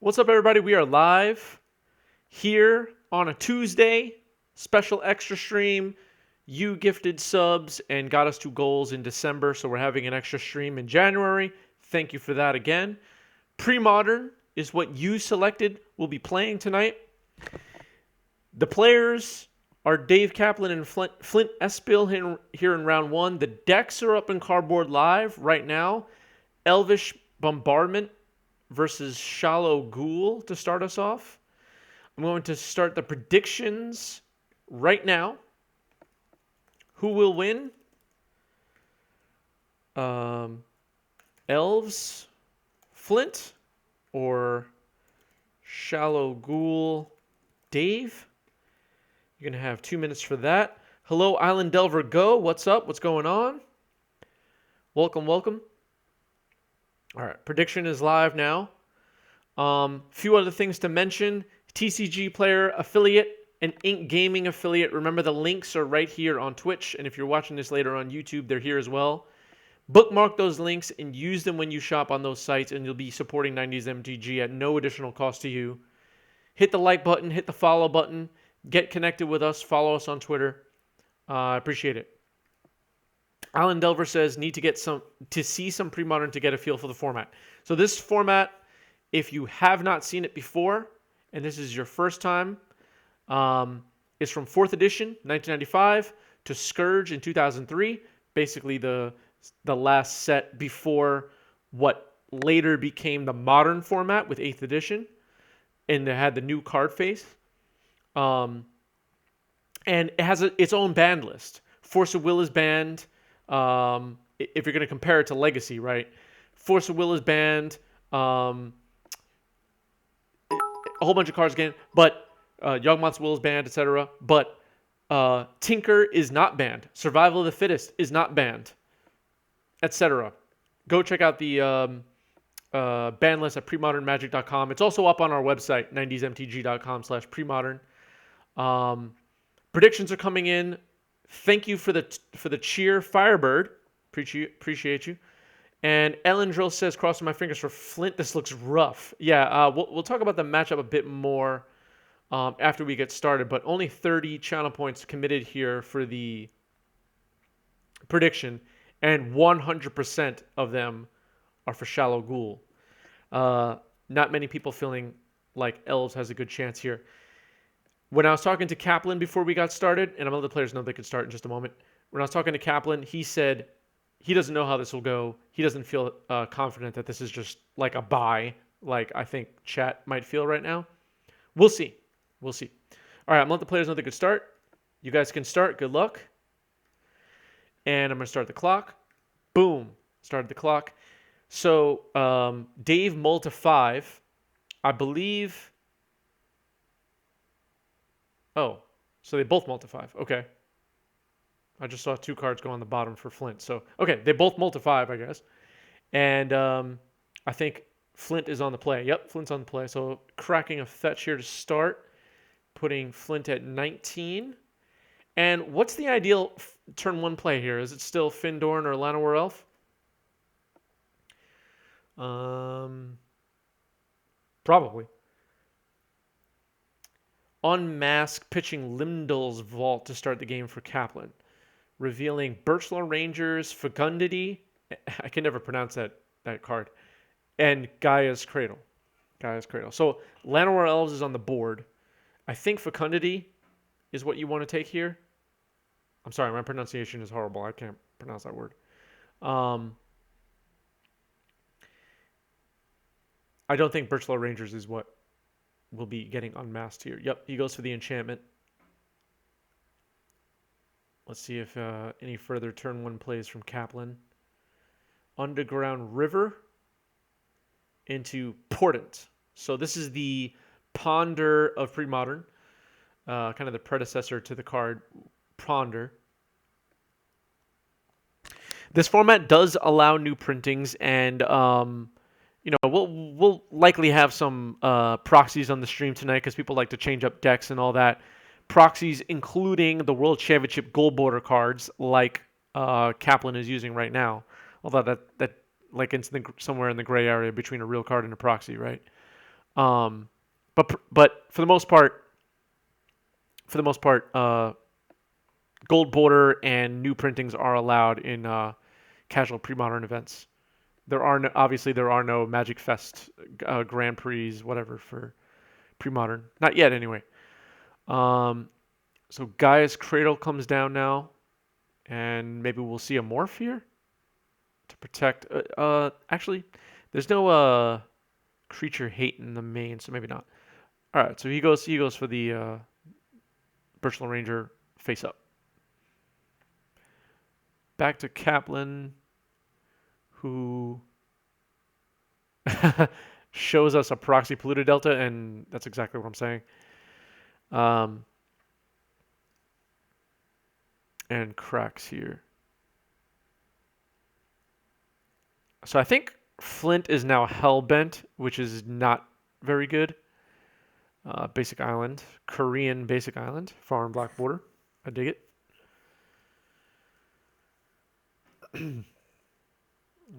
What's up, everybody? We are live here on a Tuesday, special extra stream. You gifted subs and got us 2 goals in December, so we're having an extra stream in January. Thank you for that again. Premodern is what you selected. We'll be playing tonight. The players are Dave Kaplan and Flint Espill here in round one. The decks are up in Cardboard Live right now. Elvish Bombardment versus Shallow Ghoul to start us off. I'm going to start the predictions right now. Who will win? Elves, Flint, or Shallow Ghoul, Dave? You're going to have 2 minutes for that. Hello, Island Delver Go. What's up? What's going on? Welcome, welcome. All right, prediction is live now. Few other things to mention. TCG Player affiliate and Ink Gaming affiliate. Remember, the links are right here on Twitch, and if you're watching this later on YouTube, they're here as well. Bookmark those links and use them when you shop on those sites, and you'll be supporting 90s MTG at no additional cost to you. Hit the like button, hit the follow button, get connected with us, follow us on Twitter. I appreciate it. Alan Delver says, need to see some Premodern to get a feel for the format. So this format, if you have not seen it before, and this is your first time, is from 4th edition, 1995, to Scourge in 2003. Basically the last set before what later became the modern format with 8th edition. And it had the new card face. And it has its own banned list. Force of Will is banned. If you're going to compare it to Legacy, right? Force of Will is banned. A whole bunch of cards again, but Yawgmoth's Will is banned, etc. But Tinker is not banned. Survival of the Fittest is not banned, etc. Go check out the ban list at premodernmagic.com. It's also up on our website, 90smtg.com/premodern. Predictions are coming in. Thank you for the cheer, Firebird. Appreciate you. And Ellen Drill says, crossing my fingers for Flint. This looks rough. Yeah, we'll talk about the matchup a bit more after we get started. But only 30 channel points committed here for the prediction, and 100% of them are for Shallow Ghoul. Not many people feeling like Elves has a good chance here. When I was talking to Kaplan before we got started, and I'm going to let the players know they could start in just a moment. When I was talking to Kaplan, he said he doesn't know how this will go. He doesn't feel confident that this is just like a bye, like I think chat might feel right now. We'll see. All right, I'm going to let the players know they could start. You guys can start. Good luck. And I'm going to start the clock. Boom. Started the clock. So Dave mulled to 5. I believe... Oh, so they both mulled to 5. Okay. I just saw 2 cards go on the bottom for Flint. So, okay, they both mulled to 5, I guess. And I think Flint is on the play. Yep, Flint's on the play. So cracking a fetch here to start, putting Flint at 19. And what's the ideal turn 1 play here? Is it still Findorn or Llanowar Elf? Probably. Unmask pitching Limdal's Vault to start the game for Kaplan. Revealing Birchlaw Rangers, Fecundity. I can never pronounce that card. And Gaia's Cradle. So Llanowar Elves is on the board. I think Fecundity is what you want to take here. I'm sorry, my pronunciation is horrible. I can't pronounce that word. I don't think Birchlaw Rangers is what will be getting unmasked here. Yep, he goes for the enchantment. Let's see if any further turn 1 plays from Kaplan. Underground River into Portent. So this is the Ponder of Premodern. Kind of the predecessor to the card Ponder. This format does allow new printings, and we'll likely have some proxies on the stream tonight because people like to change up decks and all that. Proxies including the World Championship gold border cards like Kaplan is using right now. Although that like somewhere in the gray area between a real card and a proxy, right? But for the most part, gold border and new printings are allowed in casual pre-modern events. Obviously there are no Magic Fest Grand Prix whatever for pre-modern, not yet anyway. So Gaia's Cradle comes down now, and maybe we'll see a morph here to protect. Actually, there's no creature hate in the main, so maybe not. All right, so he goes for the Birchland Ranger face up. Back to Kaplan, who shows us a proxy polluted delta, and that's exactly what I'm saying. And cracks here. So I think Flint is now Hellbent, which is not very good. Basic Island, Korean Basic Island, far and black border. I dig it.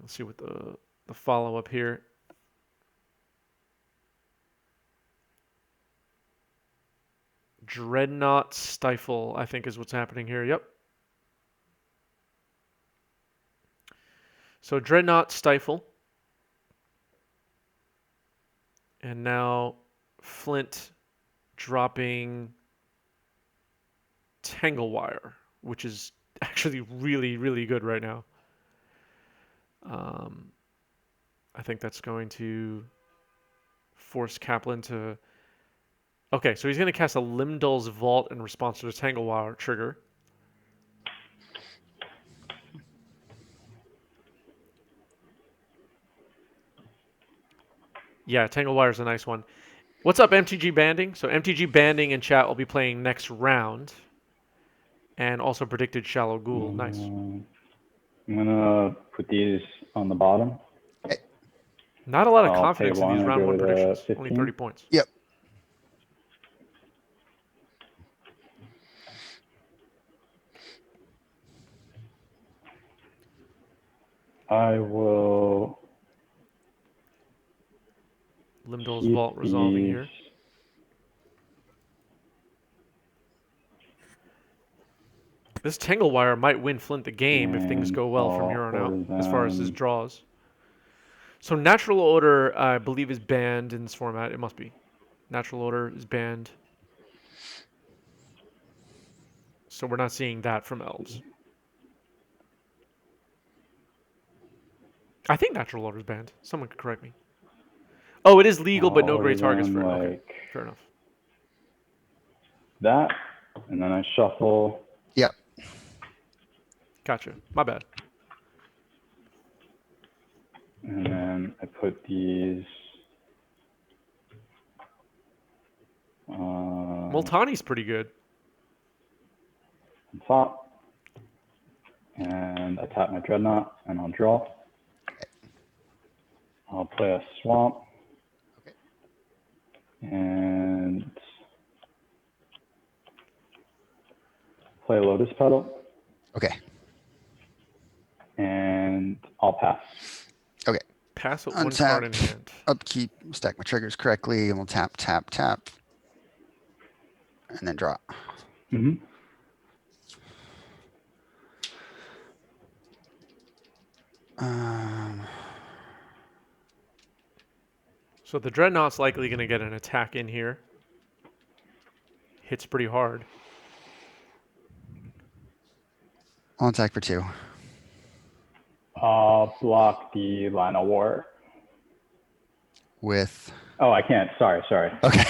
Let's see what the follow up here. Dreadnought Stifle, I think is what's happening here. Yep. So Dreadnought Stifle. And now Flint dropping Tanglewire, which is actually really, really good right now. I think that's going to force Kaplan to... Okay, so he's going to cast a Limdol's Vault in response to the Tanglewire trigger. Yeah, Tanglewire is a nice one. What's up, MTG Banding? So MTG Banding in chat will be playing next round. And also predicted Shallow Ghoul. Nice. I'm going to put these on the bottom. Not a lot of confidence in these round 1 predictions. 15. Only 30 points. Yep. I will... Limdol's Vault resolving here. This Tanglewire might win Flint the game if things go well from here on out, as far as his draws. So Natural Order, I believe, is banned in this format. It must be. Natural Order is banned. So we're not seeing that from Elves. I think Natural Order is banned. Someone could correct me. Oh, it is legal, but no great targets for it. Okay, fair enough. That, and then I shuffle. Yep. Gotcha. My bad. And then I put these... Multani's pretty good. On top. And I tap my Dreadnought, and I'll draw. I'll play a Swamp. Okay. And play a Lotus Petal. Okay. And I'll pass. Okay. Pass with one card in Untap, hand. upkeep, stack my triggers correctly, and we'll tap, tap, tap. And then draw. Mm-hmm. So the Dreadnought's likely going to get an attack in here. Hits pretty hard. I'll attack for 2. I'll block the Line of War. With... Oh, I can't. Sorry. Okay.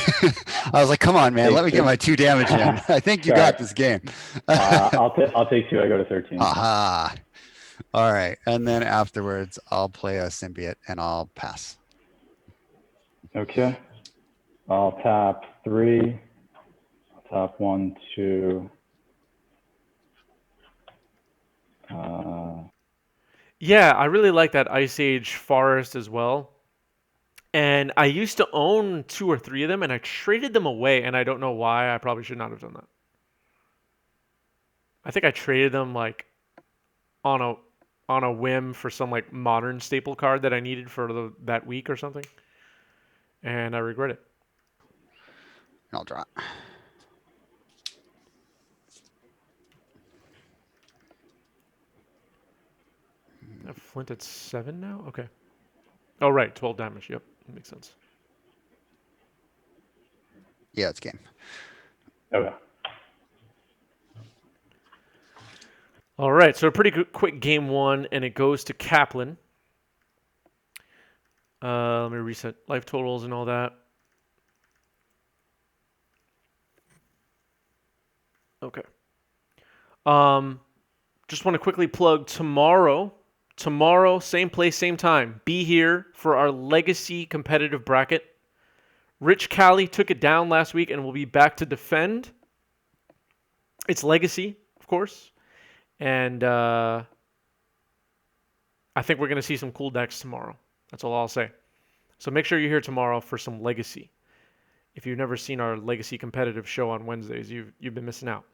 I was like, come on, man. Let me get my 2 damage in. I think you got this game. I'll take 2. I go to 13. Aha. All right. And then afterwards, I'll play a Symbiote and I'll pass. Okay. I'll tap 3. I'll tap 1, 2. Yeah, I really like that Ice Age Forest as well. And I used to own 2 or 3 of them, and I traded them away, and I don't know why. I probably should not have done that. I think I traded them like on a whim for some like modern staple card that I needed for that week or something. and I regret it. I'll draw. I have Flint at 7 now? Okay. Oh, right. 12 damage. Yep. That makes sense. Yeah, it's game. Okay. All right. So a pretty good, quick game one, and it goes to Kaplan. Let me reset life totals and all that. Okay. Just want to quickly plug tomorrow. Tomorrow, same place, same time. Be here for our legacy competitive bracket. Rich Cali took it down last week and will be back to defend. It's legacy, of course. And I think we're going to see some cool decks tomorrow. That's all I'll say. So make sure you're here tomorrow for some legacy. If you've never seen our legacy competitive show on Wednesdays, you've been missing out.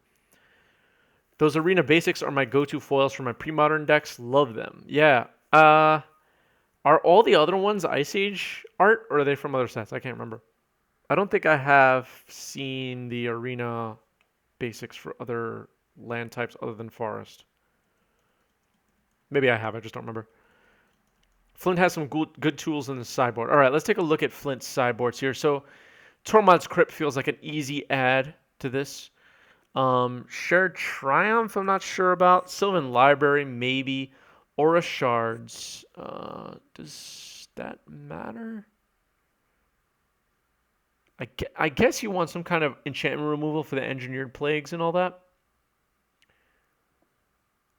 Those arena basics are my go-to foils for my pre-modern decks. Love them. Yeah. Are all the other ones Ice Age art, or are they from other sets? I can't remember. I don't think I have seen the arena basics for other land types other than forest. Maybe I have. I just don't remember. Flint has some good tools in the sideboard. All right, let's take a look at Flint's sideboards here. So Tormod's Crypt feels like an easy add to this. Shared Triumph, I'm not sure about. Sylvan Library, maybe. Aura Shards. Does that matter? I guess you want some kind of enchantment removal for the Engineered Plagues and all that.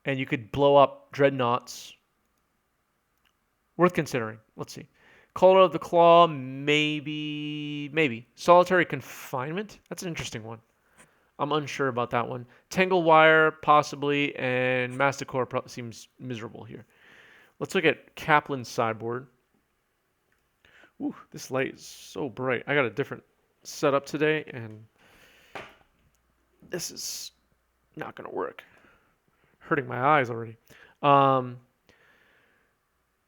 And you could blow up Dreadnoughts. Worth considering. Let's see. Caller of the Claw, maybe. Solitary Confinement? That's an interesting one. I'm unsure about that one. Tangle Wire, possibly, and Masticore seems miserable here. Let's look at Kaplan's sideboard. Ooh, this light is so bright. I got a different setup today, and this is not going to work. Hurting my eyes already.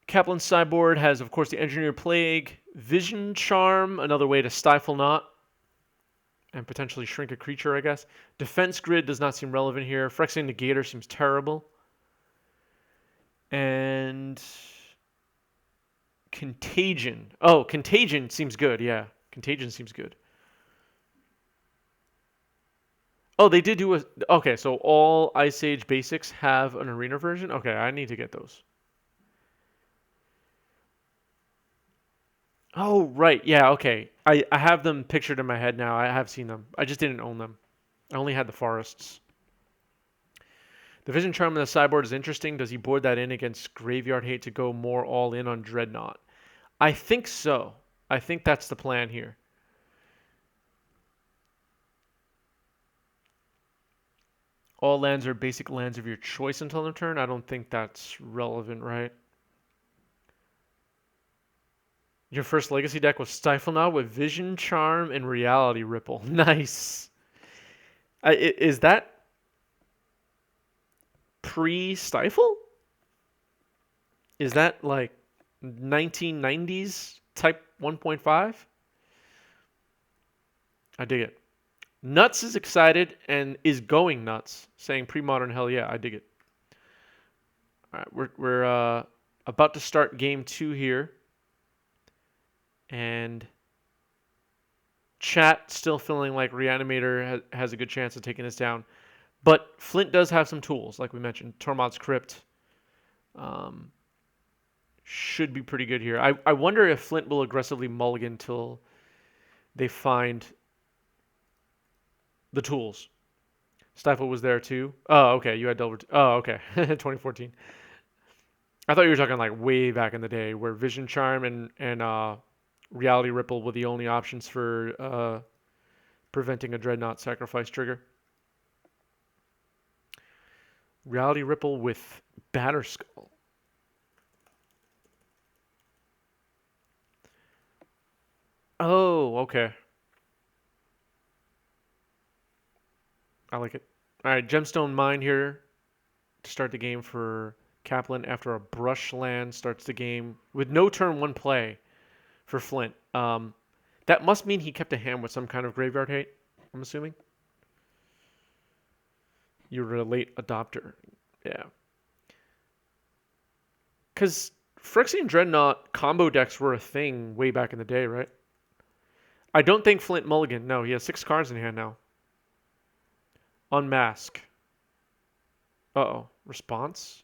Kaplan's sideboard has, of course, the Engineered Plague, Vision Charm, another way to stifle Knot, and potentially shrink a creature, I guess. Defense Grid does not seem relevant here. Phyrexian Negator seems terrible. And Contagion. Oh, Contagion seems good, yeah. Contagion seems good. Oh, they did do a... Okay, so all Ice Age basics have an arena version? Okay, I need to get those. Oh, right. Yeah, okay. I have them pictured in my head now. I have seen them. I just didn't own them. I only had the forests. The Vision Charm in the sideboard is interesting. Does he board that in against Graveyard Hate to go more all in on Dreadnought? I think so. I think that's the plan here. All lands are basic lands of your choice until the turn. I don't think that's relevant, right? Your first Legacy deck was Stifle Knot with Vision Charm and Reality Ripple. Nice. Is that pre-Stifle? Is that like 1990s type 1.5? I dig it. Nuts is excited and is going nuts, saying pre-modern hell yeah, I dig it. All right, we're about to start game 2 here. And chat still feeling like Reanimator has a good chance of taking this down. But Flint does have some tools, like we mentioned. Tormod's Crypt should be pretty good here. I wonder if Flint will aggressively mulligan till they find the tools. Stifle was there too. Oh, okay. You had Delver. Oh, okay. 2014. I thought you were talking like way back in the day where Vision Charm and Reality Ripple were the only options for preventing a Dreadnought sacrifice trigger. Reality Ripple with Batterskull. Oh, okay. I like it. All right, Gemstone Mine here to start the game for Kaplan after a brush land starts the game with no turn 1 play for Flint. That must mean he kept a hand with some kind of graveyard hate, I'm assuming. You were a late adopter. Yeah. Because Phyrexian Dreadnought combo decks were a thing way back in the day, right? I don't think Flint Mulligan. No, he has 6 cards in hand now. Unmask. Uh-oh. Response?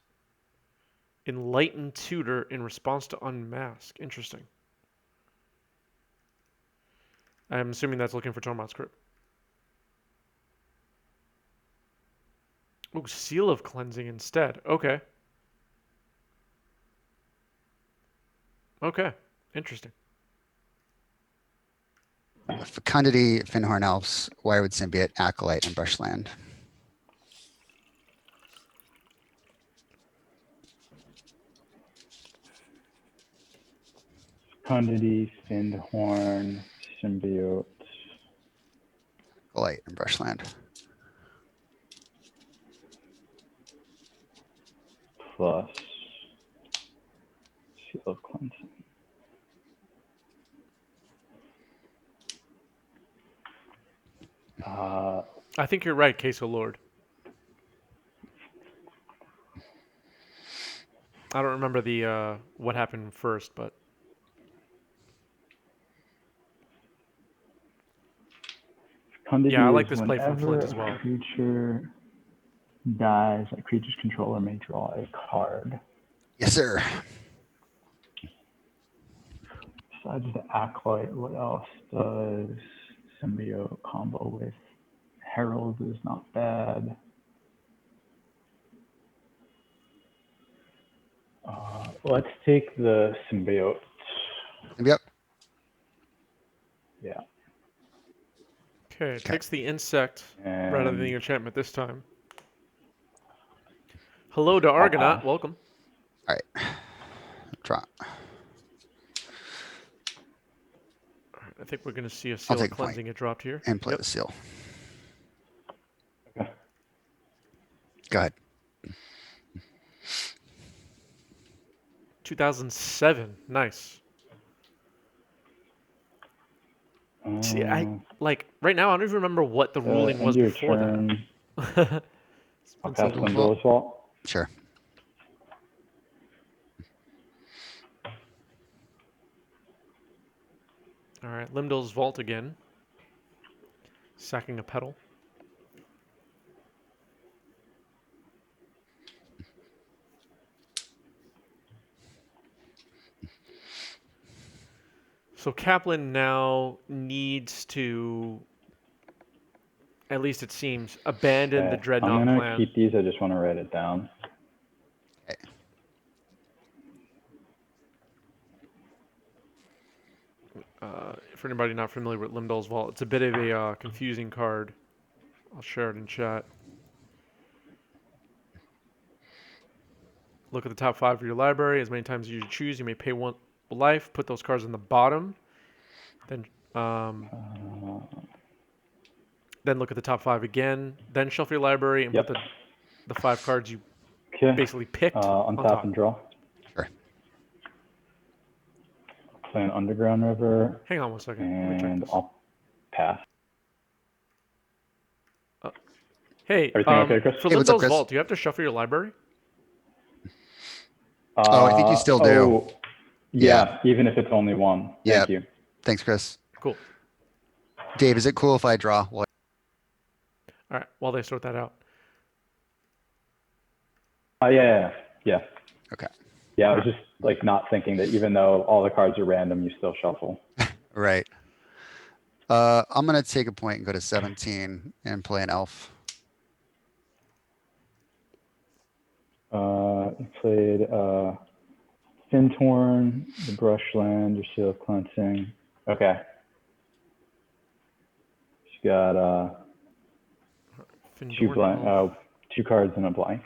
Enlightened Tutor in response to Unmask. Interesting. I'm assuming that's looking for Tormod's Crypt. Oh, Seal of Cleansing instead. Okay. Okay. Interesting. Fecundity, Finhorn Elves, Wirewood Symbiote, Acolyte, and Brushland. Fecundity, Findhorn, Symbiote. Acolyte, and Brushland. Plus Seal of Cleansing. I think you're right, Queso Lord. I don't remember the what happened first, but Fecundity yeah, I like is this play from whenever Flint as well. a creature dies, a creature's controller may draw a card. Yes, sir. Besides the Acolyte, what else does Symbiote combo with? Herald is not bad. Let's take the Symbiote. Yep. Yeah. Okay, it takes the insect rather than the enchantment this time. Hello to Argonaut. pass. Welcome. All right. Draw. I think we're going to see a Seal take of a point. Cleansing get dropped here. And play Yep. the seal. Okay. Go ahead. 2007. Nice. See, I like right now. I don't even remember what the ruling was end your before turn. that. I'll It's been pass so long. Limbo's Vault. Sure. All right, Limdol's Vault again. Sacking a petal. So Kaplan now needs to, at least it seems, abandon the Okay. Dreadnought I'm gonna plan. keep these. I just want to write it down. Okay. For anybody not familiar with Limdol's Vault, it's a bit of a confusing card. I'll share it in chat. Look at the top 5 of your library. As many times as you choose, you may pay 1 life. Put those cards in the bottom. Then look at the top 5 again. Then shuffle your library and Yep. put the 5 cards you Okay. basically picked on Untap top. and draw. Sure. Play an Underground River, Hang on one second. Let me check and this. I'll pass. Hey, Everything okay, Chris? for Hey, what's up, Limdol's Chris? Vault, do you have to shuffle your library? Oh, I think you still do. Yeah, even if it's only one. Yeah. Thank you. Thanks, Chris. Cool. Dave, is it cool if I draw? All right, while they sort that out. Yeah. Okay. Yeah, I was just like not thinking that even though all the cards are random, you still shuffle. Right. I'm going to take a point and go to 17 and play an elf. You played Fintorn, the Brushland, your Seal of Cleansing. Okay. She's got Findorn. two cards and a blank.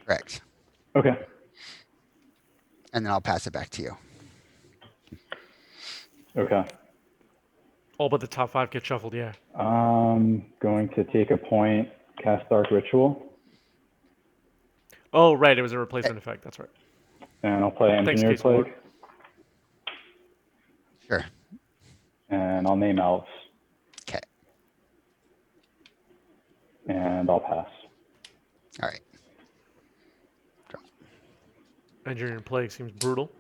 Correct. Okay. And then I'll pass it back to you. Okay. All but the top 5 get shuffled, yeah. I'm going to take a point, cast Dark Ritual, Oh, right, it was a replacement effect. That's right. and I'll play Thanks, Engineer Case Ward. Plague. Sure. And I'll name Elves. Okay. And I'll pass. All right. Engineering Plague seems brutal.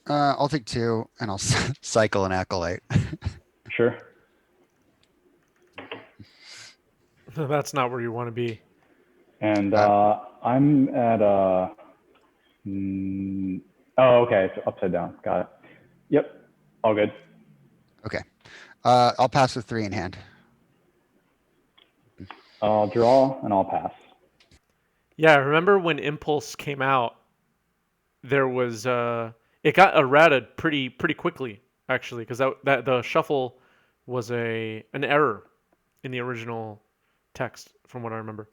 I'll take 2, and I'll cycle an Acolyte. Sure. That's not where you want to be. And I'm at oh, okay, so upside down. Got it. Yep, all good. Okay. I'll pass with 3 in hand. I'll draw and I'll pass. Yeah, I remember when Impulse came out, there was it got errated pretty quickly actually, because that the shuffle was an error in the original text from what I remember.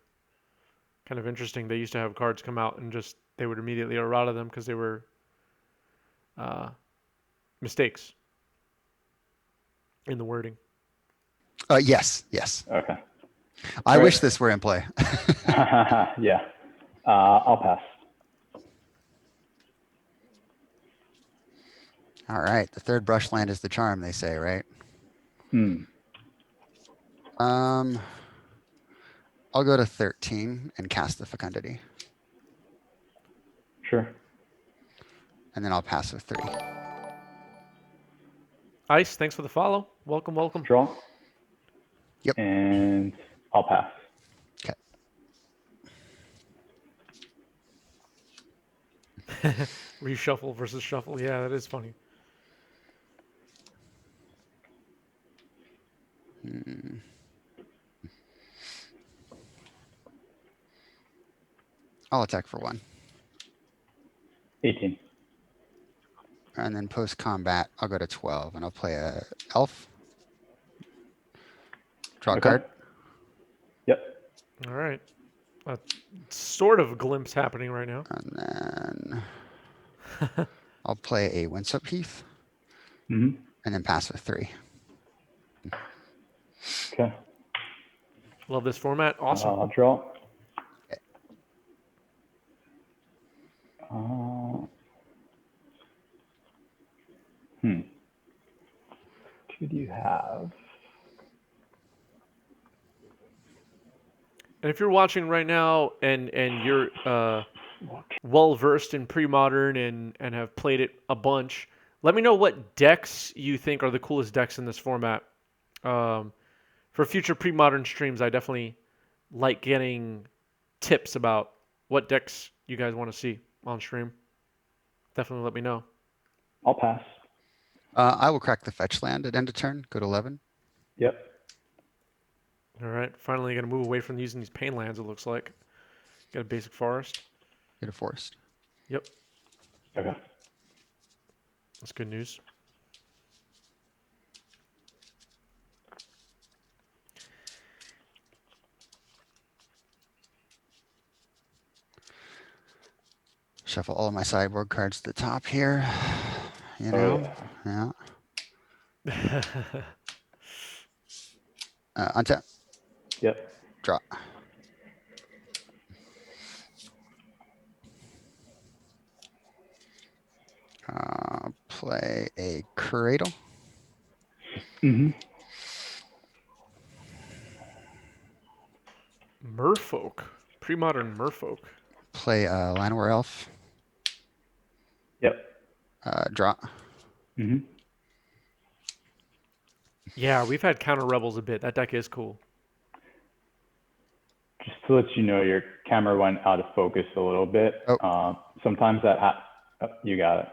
Kind of interesting. They used to have cards come out and just they would immediately errata them because they were mistakes in the wording. Yes. Okay. I Right. wish this were in play. Yeah. I'll pass. All right. The third brush land is the charm, they say, right? I'll go to 13 and cast the Fecundity. Sure. And then I'll pass with 3. Ice, thanks for the follow. Welcome. Draw. Yep. And I'll pass. Okay. Reshuffle versus shuffle. Yeah, that is funny. I'll attack for 1. 18. And then post combat, I'll go to 12 and I'll play a elf. Draw a Okay. card. Yep. All right. A sort of glimpse happening right now. And then I'll play a Windswept Heath. Mm-hmm. And then pass with 3. Okay. Love this format. Awesome. I'll draw. Okay. Who do you have? And if you're watching right now and you're well versed in Premodern and have played it a bunch, let me know what decks you think are the coolest decks in this format. For future Premodern streams, I definitely like getting tips about what decks you guys want to see on stream. Definitely let me know. I'll pass. I will crack the fetch land at end of turn. Go to 11. Yep. All right, finally going to move away from using these pain lands, it looks like. Got a basic forest. Get a forest. Yep, Okay. that's good news. Shuffle all of my sideboard cards to the top here. You Oh, know? yeah. Yeah. Untap. Yep. Draw. Play a Cradle. Mm-hmm. Merfolk. Premodern Merfolk. Play a Llanowar Elf. Yep. Draw. Mm-hmm. Yeah, we've had Counter Rebels a bit. That deck is cool. Just to let you know, your camera went out of focus a little bit. Oh. Sometimes that you got it.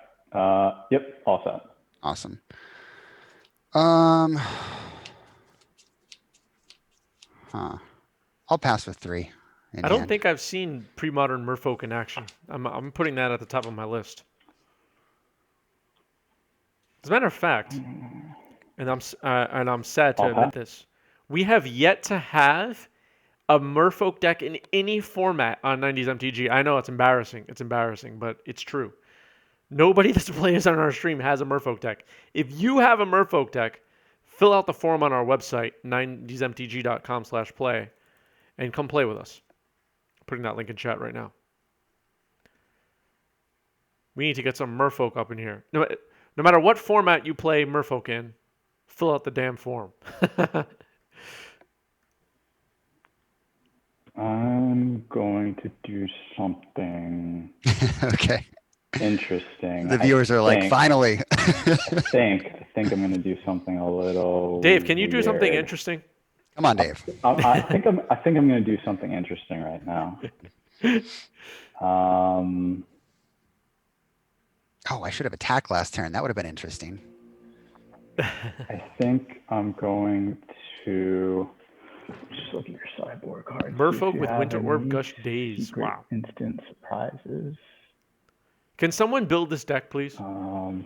Yep, all set. Awesome. I'll pass with 3. I don't think I've seen Premodern Merfolk in action. I'm putting that at the top of my list. As a matter of fact, and I'm sad to admit this, we have yet to have a Merfolk deck in any format on 90s MTG. I know it's embarrassing. It's embarrassing, but it's true. Nobody that plays on our stream has a Merfolk deck. If you have a Merfolk deck, fill out the form on our website, 90smtg.com/play, and come play with us. Putting that link in chat right now. We need to get some merfolk up in here. No matter what format you play merfolk in, fill out the damn form. I'm going to do something Okay. interesting. The viewers are like, finally. I think I'm going to do something a little Dave, can you do something weird. interesting? Come on, Dave. I think I'm going to do something interesting right now. Oh, I should have attacked last turn. That would have been interesting. I think I'm going to just look at your sideboard cards. see if Merfolk you with have Winter Orb any Gush Days. secret Wow. instant surprises. Can someone build this deck, please? I'm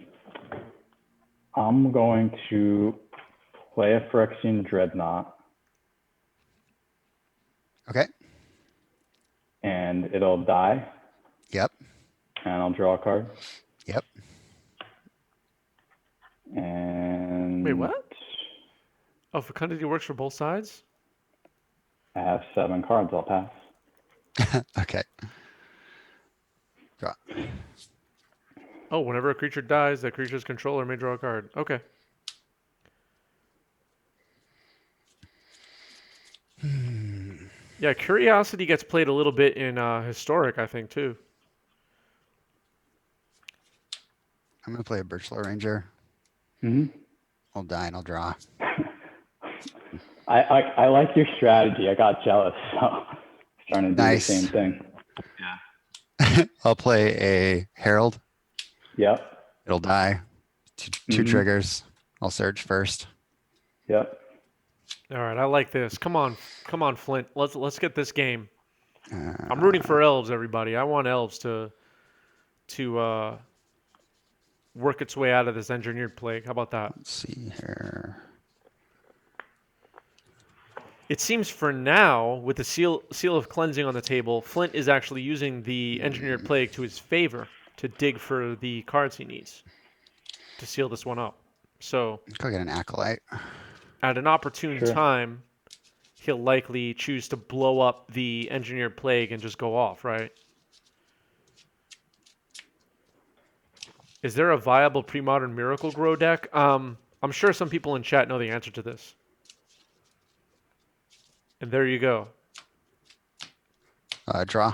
going to play a Phyrexian Dreadnought, Okay. and it'll die, Yep. and I'll draw a card. Yep. And Wait, what? Oh, fecundity works for both sides? I have 7 cards. I'll pass. Okay. Draw. Oh, whenever a creature dies, that creature's controller may draw a card. Okay. Yeah, Curiosity gets played a little bit in Historic, I think, too. I'm going to play a Birchlow Ranger. Mm-hmm. I'll die and I'll draw. I like your strategy. I got jealous, so trying to do Nice. the same thing. I'll play a Herald. Yep. It'll die. Two triggers. I'll search first. Yep. All right, I like this. Come on, Flint. Let's get this game. I'm rooting for Elves, everybody. I want Elves to work its way out of this engineered plague. How about that? Let's see here. It seems for now, with the seal of cleansing on the table, Flint is actually using the engineered plague to his favor to dig for the cards he needs to seal this one up. So Go get an Acolyte. at an opportune time, he'll likely choose to blow up the engineered plague and just go off, right? Is there a viable Premodern Miracle Grow deck? I'm sure some people in chat know the answer to this. And there you go. Draw.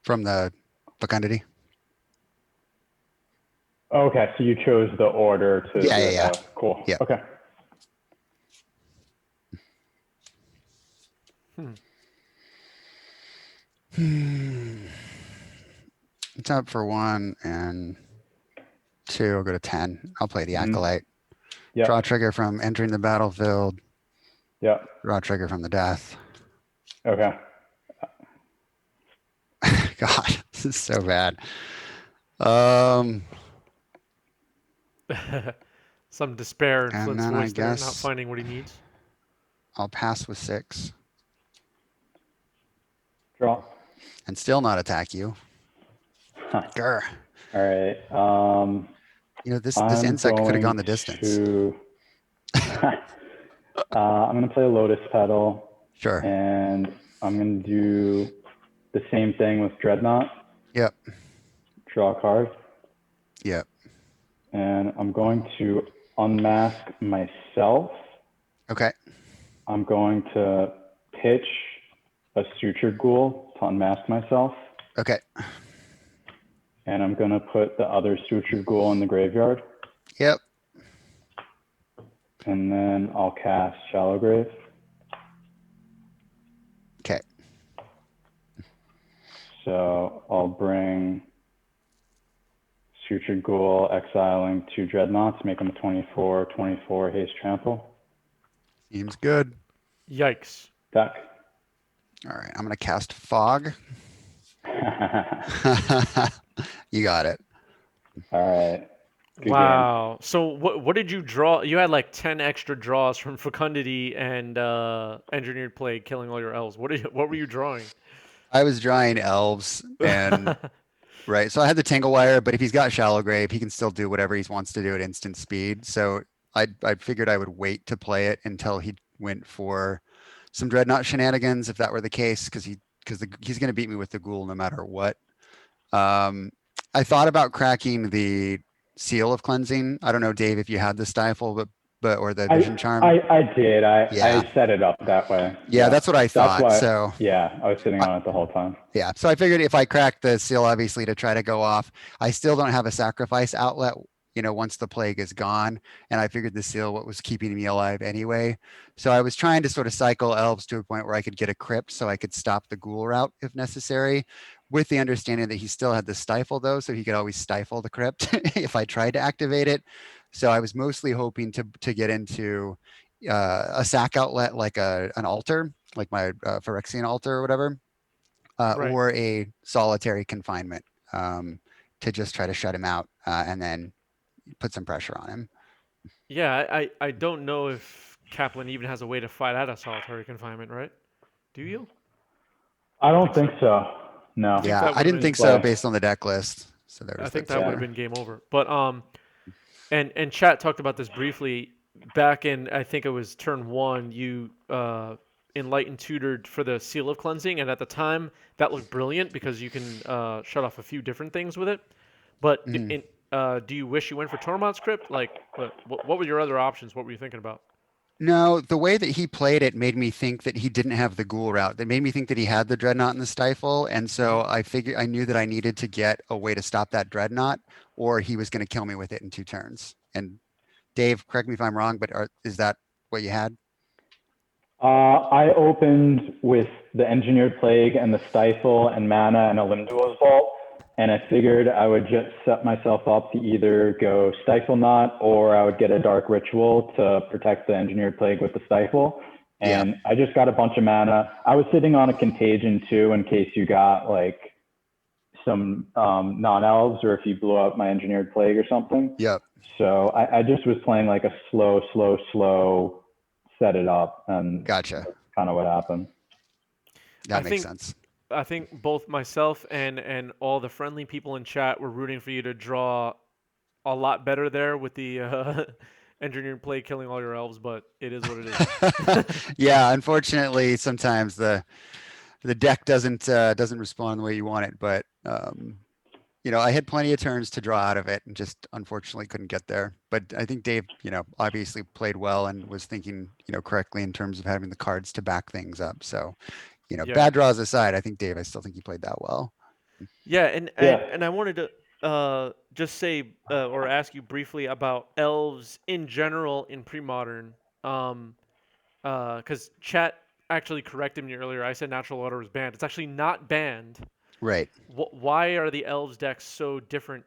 From the fecundity. Okay, so you chose the order to. Yeah. Cool. Yeah. Okay. It's up for 1 and 2. I'll go to 10. I'll play the Acolyte. Yep. Draw trigger from entering the battlefield. Yep. Draw trigger from the death. Okay. God, this is so bad. Some despair in And Flint's then I voice there, not guess- finding what he needs. I'll pass with 6 Draw. and still not attack you. Grr. All right. You know, this I'm insect could have going gone the distance. I'm going to play a Lotus Petal, Sure. and I'm going to do the same thing with Dreadnought. Yep. Draw a card, Yep. and I'm going to unmask myself. Okay. I'm going to pitch a Sutured Ghoul to unmask myself, Okay. and I'm going to put the other Sutured Ghoul in the graveyard, Yep. and then I'll cast Shallow Grave. Okay. So I'll bring Sutured Ghoul, exiling 2 Dreadnoughts, make them a 24/24 haste trample. Seems good. Yikes. Deck. All right. I'm going to cast Fog. You got it. All right. Good Wow. So what did you draw? You had like 10 extra draws from Fecundity and Engineered Plague killing all your elves. What were you drawing? I was drawing Elves and right. So I had the Tangle Wire, but if he's got Shallow Grave, he can still do whatever he wants to do at instant speed. So I figured I would wait to play it until he went for some Dreadnought shenanigans, if that were the case, because he's going to beat me with the Ghoul no matter what. I thought about cracking the Seal of Cleansing. I don't know, Dave, if you had the Stifle, but or the Vision Charm. I did. Yeah, I set it up that way. yeah, Yeah. that's what I That's thought. why, So yeah, I was sitting I, on it the whole time. yeah, so I figured if I cracked the seal, obviously to try to go off, I still don't have a sacrifice outlet. Once the plague is gone, and I figured the seal what was keeping me alive anyway. So I was trying to sort of cycle elves to a point where I could get a crypt, so I could stop the ghoul route if necessary, with the understanding that he still had the stifle though, so he could always stifle the crypt if I tried to activate it. So I was mostly hoping to get into a sack outlet like an altar, like my Phyrexian altar or whatever, Right. or a solitary confinement, to just try to shut him out, and then put some pressure on him. Yeah, I don't know if Kaplan even has a way to fight out of solitary confinement, right? Do you? I I don't think think so. so. I No. think Yeah, that I would have didn't think been. so But based on the deck list. So there I was think that that too. would have yeah. been game over. But and chat talked about this briefly back in, I think it was turn one. You enlightened tutored for the seal of cleansing, and at the time that looked brilliant because you can shut off a few different things with it. But Mhm. do you wish you went for Tormod's Crypt? Like, what were your other options? What were you thinking about? No, the way that he played it made me think that he didn't have the ghoul route. That made me think that he had the dreadnought and the stifle, and Hmm. so I knew that I needed to get a way to stop that dreadnought, or he was going to kill me with it in 2 turns. And Dave, correct me if I'm wrong, but is that what you had? I opened with the Engineered Plague and the Stifle and Mana and a Limduo's Vault, and I figured I would just set myself up to either go Stifle Knot or I would get a Dark Ritual to protect the Engineered Plague with the Stifle. Yeah, And I just got a bunch of mana. I was sitting on a Contagion too, in case you got like some non-elves or if you blew up my Engineered Plague or something. yep, So I just was playing like a slow set it up, and gotcha. that's kind of what happened. I That makes think sense. I think both myself and all the friendly people in chat were rooting for you to draw a lot better there with the engineered play killing all your elves, but it is what it is. Yeah, unfortunately, sometimes the deck doesn't respond the way you want it, but I had plenty of turns to draw out of it and just unfortunately couldn't get there. But I think Dave, obviously played well and was thinking, correctly in terms of having the cards to back things up. So, Yeah. bad draws aside, I think Dave, I still think he played that well. Yeah, and Yeah. and I wanted to just say or ask you briefly about elves in general in pre-modern. Um, because chat actually corrected me earlier. I said natural order was banned. It's actually not banned. Right. Why are the elves decks so different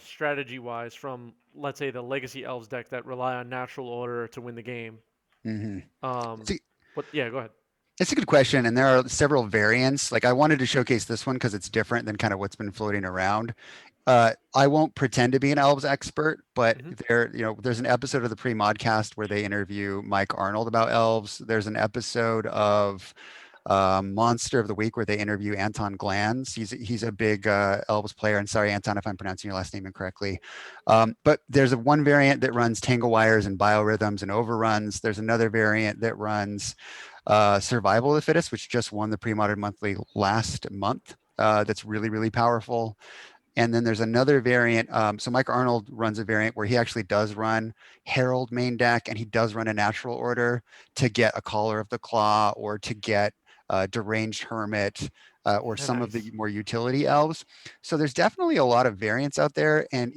strategy wise from, let's say, the legacy elves deck that rely on natural order to win the game? hmm Um, what? Yeah, go ahead. It's a good question, and there are several variants. Like I wanted to showcase this one because it's different than kind of what's been floating around. I won't pretend to be an elves expert, but Hmm. there's an episode of the pre-modcast where they interview Mike Arnold about elves. There's an episode of Monster of the Week where they interview Anton Glanz. He's a big elves player. And sorry, Anton, if I'm pronouncing your last name incorrectly. But there's one variant that runs Tangle Wires and Biorhythms and Overruns. There's another variant that runs Survival of the Fittest, which just won the Pre-Modern Monthly last month. That's really, really powerful. And then there's another variant. So Mike Arnold runs a variant where he actually does run Herald main deck, and he does run a natural order to get a Caller of the Claw or to get Deranged Hermit, or some of Nice. the more utility elves. So there's definitely a lot of variants out there, and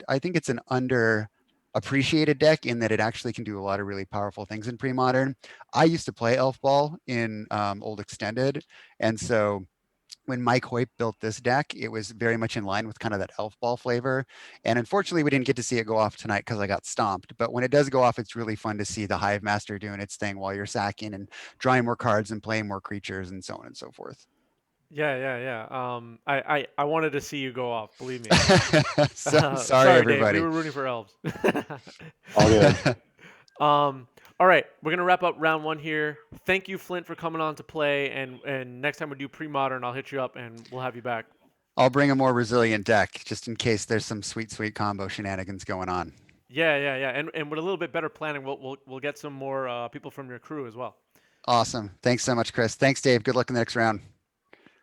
I think it's an under appreciated deck in that it actually can do a lot of really powerful things in pre-modern. I used to play Elf Ball in old extended, and so when Mike Hoyt built this deck, it was very much in line with kind of that elf ball flavor. And unfortunately, we didn't get to see it go off tonight because I got stomped. But when it does go off, it's really fun to see the Hive Master doing its thing while you're sacking and drawing more cards and playing more creatures and so on and so forth. Yeah, yeah, yeah. I wanted to see you go off. Believe me. Sorry, Sorry, Dave. We everybody. were rooting for elves. All good. All right, we're gonna wrap up round one here. Thank you, Flint, for coming on to play. And next time we do pre-modern, I'll hit you up and we'll have you back. I'll bring a more resilient deck just in case there's some sweet, sweet combo shenanigans going on. Yeah, yeah, yeah. And with a little bit better planning, we'll get some more people from your crew as well. Awesome. Thanks so much, Chris. Thanks, Dave. Good luck in the next round.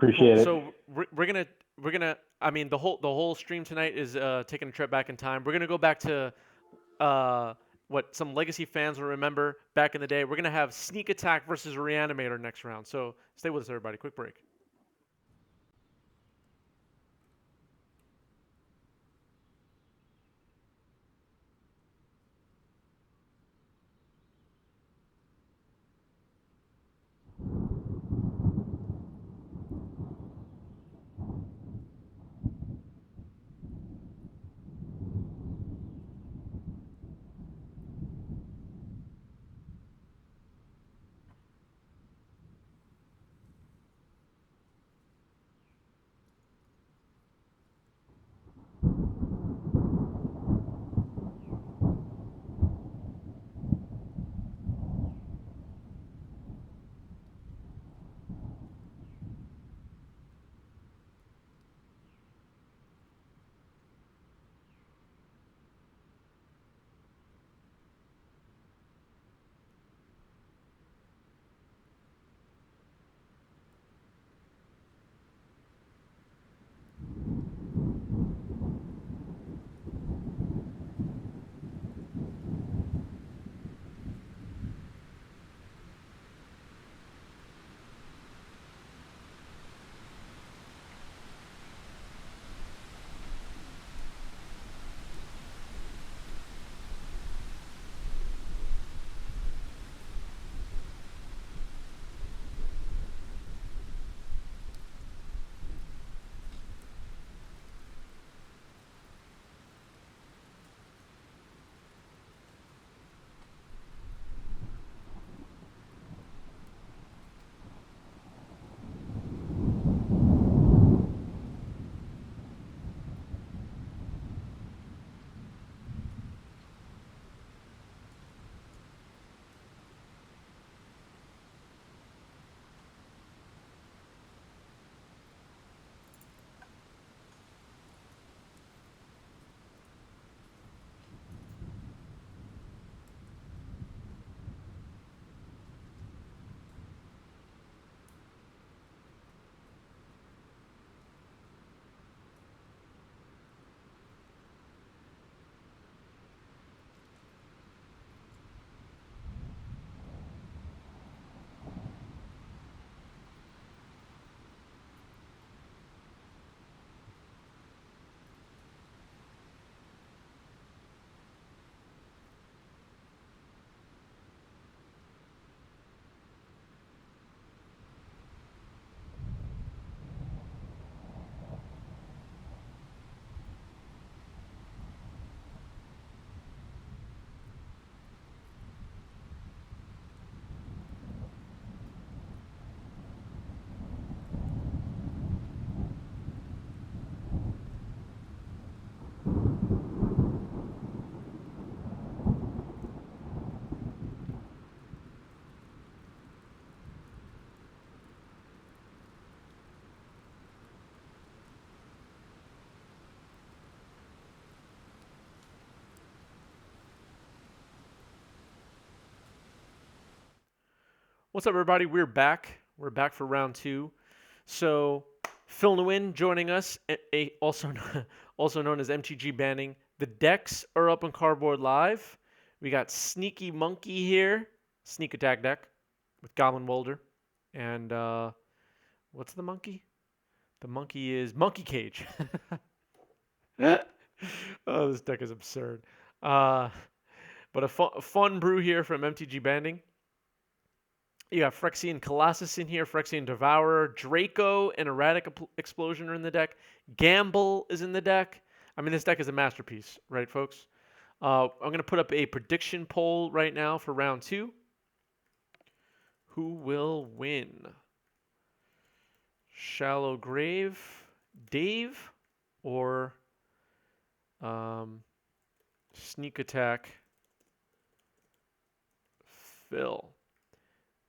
Cool. Appreciate it. So we're gonna we're gonna. I mean, the whole stream tonight is taking a trip back in time. We're gonna go back to what some legacy fans will remember back in the day. We're gonna have Sneak Attack versus Reanimator next round. So stay with us, everybody. Quick break. What's up, everybody? We're back. We're back for round two. So, Phil Nguyen joining us, also also known as MTG Banning. The decks are up on Cardboard Live. We got Sneaky Monkey here, Sneak Attack deck with Goblin Welder, and what's the monkey? The monkey is Monkey Cage. Oh, this deck is absurd. But a fun brew here from MTG Banding. You got Phyrexian Colossus in here, Phyrexian Devourer, Draco, and Erratic Explosion are in the deck. Gamble is in the deck. I mean, this deck is a masterpiece, right, folks? I'm going to put up a prediction poll right now for round two. Who will win? Shallow Grave, Dave, or Sneak Attack, Phil?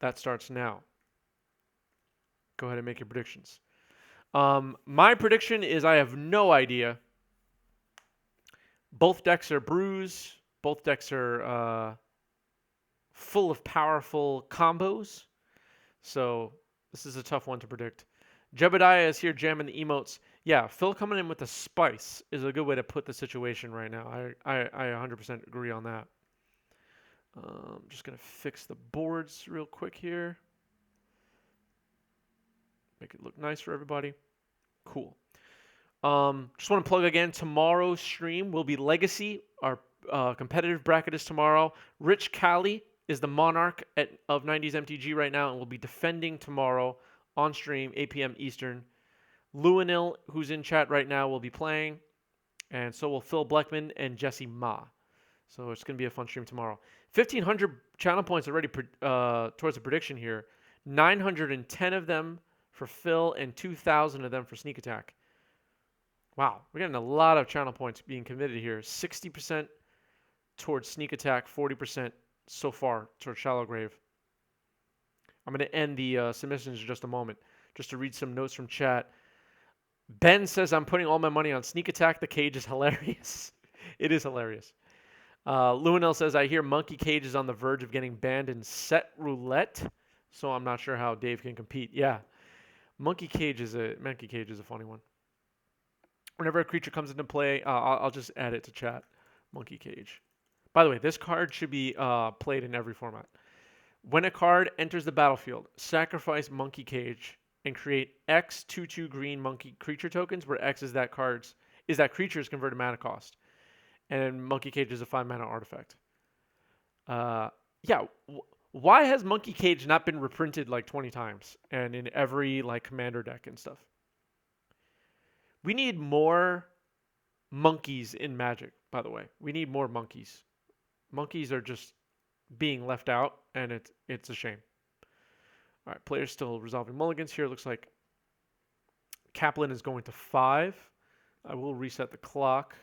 That starts now. Go ahead and make your predictions. My prediction is I have no idea. Both decks are brews. Both decks are full of powerful combos. So this is a tough one to predict. Jebediah is here jamming the emotes. Yeah, Phil coming in with the spice is a good way to put the situation right now. I 100% agree on that. Just going to fix the boards real quick here. Make it look nice for everybody. Cool. Just want to plug again, tomorrow's stream will be Legacy. Our competitive bracket is tomorrow. Rich Cali is the monarch of 90s MTG right now and will be defending tomorrow on stream, 8 p.m. Eastern. Luanil, who's in chat right now, will be playing. And so will Phil Bleckman and Jesse Ma. So it's going to be a fun stream tomorrow. 1,500 channel points already towards the prediction here. 910 of them for Phil and 2,000 of them for Sneak Attack. Wow, we're getting a lot of channel points being committed here. 60% towards Sneak Attack, 40% so far towards Shallow Grave. I'm going to end the submissions in just a moment, just to read some notes from chat. Ben says, I'm putting all my money on Sneak Attack. The cage is hilarious. It is hilarious. Luanel says, I hear Monkey Cage is on the verge of getting banned in set roulette, so I'm not sure how Dave can compete. Yeah, Monkey Cage is a funny one. Whenever a creature comes into play, I'll just add it to chat. Monkey Cage. By the way, this card should be played in every format. When a card enters the battlefield, sacrifice Monkey Cage and create X 2/2 green monkey creature tokens, where X is that creature's converted mana cost, and Monkey Cage is a 5-mana artifact. Yeah. Why has Monkey Cage not been reprinted like 20 times and in every like commander deck and stuff? We need more monkeys in Magic, by the way. We need more monkeys. Monkeys are just being left out, and it's a shame. All right, players still resolving mulligans here. Looks like Kaplan is going to 5. I will reset the clock.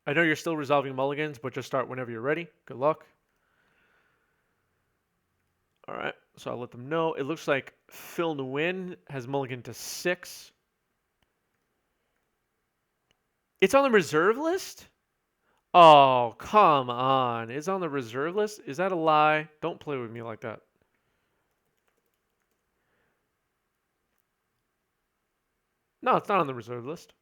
I know you're still resolving mulligans, but just start whenever you're ready. Good luck. All right, so I'll let them know. It looks like Phil Nguyen has mulligan to 6. It's on the reserve list? Oh, come on. It's on the reserve list? Is that a lie? Don't play with me like that. No, it's not on the reserve list.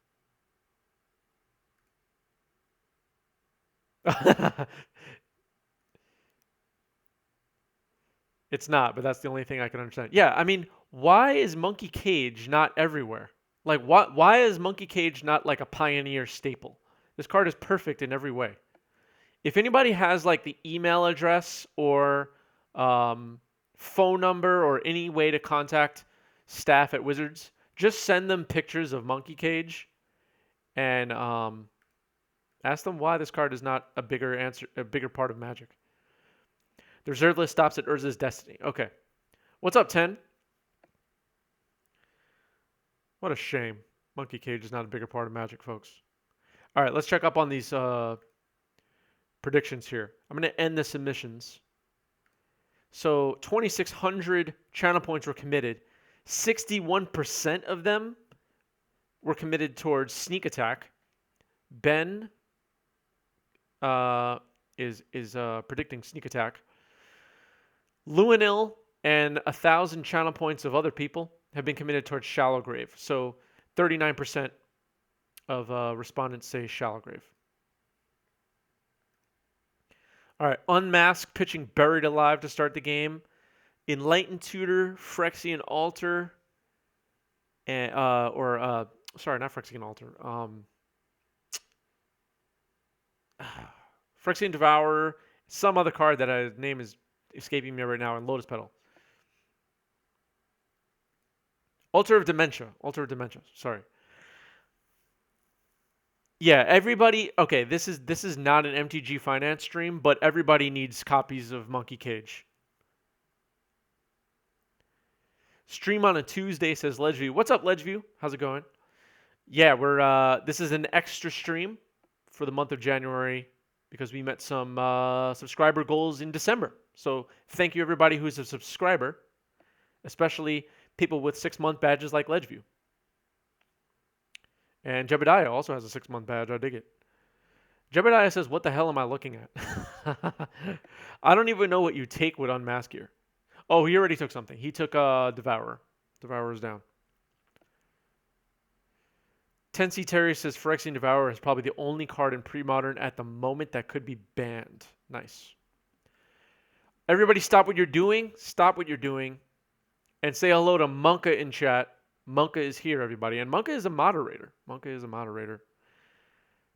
It's not, but that's the only thing I can understand. Yeah, I mean, why is Monkey Cage not everywhere? Like, why is Monkey Cage not like a Pioneer staple? This card is perfect in every way. If anybody has like the email address or phone number or any way to contact staff at Wizards, just send them pictures of Monkey Cage and ask them why this card is not a bigger part of Magic. The reserve list stops at Urza's Destiny. Okay. What's up, 10? What a shame. Monkey Cage is not a bigger part of Magic, folks. All right, let's check up on these predictions here. I'm going to end the submissions. So 2,600 channel points were committed. 61% of them were committed towards Sneak Attack. Ben is predicting Sneak Attack. Luanil and 1,000 channel points of other people have been committed towards Shallow Grave. So 39% of respondents say Shallow Grave. All right, Unmasked pitching Buried Alive to start the game. Enlightened Tutor, Phyrexian Altar, and sorry, not Phyrexian Altar. Phyrexian Devourer, some other card that his name is escaping me right now, and Lotus Petal. Altar of Dementia, sorry. Yeah, everybody. Okay, this is not an MTG Finance stream, but everybody needs copies of Monkey Cage. Stream on a Tuesday, says Ledgeview. What's up, Ledgeview? How's it going? Yeah, this is an extra stream for the month of January because we met some subscriber goals in December. So thank you everybody who's a subscriber, especially people with 6-month badges like Ledgeview. And Jebediah also has a 6-month badge. I dig it. Jebediah says, what the hell am I looking at? I don't even know what you take with Unmask here. Oh, he already took something. He took Devourer. Devourer's down. Tensi Terry says Phyrexian Devourer is probably the only card in Premodern at the moment that could be banned. Nice. Everybody stop what you're doing. Stop what you're doing. And say hello to Monka in chat. Monka is here, everybody. And Monka is a moderator.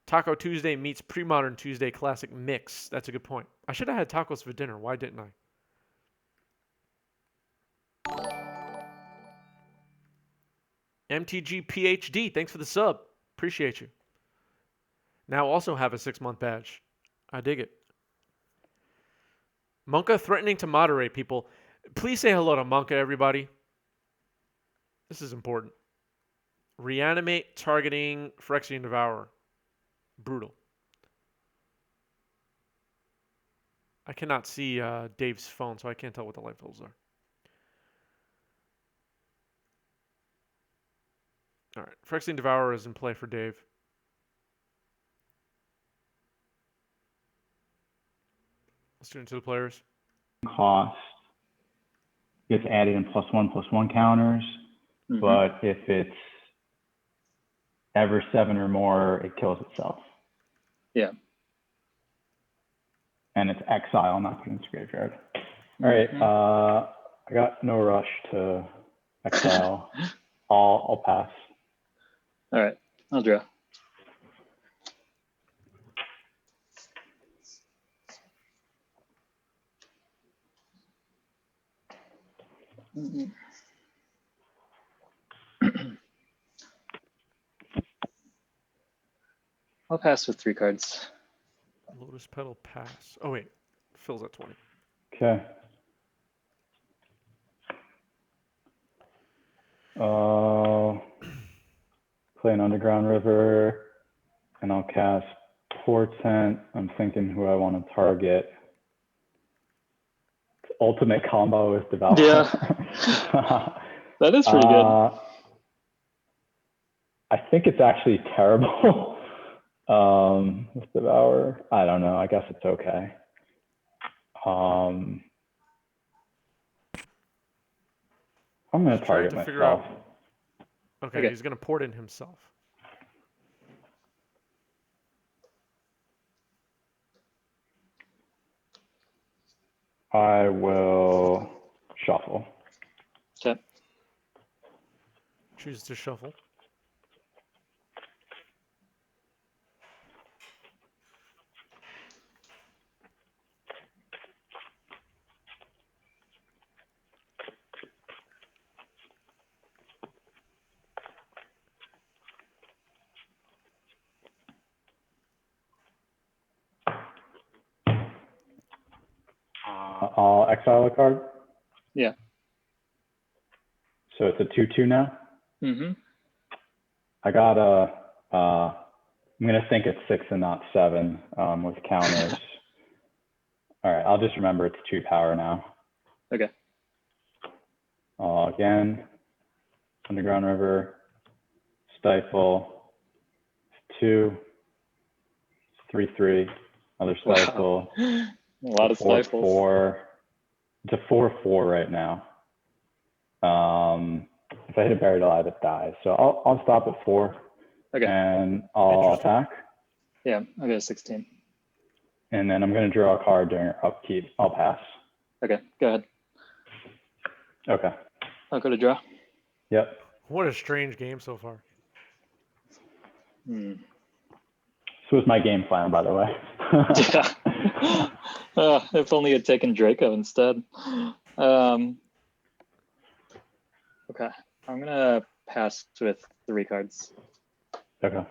Taco Tuesday meets Premodern Tuesday Classic Mix. That's a good point. I should have had tacos for dinner. Why didn't I? MTG PhD, thanks for the sub. Appreciate you. Now also have a 6-month badge. I dig it. Monka threatening to moderate people. Please say hello to Monka, everybody. This is important. Reanimate targeting Phyrexian Devourer. Brutal. I cannot see Dave's phone, so I can't tell what the life totals are. All right. Phyrexian Devourer is in play for Dave. Let's do it to the players. Cost gets added in +1/+1 counters, but if it's ever 7 or more, it kills itself. Yeah. And it's exile, not put into graveyard. All right, I got no rush to exile. I'll pass. All right, I'll draw. I'll pass with 3 cards. Lotus Petal pass. Oh, wait. Phil's at 20. Okay. Play an Underground River, and I'll cast Portent. I'm thinking who I want to target. Ultimate combo is Devour. Yeah. That is pretty good. I think it's actually terrible. With Devour, I don't know. I guess it's okay. I'm going to target myself. Okay, he's going to port in himself. I will shuffle. Okay. Choose to shuffle. I'll exile a card. Yeah. So it's a 2/2 now. I got I'm gonna think it's 6 and not 7 with counters. All right, I'll just remember it's 2 power now. Okay. Again, Underground River, Stifle, 2, 3/3, another Stifle. Wow. A lot of 4/4. stifles. It's a 4/4 right now. If I hit a Buried Alive, it dies. So I'll stop at 4. Okay. And I'll attack. Yeah, I'll go 16. And then I'm going to draw a card during upkeep. I'll pass. Okay, go ahead. Okay. I'll go to draw. Yep. What a strange game so far. This was my game plan, by the way. Yeah. If only had taken Draco instead. Okay, I'm gonna pass with 3 cards. Okay.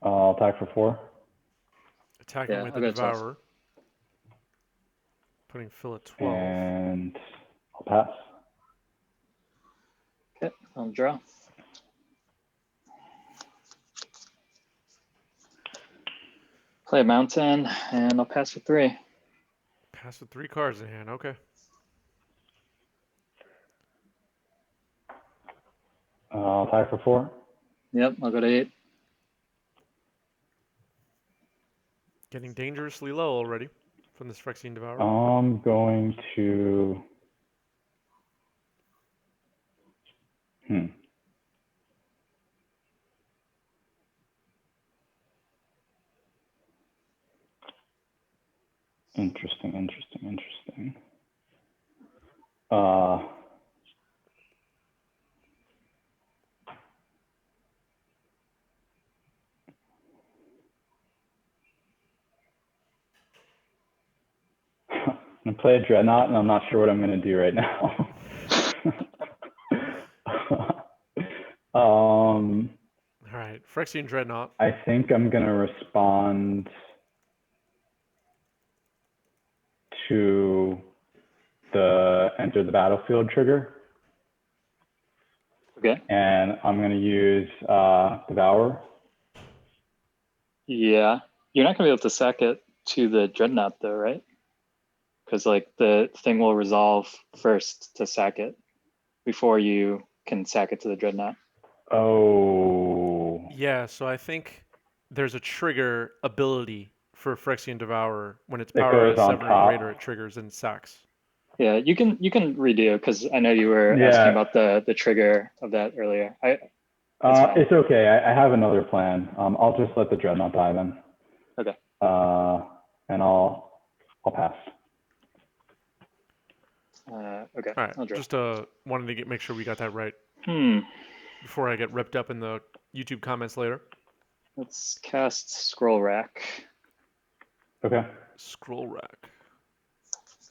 I'll attack for 4. Attacking with the I'll go Devourer. Putting Phil at 12. And I'll pass. Okay, I'll draw. Play a mountain, and I'll pass with 3. Pass with 3 cards in hand. Okay. I'll attack for 4. Yep, I'll go to 8. Getting dangerously low already from this Phyrexian Devourer. I'm going to Interesting. I'm gonna play a Dreadnought, and I'm not sure what I'm gonna do right now. All right, Phyrexian Dreadnought. I think I'm gonna respond to the enter the battlefield trigger, Okay. and I'm gonna use Devour. Yeah. You're not gonna be able to sack it to the Dreadnought though, right? Because like the thing will resolve first to sack it before you can sack it to the Dreadnought. Oh. Yeah, so I think there's a trigger ability for Phyrexian Devourer. When its It power goes is on 7 or top. greater, it triggers and sacks. Yeah, you can redo because I know you were Yeah. asking about the trigger of that earlier. Fine. It's okay. I have another plan. I'll just let the Dreadnought die then. Okay. And I'll pass. Okay. All right, I'll draw. just wanted to make sure we got that right Hmm. before I get ripped up in the YouTube comments later. Let's cast Scroll Rack. Okay. Scroll Rack.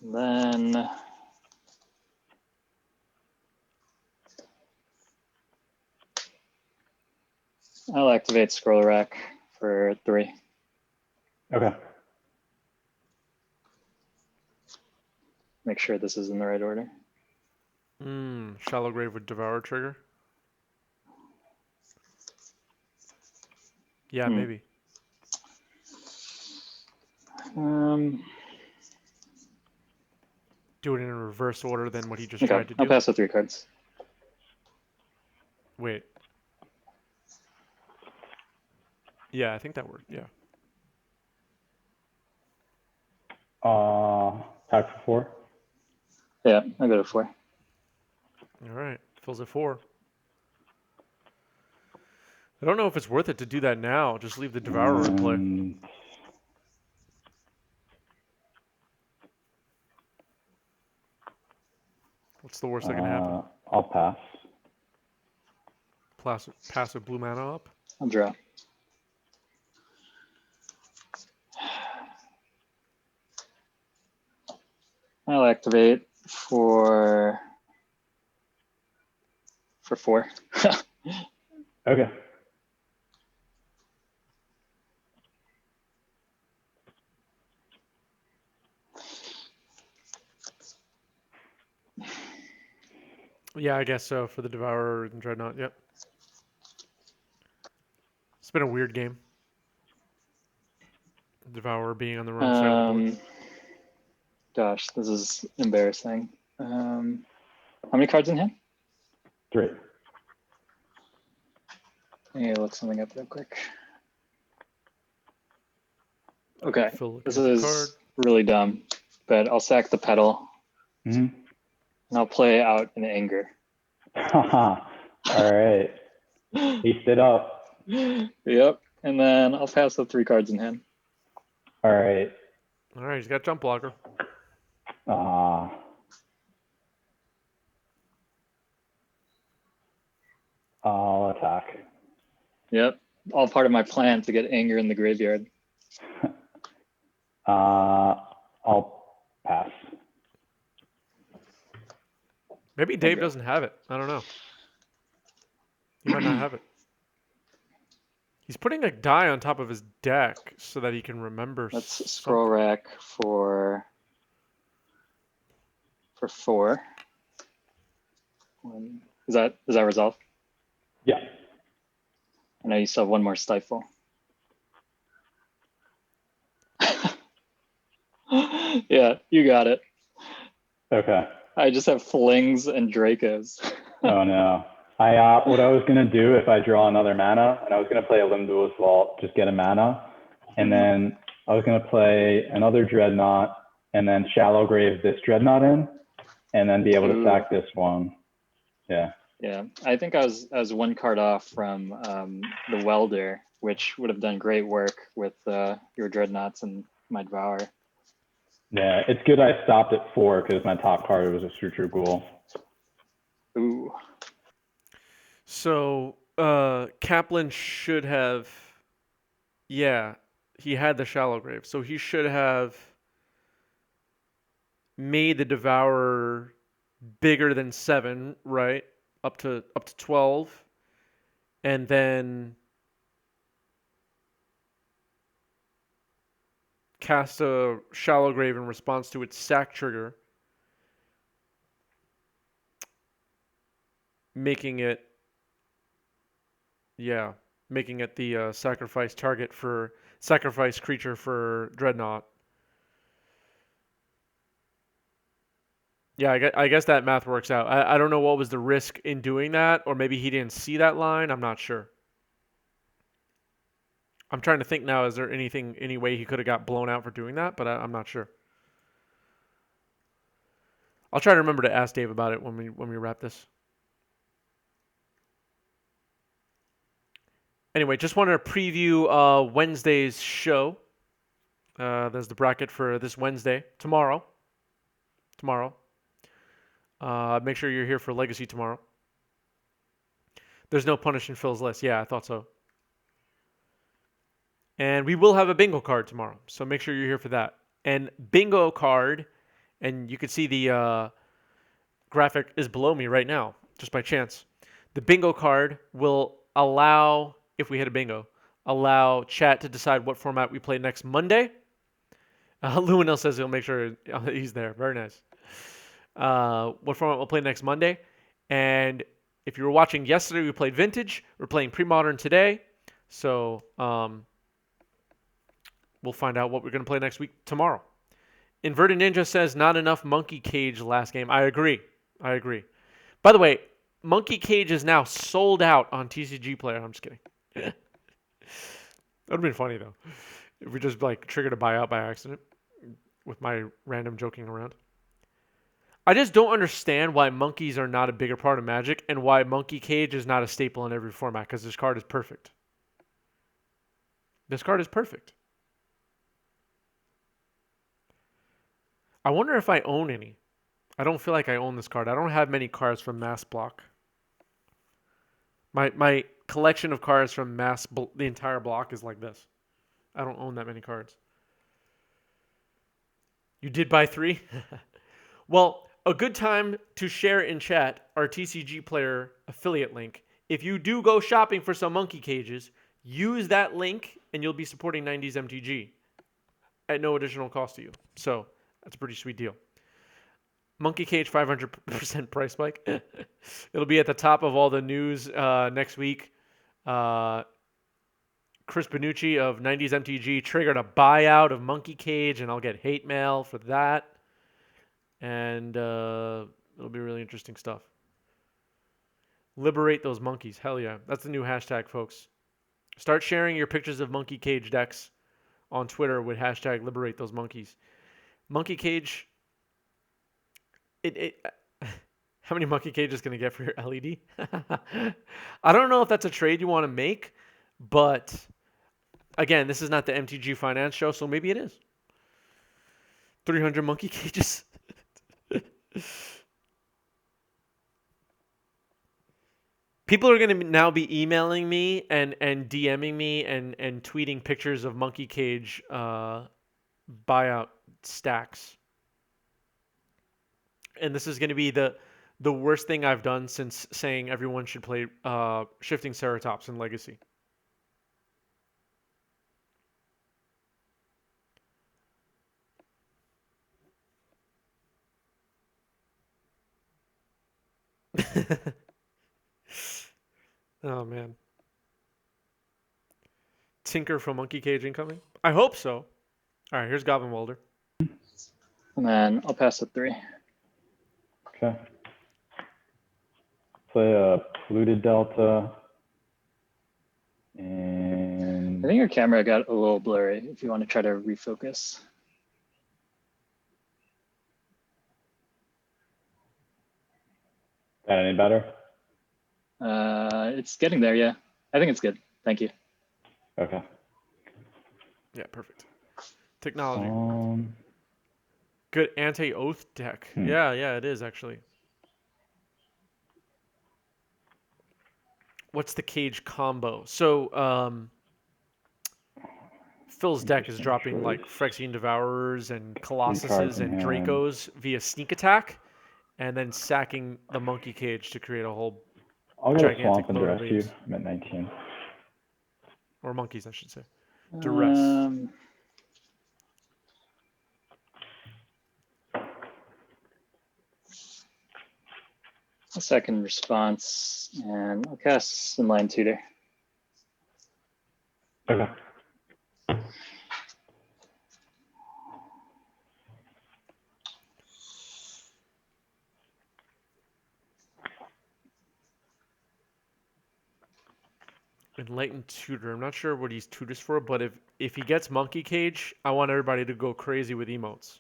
And then I'll activate Scroll Rack for 3. Okay. Make sure this is in the right order. Shallow Grave with Devour trigger. Yeah, maybe. Do it in a reverse order than what he just tried to do. I'll pass with 3 cards. Wait. Yeah, I think that worked. Yeah. Pack for 4. Yeah, I'll go to 4. All right. Fills at 4. I don't know if it's worth it to do that now. Just leave the Devourer in play. What's the worst that can happen? I'll pass. Pass a blue mana up. I'll draw. I'll activate for 4. Okay. Yeah, I guess so for the Devourer and Dreadnought. Yep. It's been a weird game. Devourer being on the wrong side of the board. Gosh, this is embarrassing. How many cards in hand? 3. I need to look something up real quick. Okay, this is really dumb, but I'll sack the pedal and I'll play out in anger. All right. East it up. Yep, and then I'll pass the 3 cards in hand. All right. All right, he's got jump blocker. I'll attack. Yep, all part of my plan to get anger in the graveyard. I'll pass. Maybe Dave doesn't have it. I don't know. He might not have it. He's putting a die on top of his deck so that he can remember. Let's scroll rack for 4. Is that resolved? Yeah. I know you still have 1 more stifle. Yeah, you got it. Okay. I just have flings and Dracos. Oh no. What I was gonna do if I draw another mana, and I was gonna play a Limdua's Vault, just get a mana, and then I was gonna play another Dreadnought, and then Shallow Grave this Dreadnought in, and then be able to sack this one. Yeah. Yeah, I think I was 1 card off from the Welder, which would have done great work with your Dreadnoughts and my Devour. Yeah, it's good I stopped at 4 because my top card was a Suture Ghoul. Ooh. So Kaplan should have, yeah, he had the Shallow Grave, so he should have made the Devourer bigger than 7, right? Up to 12, and then cast a Shallow Grave in response to its sack trigger, making it, yeah, making it the sacrifice creature for Dreadnought. Yeah, I guess that math works out. I don't know what was the risk in doing that, or maybe he didn't see that line. I'm not sure. I'm trying to think now. Is there any way he could have got blown out for doing that? But I'm not sure. I'll try to remember to ask Dave about it when we wrap this. Anyway, just wanted to preview Wednesday's show. There's the bracket for this Wednesday. Tomorrow. Make sure you're here for Legacy tomorrow. There's no Punish and Phil's list. Yeah, I thought so. And we will have a bingo card tomorrow, so make sure you're here for that. And bingo card, and you can see the graphic is below me right now, just by chance. The bingo card will allow, if we hit a bingo, allow chat to decide what format we play next Monday. Luinel says he'll make sure he's there. Very nice. What format we'll play next Monday. And if you were watching yesterday, we played Vintage. We're playing Premodern today. So we'll find out what we're going to play next week tomorrow. Inverted Ninja says not enough Monkey Cage last game. I agree. By the way, Monkey Cage is now sold out on TCG Player. I'm just kidding. That would have been funny, though, if we just triggered a buyout by accident with my random joking around. I just don't understand why monkeys are not a bigger part of Magic and why Monkey Cage is not a staple in every format, because this card is perfect. I wonder if I own any. I don't feel like I own this card. I don't have many cards from Mass Block. My collection of cards from the entire block is like this. I don't own that many cards. You did buy 3? Well, a good time to share in chat our TCG Player affiliate link. If you do go shopping for some Monkey Cages, use that link and you'll be supporting 90s MTG at no additional cost to you. So that's a pretty sweet deal. Monkey Cage 500% price spike. It'll be at the top of all the news next week. Chris Benucci of 90s MTG triggered a buyout of Monkey Cage, and I'll get hate mail for that. And it'll be really interesting stuff. Liberate those monkeys. Hell yeah. That's the new hashtag, folks. Start sharing your pictures of Monkey Cage decks on Twitter with hashtag liberate those monkeys. Monkey Cage... How many Monkey Cages can I get for your LED? I don't know if that's a trade you want to make, but again, this is not the MTG Finance show, so maybe it is. 300 Monkey Cages. People are going to now be emailing me and DMing me and tweeting pictures of Monkey Cage buyout stacks. And this is going to be the worst thing I've done since saying everyone should play Shifting Ceratops in Legacy. Oh, man. Tinker from Monkey Cage incoming? I hope so. All right, here's Goblin Welder. And then I'll pass the 3. Okay. Play a Polluted Delta. And I think your camera got a little blurry if you want to try to refocus. that any better? It's getting there, yeah. I think it's good. Thank you. Okay. Yeah, perfect. Technology. Good anti-oath deck. Hmm. Yeah, it is actually. What's the cage combo? So, Phil's deck is Interesting dropping like choice. Phyrexian Devourers and 3 cards Colossuses in and hand. Dracos via sneak attack, and then sacking the monkey cage to create a whole I'll go gigantic Swamp and moat of Rescue. apes. I'm at 19. Or monkeys, I should say. Duress. A second response, and I'll cast Inline Tutor. Okay. Enlightened Tutor. I'm not sure what he's tutors for, but if he gets monkey cage, I want everybody to go crazy with emotes.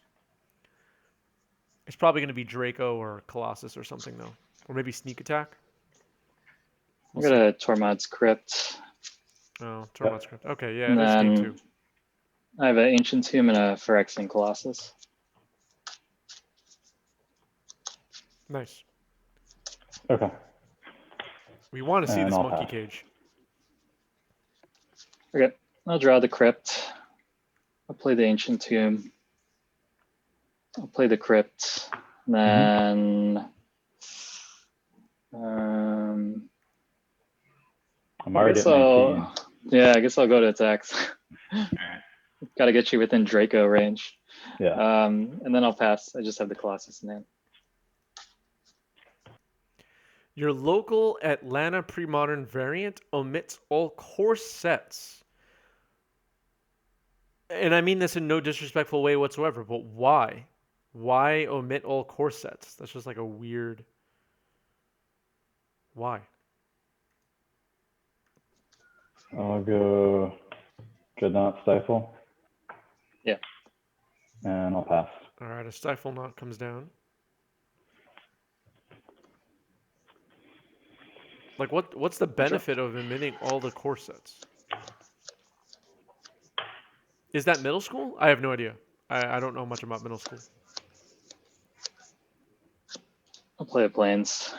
It's probably going to be Draco or Colossus or something though, or maybe sneak attack. I'm gonna Tormod's Crypt. Oh, Tormod's Crypt. Okay, yeah, And there's game then 2. I have an Ancient Tomb and a Phyrexian Colossus. Nice. Okay. We want to see And this I'll monkey pass. cage. Okay, I'll draw the Crypt. I'll play the Ancient Tomb. I'll play the Crypt. And then I'm already at I 19. guess I'll go to attacks. Got to get you within Draco range. Yeah. And then I'll pass. I just have the Colossus in hand. Your local Atlanta Premodern variant omits all core sets. And I mean this in no disrespectful way whatsoever, but why? Why omit all core sets? That's just like a weird... Why? I'll go Dreadnought Stifle. Yeah. And I'll pass. All right, a Stifle Knot comes down. Like, what's the benefit of omitting all the core sets? Is that middle school? I have no idea. I don't know much about middle school. I'll play a Plains.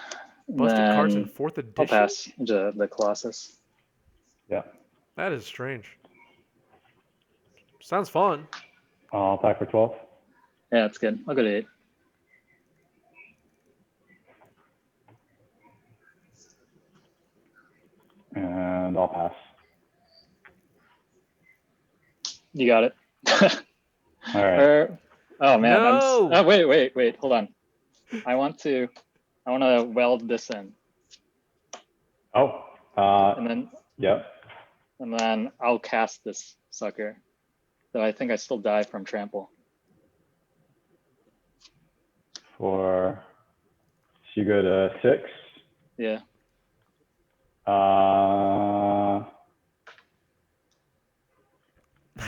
Busted cards in Then 4th I'll edition? pass the Colossus. Yeah. That is strange. Sounds fun. I'll attack for 12. Yeah, that's good. I'll go to 8. And I'll pass. You got it. All right. Oh man, No! oh wait, hold on. I want to weld this in, Oh. and Yep. then I'll cast this sucker. Though I think I still die from trample. So you go to 6. Yeah. I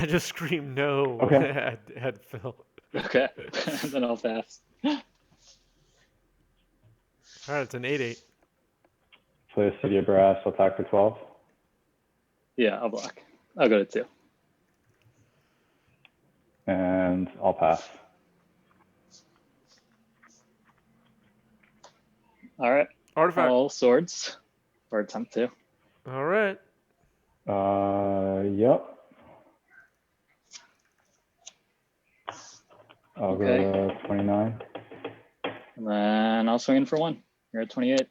just screamed no Okay. at Phil. Okay. And then I'll pass. All right, it's an 8/8. Play a City of Brass. I'll attack for 12. Yeah, I'll block. I'll go to 2. And I'll pass. All right. Artifact. All swords. Or attempt to. All right. Yep. I'll go to 29. And then I'll swing in for 1. You're at 28.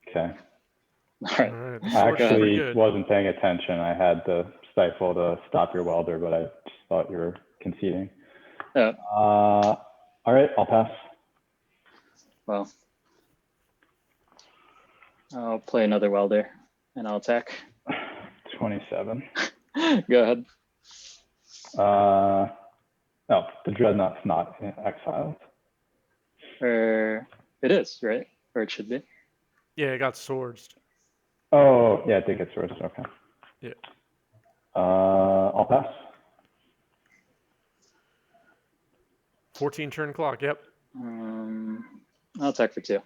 Okay. All All right. right. I Sword's pretty actually good. wasn't paying attention. I had the Stifle to stop your welder, but I just thought you were conceding. Yeah. All right, I'll pass. Well, I'll play another welder and I'll attack. 27. Go ahead. No, the Dreadnought's not exiled. Or it is, right? Or it should be. Yeah, it got swords. Oh, yeah, I think it's yours. Okay. Yeah. I'll pass. 14 turn clock. Yep. I'll attack for 2.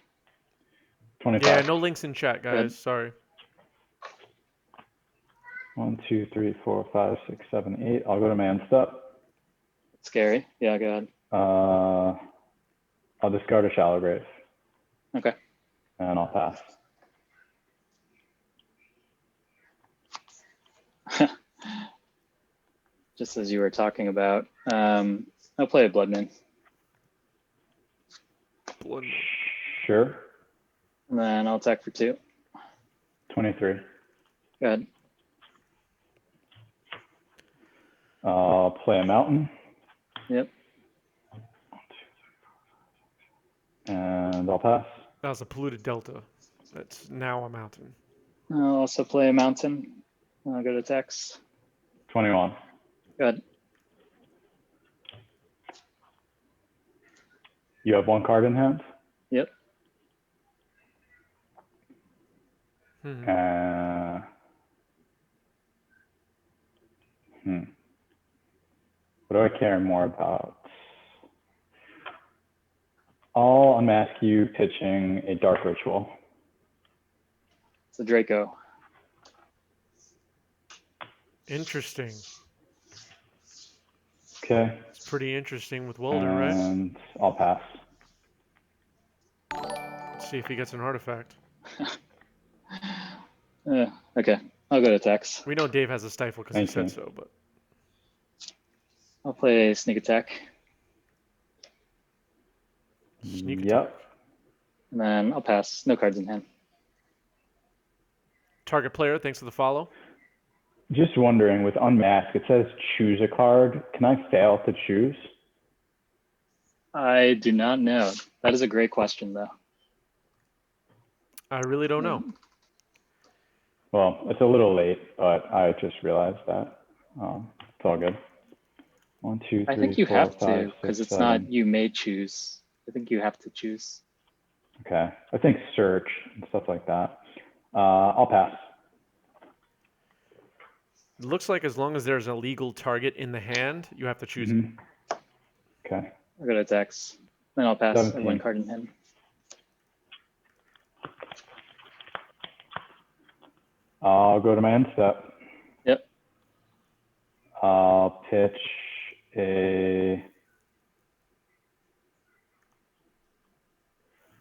25. Yeah, no links in chat, guys. Good. Sorry. 1, 2, 3, 4, 5, 6, 7, 8. I'll go to man step. Scary. Yeah, go ahead. I'll discard a Shallow Grave, Okay. and I'll pass. Just as you were talking about, I'll play a Blood Moon. Blood Moon. Sure. And then I'll attack for 2. 23. Go ahead. I'll play a Mountain, Yep. and I'll pass. That was a polluted delta. That's now a mountain. I'll also play a Mountain. I'll go to attacks. 21. Go ahead. You have 1 card in hand? Yep. Mhm. What do I care more about? I'll unmask you pitching a Dark Ritual. It's a Draco. Interesting. Okay. It's pretty interesting with Welder, right? And I'll pass. Let's see if he gets an artifact. Okay. I'll go to attacks. We know Dave has a stifle because he Thank said you. so, but I'll play a Sneak Attack. sneak attack. Yep. And then I'll pass. No cards in hand. Target player, thanks for the follow. Just wondering, with Unmask, it says choose a card. Can I fail to choose? I do not know. That is a great question, though. I really don't know. Well, it's a little late, but I just realized that. It's all good. 1, 2, 3, I think you 4, have 5, to, 6, because it's 7. not you may choose. I think you have to choose. Okay. I think search and stuff like that. I'll pass. It looks like as long as there's a legal target in the hand, you have to choose it. Okay. I'll go to attacks. Then I'll pass. I have 1 17. card in hand. I'll go to my end step. Yep. I'll pitch a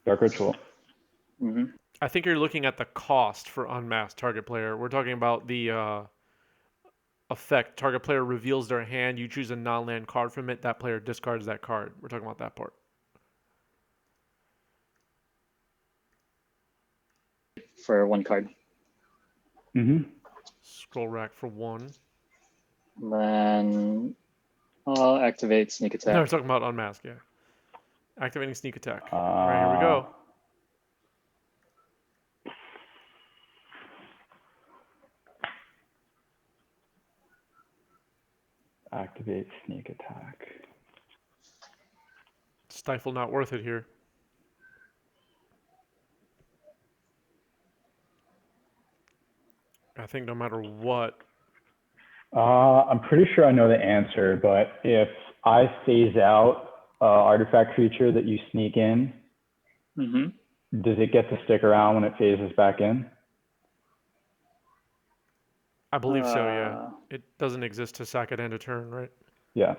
Dark Ritual. Mm-hmm. I think you're looking at the cost for unmasked target player. We're talking about the effect. Target player reveals their hand. You choose a non-land card from it. That player discards that card. We're talking about that part. For 1 card. Mm-hmm. Scroll rack for 1. And then I'll activate Sneak Attack. No, we're talking about unmask, yeah. Activating sneak attack. All right, here we go. Activate Sneak Attack. Stifle not worth it here. I think no matter what. I'm pretty sure I know the answer, but if I phase out artifact creature that you sneak in, Mm-hmm. does it get to stick around when it phases back in? I believe so, yeah. It doesn't exist to sack it end of turn, right? Yeah,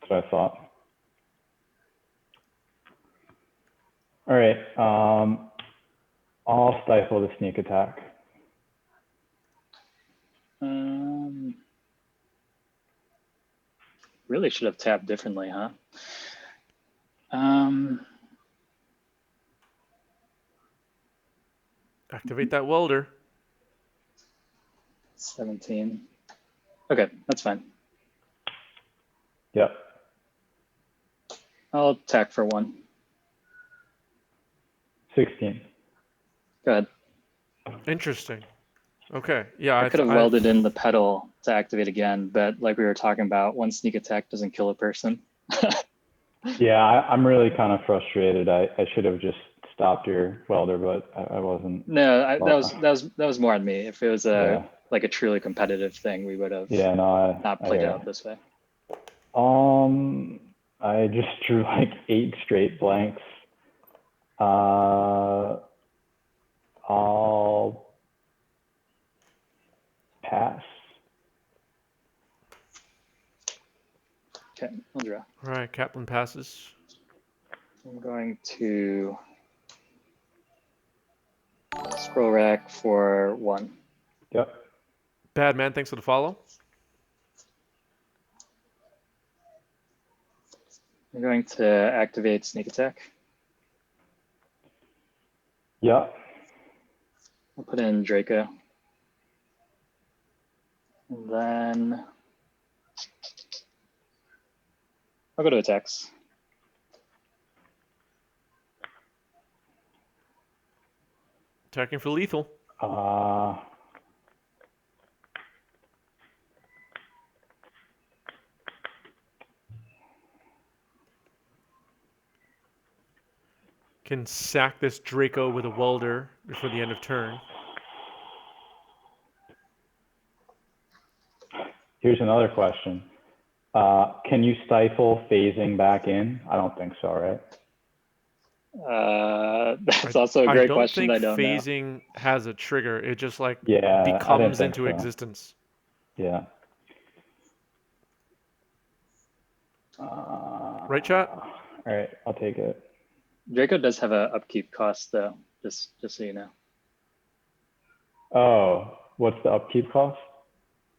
that's what I thought. All right, I'll stifle the Sneak Attack. Really should have tapped differently, huh? Activate that welder. 17. Okay, that's fine. Yep. I'll attack for 1. 16. Go ahead. Interesting. Okay, yeah. I could have welded in the pedal to activate again, but like we were talking about, 1 Sneak Attack doesn't kill a person. Yeah, I'm really kind of frustrated. I should have just stopped your welder, but I wasn't. No, that was more on me. If it was like a truly competitive thing, we would have not played it out this way. I just drew like 8 straight blanks. I'll pass. Okay, I'll draw. All right, Kaplan passes. I'm going to scroll rack for 1. Yep. Bad man, thanks for the follow. I'm going to activate sneak attack. Yep. I'll put in Draco. And then I'll go to attacks. Attacking for lethal. Can sack this Draco with a welder before the end of turn. Here's another question. Can you stifle phasing back in? I don't think so, right? That's also a great question. I don't know. phasing has a trigger. It just like Yeah, I didn't becomes think into so. existence. Yeah. Right, chat? All right, I'll take it. Draco does have a upkeep cost though, just so you know. Oh, what's the upkeep cost?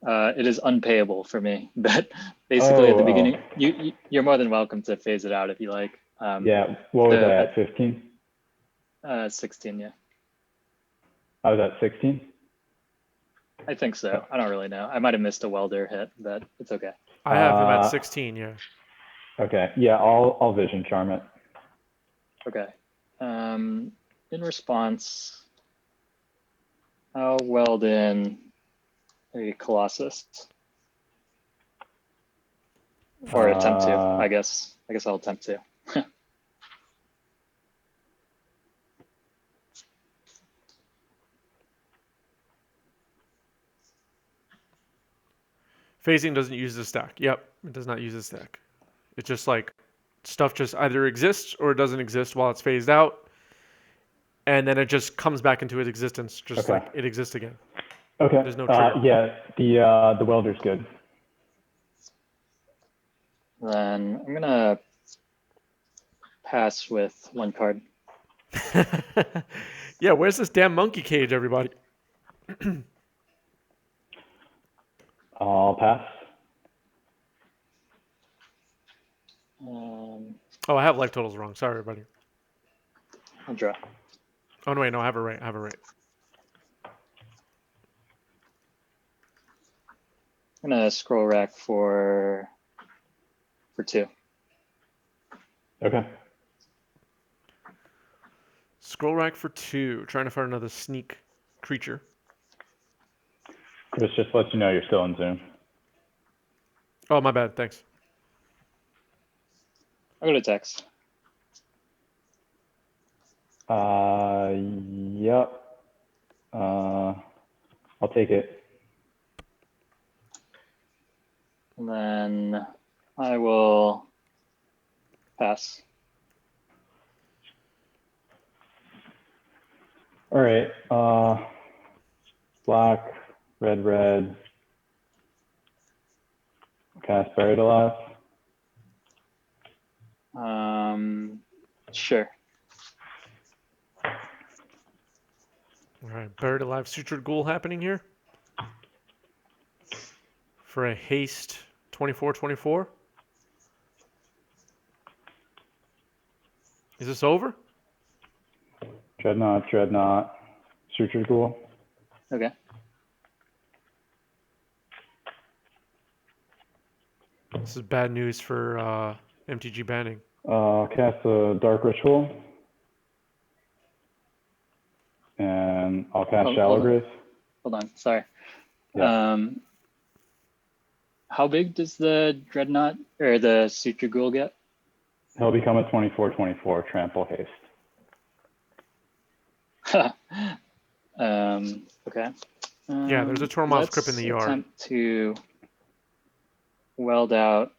It is unpayable for me, but basically at the beginning, Oh. you're more than welcome to phase it out if you like. Yeah, what was I at, 15? 16, yeah. I was at 16? I think so. I don't really know. I might have missed a welder hit, but it's okay. I have him at 16, yeah. Okay, yeah, I'll vision charm it. Okay. In response, I'll weld in a Colossus. Or attempt to, I guess. I guess I'll attempt to. Phasing doesn't use the stack. Yep, it does not use the stack. It's just like stuff just either exists or it doesn't exist while it's phased out. And then it just comes back into its existence, just like it exists again. Okay. There's no trigger. Yeah, the welder's good. Then I'm gonna pass with 1 card. Yeah, where's this damn monkey cage, everybody? I'll pass. Oh, I have life totals wrong. Sorry, everybody. I'll draw. Oh, no, wait, no, I have it right. I have it right. I'm gonna scroll rack for 2. Okay. Scroll rack for 2. Trying to find another sneak creature. Chris just lets you know you're still in Zoom. Oh, my bad. Thanks. I'll go to text. Yep. I'll take it. And then I will pass. All right. Black, red. Cast Buried Alive. Sure. All right, Buried Alive Sutured Ghoul happening here. For a haste 24/24. Is this over? Dreadnought. Sutured Ghoul. Okay. This is bad news for MTG banning. Cast a Dark Ritual. And I'll cast Shallow Grave. Hold on, sorry. Yeah. How big does the Dreadnought or the Suture Ghoul get? He'll become a 24/24 trample haste. Okay. Yeah, there's a Tormod's Crypt in the yard. Attempt to weld out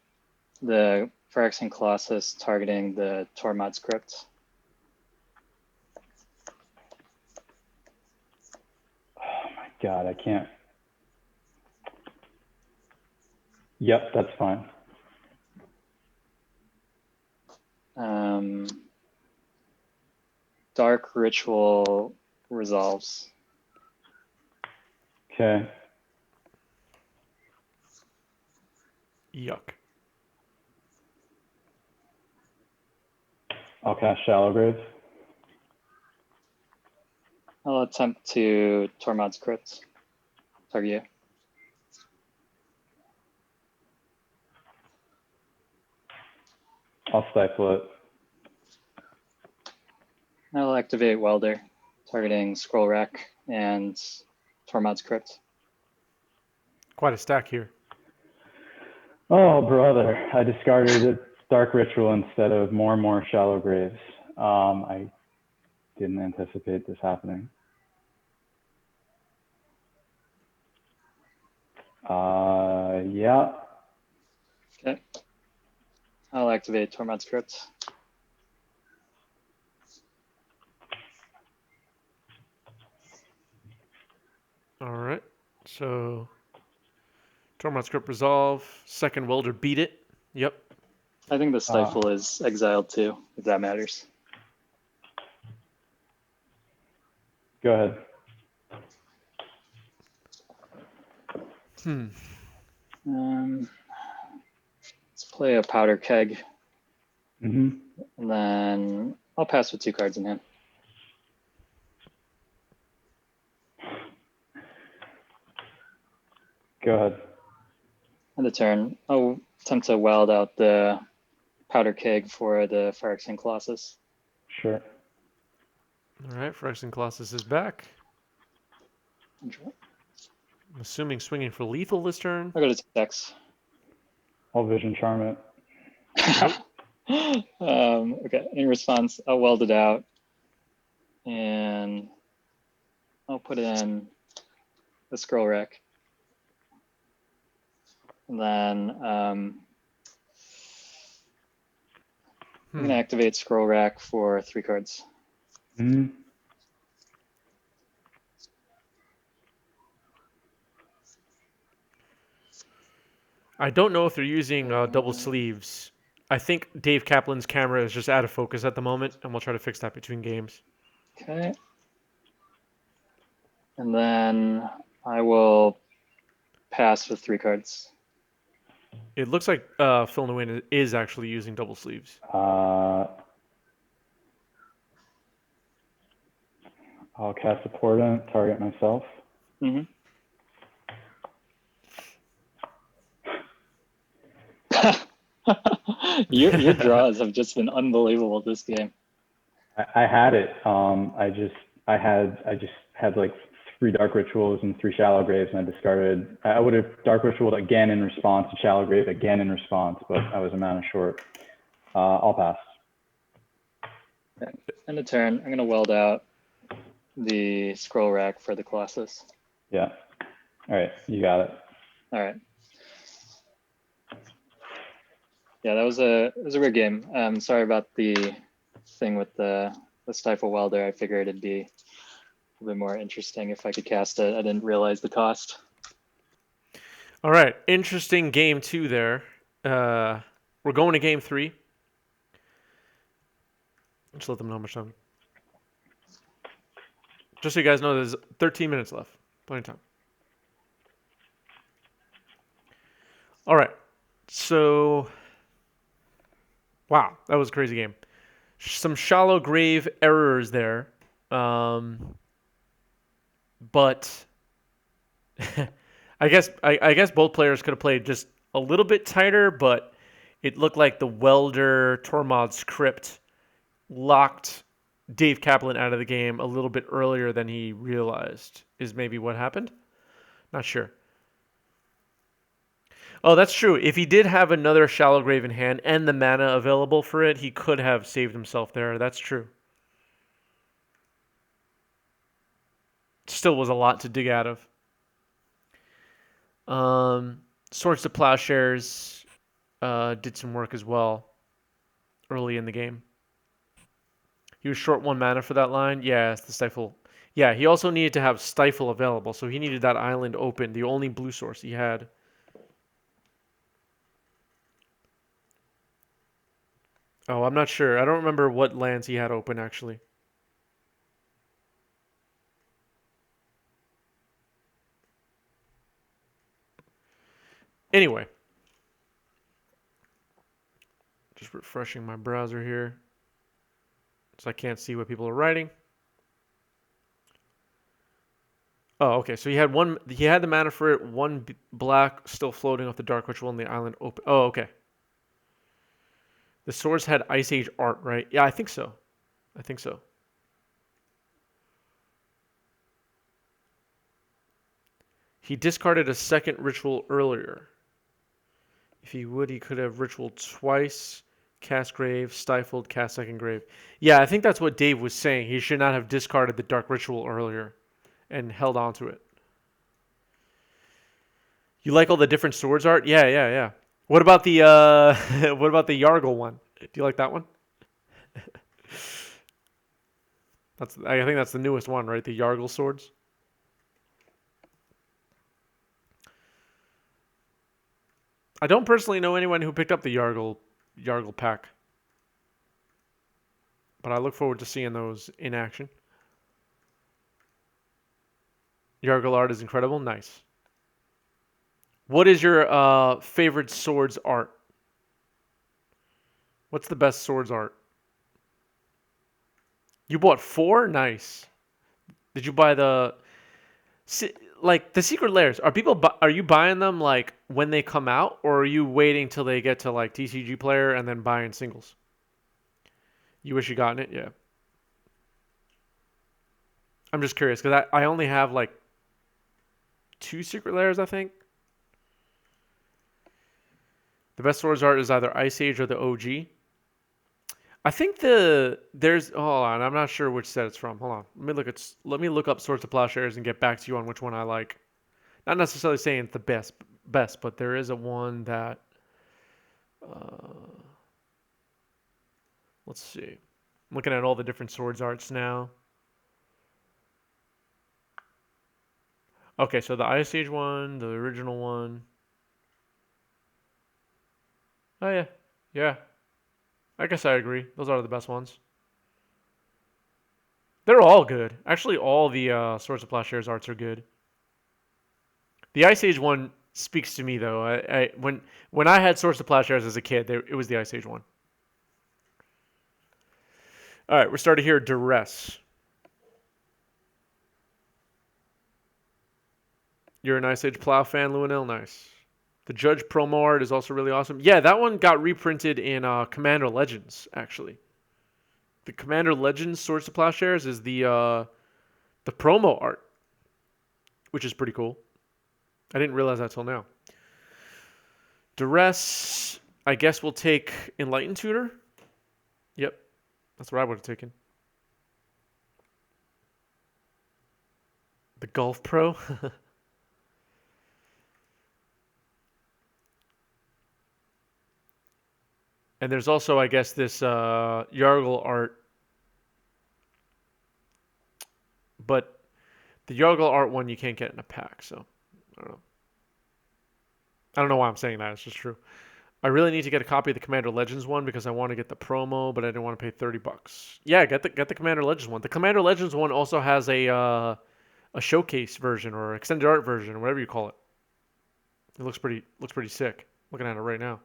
the Phyrexian Colossus targeting the Tormod's Crypt. Oh my god, I can't. Yep, that's fine. Dark Ritual resolves. Okay. Yuck. I'll cast Shallow Grave. I'll attempt to Tormod's Crypt. Target you. I'll stifle it. I'll activate Welder, targeting Scroll Rack and Tormod's Crypt. Quite a stack here. Oh, brother. I discarded a Dark Ritual instead of more Shallow Graves. I didn't anticipate this happening. Yeah. Okay. I'll activate Tormod's Crypt. All right. So Tormod's Crypt resolve. Second Welder beat it. Yep. I think the Stifle is exiled too, if that matters. Go ahead. Let's play a Powder Keg, Mm-hmm. and then I'll pass with 2 cards in hand. Go ahead. End of turn, I'll attempt to weld out the Powder Keg for the Phyrexian Colossus. Sure. All right. Phyrexian Colossus is back. I'll I'm assuming swinging for lethal this turn. go to Tex. I'll Vision Charm it. Okay, in response, I'll weld it out, and I'll put in the Scroll Rack. And then I'm going to activate Scroll Rack for 3 cards. Mm-hmm. I don't know if they're using double sleeves. I think Dave Kaplan's camera is just out of focus at the moment, and we'll try to fix that between games. Okay. And then I will pass with 3 cards. It looks like Phil Nguyen is actually using double sleeves. I'll cast a Portent, target myself. Mm-hmm. Your draws have just been unbelievable this game. I had it. I just had like 3 Dark Rituals and 3 Shallow Graves, and I discarded. I would have Dark Ritualed again in response to Shallow Grave again in response, but I was a mana short. I'll pass. Okay. End of turn, I'm going to weld out the Scroll Rack for the Colossus. Yeah. All right, you got it. All right. Yeah, that was a weird game. Sorry about the thing with the Stifle Welder. I figured it'd be a bit more interesting if I could cast it. I didn't realize the cost. All right, interesting game 2 there. We're going to game 3. Just let them know how much time. Just so you guys know, there's 13 minutes left. Plenty of time. All right. So, wow, that was a crazy game. Some Shallow Grave errors there. But I guess both players could have played just a little bit tighter, but it looked like the Welder Tormod's Crypt locked Dave Kaplan out of the game a little bit earlier than he realized is maybe what happened. Not sure. Oh, that's true. If he did have another Shallow Grave in hand and the mana available for it, he could have saved himself there. That's true. Still was a lot to dig out of. Swords to Plowshares did some work as well early in the game. He was short 1 mana for that line. Yeah, it's the Stifle. Yeah, he also needed to have Stifle available, so he needed that island open, the only blue source he had. Oh, I'm not sure. I don't remember what lands he had open, actually. Anyway, just refreshing my browser here, so I can't see what people are writing. Oh, okay. So he had one. He had the mana for it. One black still floating off the dark ritual on the island open. Oh, okay. The swords had Ice Age art, right? Yeah, I think so. I think so. He discarded a second ritual earlier. If he would, he could have ritual twice, cast grave, stifled, cast second grave. Yeah, I think that's what Dave was saying. He should not have discarded the dark ritual earlier and held on to it. You like all the different swords art? Yeah, yeah, yeah. What about the what about the Yargle one? Do you like that one? I think that's the newest one, right? The Yargle swords. I don't personally know anyone who picked up the Yargle pack, but I look forward to seeing those in action. Yargle art is incredible. Nice. What is your favorite swords art? What's the best swords art? You bought 4? Nice. Did you buy the like the secret layers? Are you buying them like when they come out, or are you waiting till they get to like TCG Player and then buying singles? You wish you gotten it, yeah. I'm just curious because I only have like 2 secret layers, I think. The best swords art is either Ice Age or the OG. I think hold on, I'm not sure which set it's from. Hold on. Let me look up Swords of Plowshares and get back to you on which one I like. Not necessarily saying it's the best, but there is a one that let's see. I'm looking at all the different swords arts now. Okay, so the Ice Age one, the original one. Oh yeah. Yeah. I guess I agree. Those are the best ones. They're all good. Actually, all the Swords of Plowshares arts are good. The Ice Age one speaks to me though. When I had Swords of Plowshares as a kid, it was the Ice Age one. All right, we're starting here. Duress. You're an Ice Age Plow fan, Luanel. Nice. The Judge promo art is also really awesome. Yeah, that one got reprinted in Commander Legends, actually. The Commander Legends Swords to Plowshares is the promo art, which is pretty cool. I didn't realize that till now. Duress, I guess we'll take Enlightened Tutor. Yep, that's what I would have taken. The Golf Pro. And there's also, I guess, this Yargle art. But the Yargle art one you can't get in a pack, so I don't know. I don't know why I'm saying that. It's just true. I really need to get a copy of the Commander Legends one because I want to get the promo, but I didn't want to pay $30. Yeah, get the Commander Legends one. The Commander Legends one also has a showcase version or extended art version or whatever you call it. It looks pretty sick. Looking at it right now.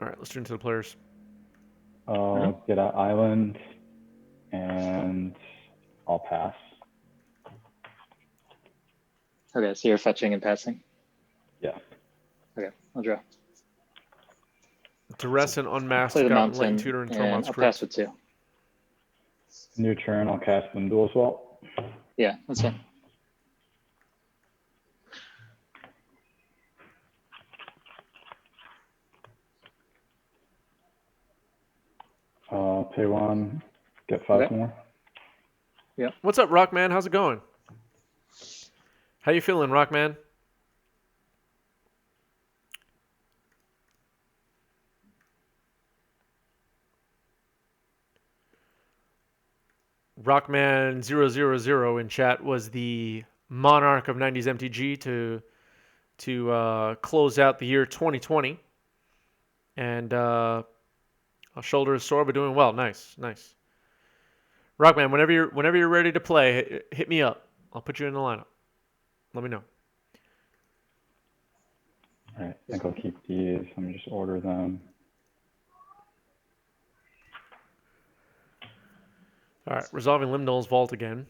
All right, let's turn to the players. I'll get an island, and I'll pass. Okay, so you're fetching and passing? Yeah. Okay, I'll draw. Duress and Unmasked Play the got mountain, Enlightened Tutor and and Tormod's I'll Crypt. pass with 2. New turn, I'll cast Window as well. Yeah, that's fine. Pay 1, get 5 Okay. more. Yeah. What's up, Rockman? How's it going? How you feeling, Rockman? Rockman000 in chat was the monarch of 90s MTG to close out the year 2020. And our shoulder is sore, but doing well. Nice, nice. Rockman, whenever you're ready to play, hit me up. I'll put you in the lineup. Let me know. All right, I think I'll keep these. Let me just order them. All right, resolving Limnol's Vault again.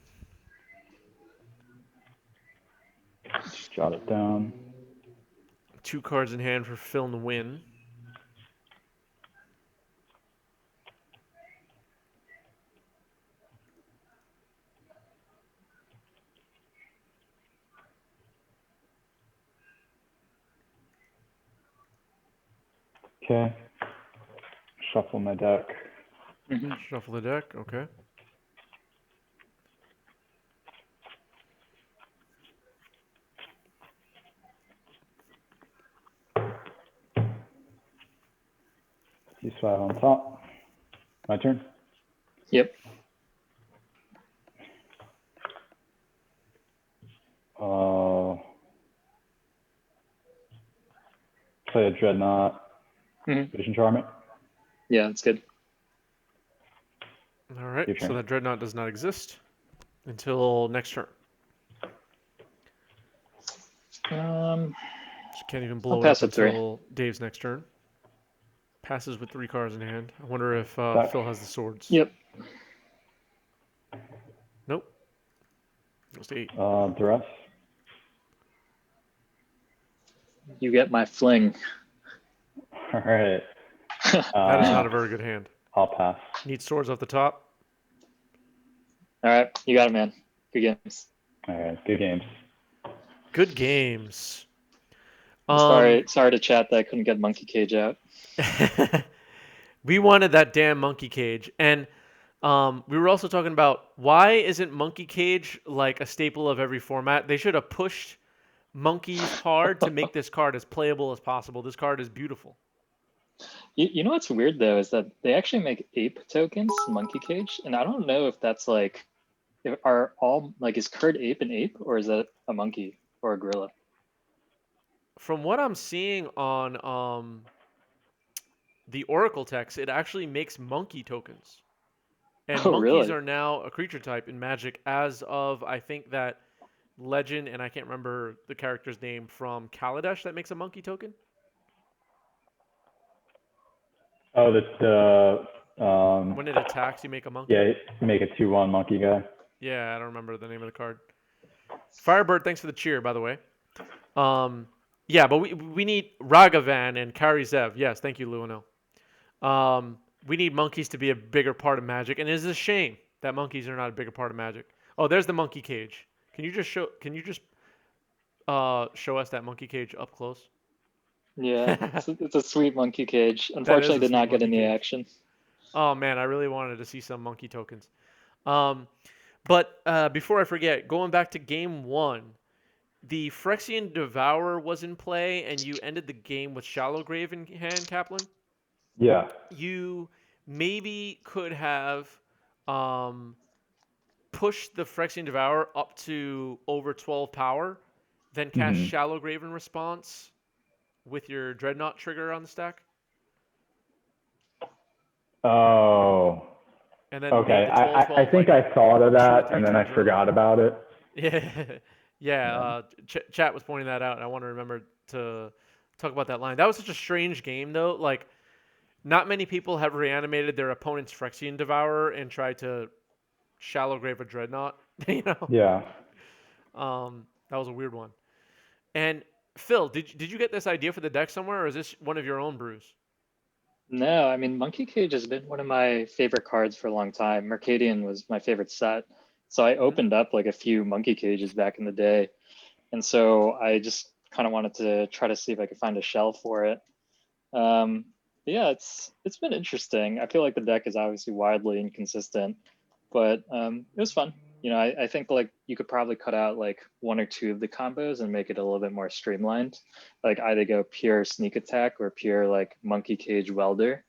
Just jot it down. 2 cards in hand for Phil and win. Okay. Shuffle my deck. Shuffle the deck. Okay. C5 on top. My turn. Yep. Play a Dreadnought. Mm-hmm. Vision Charm. Yeah, that's good. All right. Your So turn. that Dreadnought does not exist until next turn. Just can't even I'll blow it pass up at 3. until Dave's next turn. Passes with 3 cards in hand. I wonder if That- Phil has the swords. Yep. Nope. Goes to 8. Duress. You get my fling. All right. That is not a very good hand. I'll pass. Need swords off the top. All right, you got it, man. Good games. All right. Good games. Good games. Sorry to chat that I couldn't get Monkey Cage out. We wanted that damn monkey cage. And we were also talking about why isn't monkey cage like a staple of every format? They should have pushed monkeys hard to make this card as playable as possible. This card is beautiful. You know what's weird though is that they actually make ape tokens, Monkey Cage, and I don't know if that's like, is Kurt Ape an ape or is that a monkey or a gorilla? From what I'm seeing on the Oracle text, it actually makes monkey tokens. And Oh, monkeys really? are now a creature type in Magic as of, I think, that legend, and I can't remember the character's name from Kaladesh that makes a monkey token. Oh, the When it attacks, you make a monkey. yeah, make a 2/1 monkey guy. Yeah, I don't remember the name of the card. Firebird, thanks for the cheer, by the way. Yeah, but we need Ragavan and Karizev. Yes, thank you, Luano. We need monkeys to be a bigger part of Magic, and it is a shame that monkeys are not a bigger part of Magic. Oh, there's the monkey cage. Can you just show us that monkey cage up close? Yeah, it's a sweet Monkey Cage. That is Unfortunately, a did not sweet get monkey any cage. action. Oh man, I really wanted to see some monkey tokens. But before I forget, going back to game 1, the Phyrexian Devourer was in play, and you ended the game with Shallow Grave in hand, Kaplan. Yeah. You maybe could have pushed the Phyrexian Devourer up to over 12 power, then cast Shallow Grave in response with your Dreadnought trigger on the stack. Oh. And then Okay. made the 12, I think I thought of that and then I forgot about it. Yeah, yeah. Chat was pointing that out, and I want to remember to talk about that line. That was such a strange game, though. Like, not many people have reanimated their opponent's Phyrexian Devourer and tried to Shallow Grave a Dreadnought. You know. Yeah. That was a weird one. And Phil, did you get this idea for the deck somewhere, or is this one of your own brews? No, I mean, Monkey Cage has been one of my favorite cards for a long time. Mercadian was my favorite set. So I opened up like a few Monkey Cages back in the day. And so I just kind of wanted to try to see if I could find a shell for it. Yeah, it's been interesting. I feel like the deck is obviously wildly inconsistent, but it was fun. You know, I think like you could probably cut out like 1 or 2 of the combos and make it a little bit more streamlined. Like either go pure sneak attack or pure like Monkey Cage welder.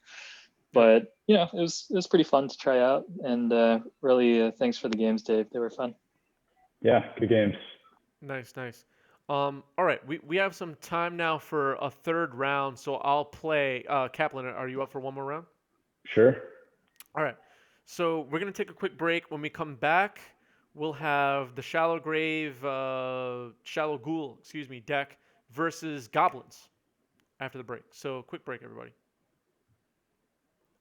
But you know, it was pretty fun to try out, and really thanks for the games, Dave. They were fun. Yeah, good games. Nice. All right, we have some time now for a third round, so I'll play. Kaplan, are you up for one more round? Sure. All right. So we're gonna take a quick break. When we come back, we'll have the Shallow Grave, Shallow Ghoul, excuse me, deck versus Goblins after the break. So quick break, everybody.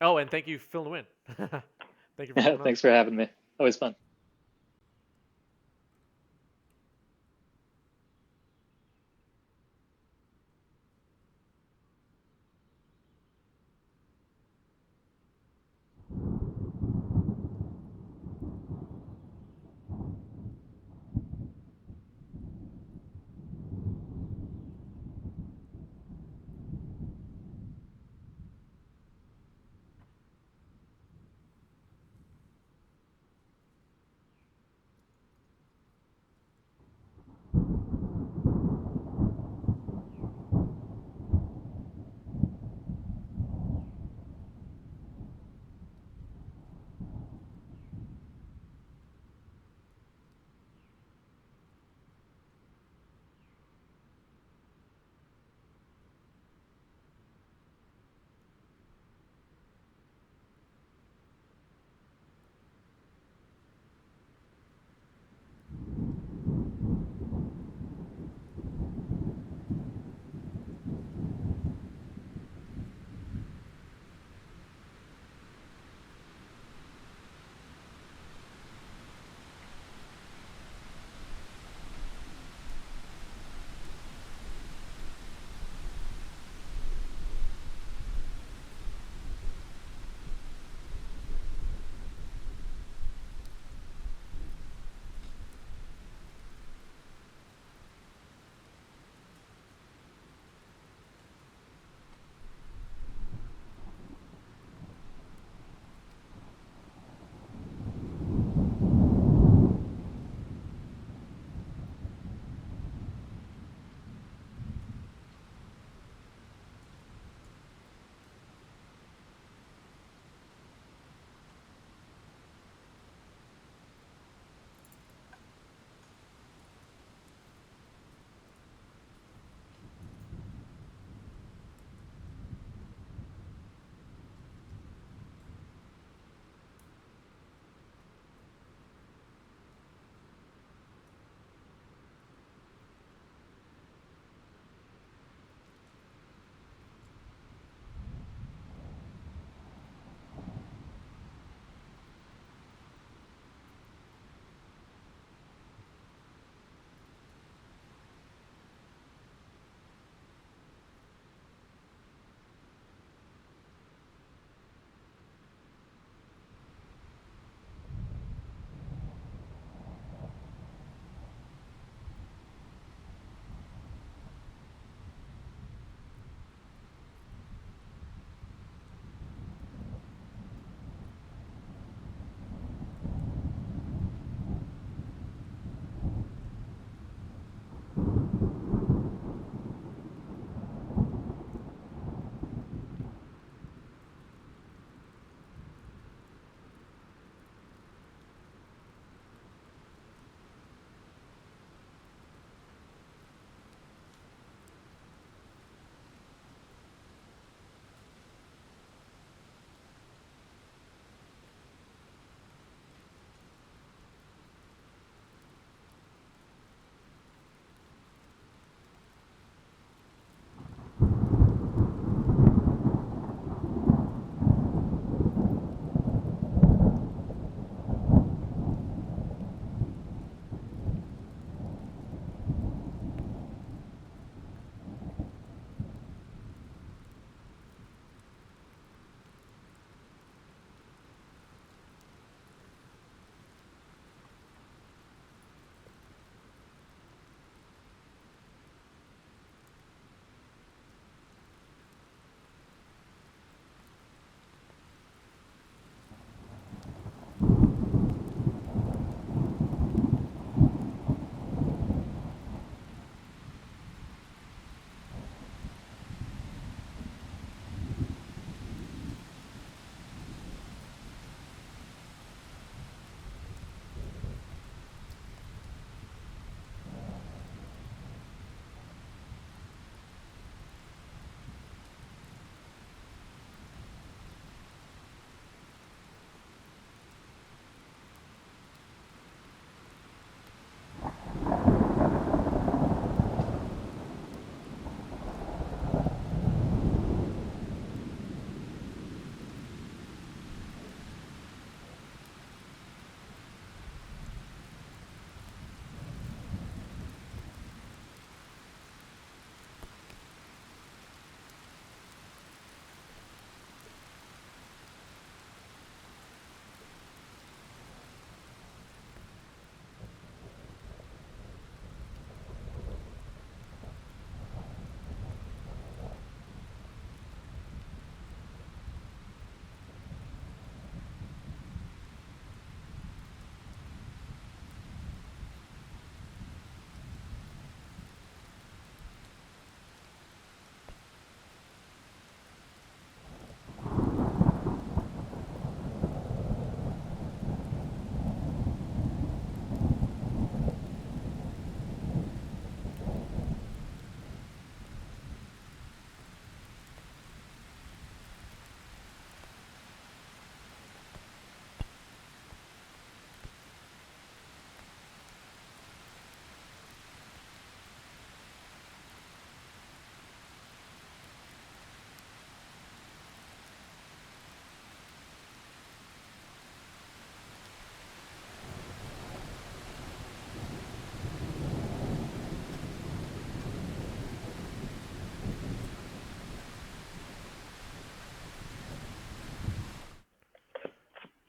Oh, and thank you, Phil Nguyen. Thank you for coming on. Thanks for having me. Always fun.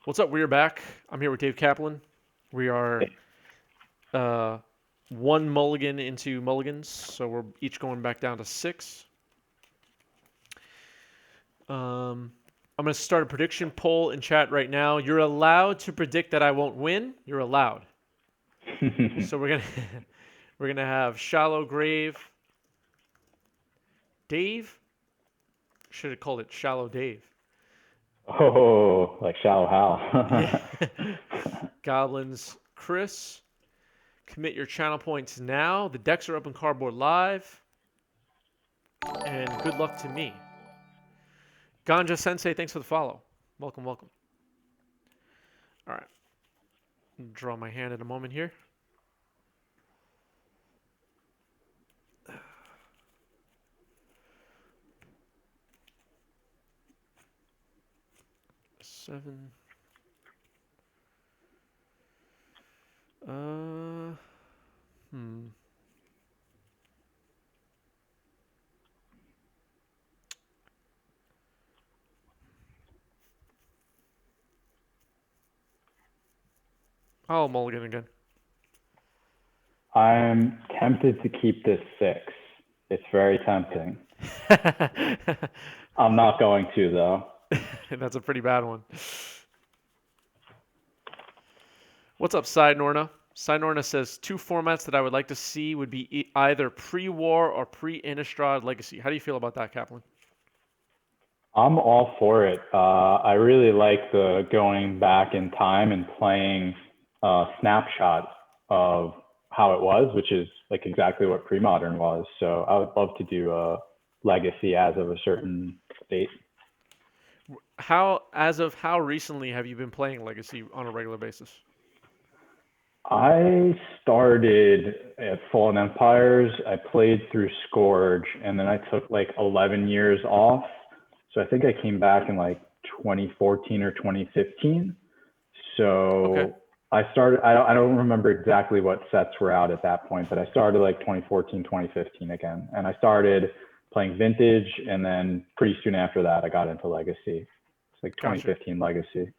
What's up? We're back. I'm here with Dave Kaplan. We are one mulligan into mulligans, so we're each going back down to 6. I'm going to start a prediction poll in chat right now. You're allowed to predict that I won't win. You're allowed. So we're gonna have Shallow Grave. Dave? Should have called it Shallow Dave. Oh, like Shallow Hal. Yeah. Goblins, Chris. Commit your channel points now. The decks are up in Cardboard Live. And good luck to me. Ganja Sensei, thanks for the follow. Welcome, welcome. All right. Draw my hand in a moment here. Seven. I'll mulligan again. I'm tempted to keep this 6. It's very tempting. I'm not going to, though. That's a pretty bad one. What's up, Side Norna? Side Norna says 2 formats that I would like to see would be either pre-war or pre-Innistrad Legacy. How do you feel about that, Kaplan? I'm all for it. I really like the going back in time and playing a snapshot of how it was, which is like exactly what Premodern was. So I would love to do a Legacy as of a certain date. How recently have you been playing Legacy on a regular basis? I started at Fallen Empires. I played through Scourge, and then I took like 11 years off. So I think I came back in like 2014 or 2015. So Okay. I started, I don't remember exactly what sets were out at that point, but I started like 2014, 2015 again. And I started playing Vintage, and then pretty soon after that, I got into Legacy. It's like 2015 Legacy.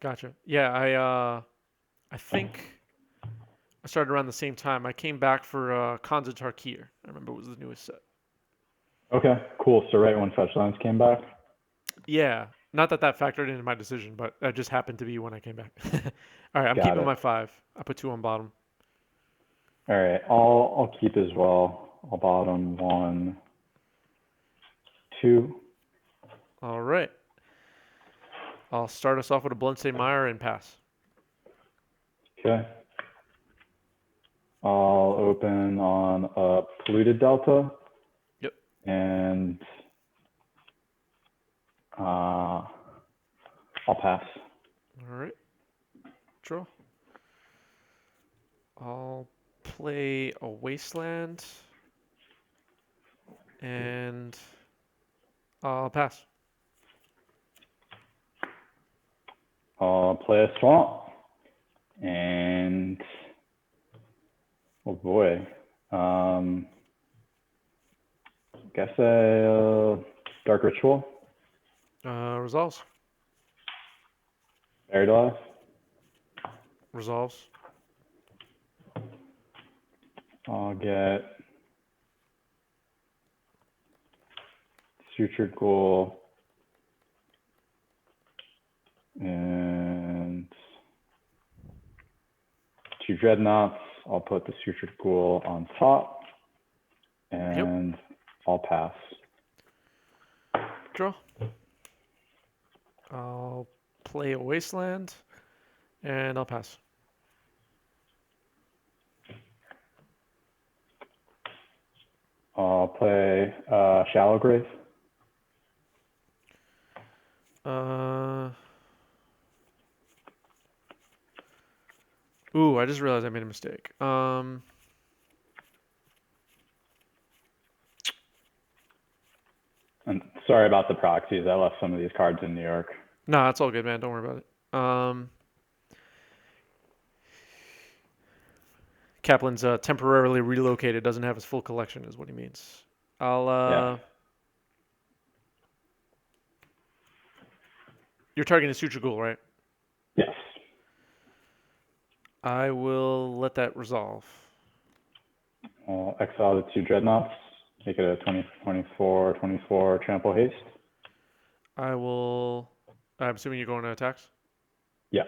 Gotcha. Yeah, I think I started around the same time. I came back for Khans of Tarkir. I remember it was the newest set. Okay, cool. So right when Fetchlands came back? Yeah. Not that factored into my decision, but that just happened to be when I came back. All right, I'm Got keeping it. my 5. I put 2 on bottom. All right, I'll keep as well. I'll bottom 1, 2. All right. I'll start us off with a Bloodstained Mire and pass. Okay. I'll open on a Polluted Delta. Yep. And I'll pass. All right. Draw. I'll play a Wasteland. And I'll pass. I'll play a Swamp. And oh boy. Guess a Dark Ritual. Resolves. Buried Alive. Resolves. I'll get Sutured Ghoul and 2 Dreadnoughts. I'll put the Sutured Ghoul on top, and I'll pass. Draw. I'll play a Wasteland, and I'll pass. I'll play Shallow Grave. Ooh, I just realized I made a mistake. And sorry about the proxies. I left some of these cards in New York. Nah, it's all good, man. Don't worry about it. Kaplan's temporarily relocated, doesn't have his full collection, is what he means. Yeah. You're targeting Suture Ghoul, right? I will let that resolve. I'll exile the 2 dreadnoughts. Make it a 24 trample haste. I will. I'm assuming you're going to attacks. Yeah,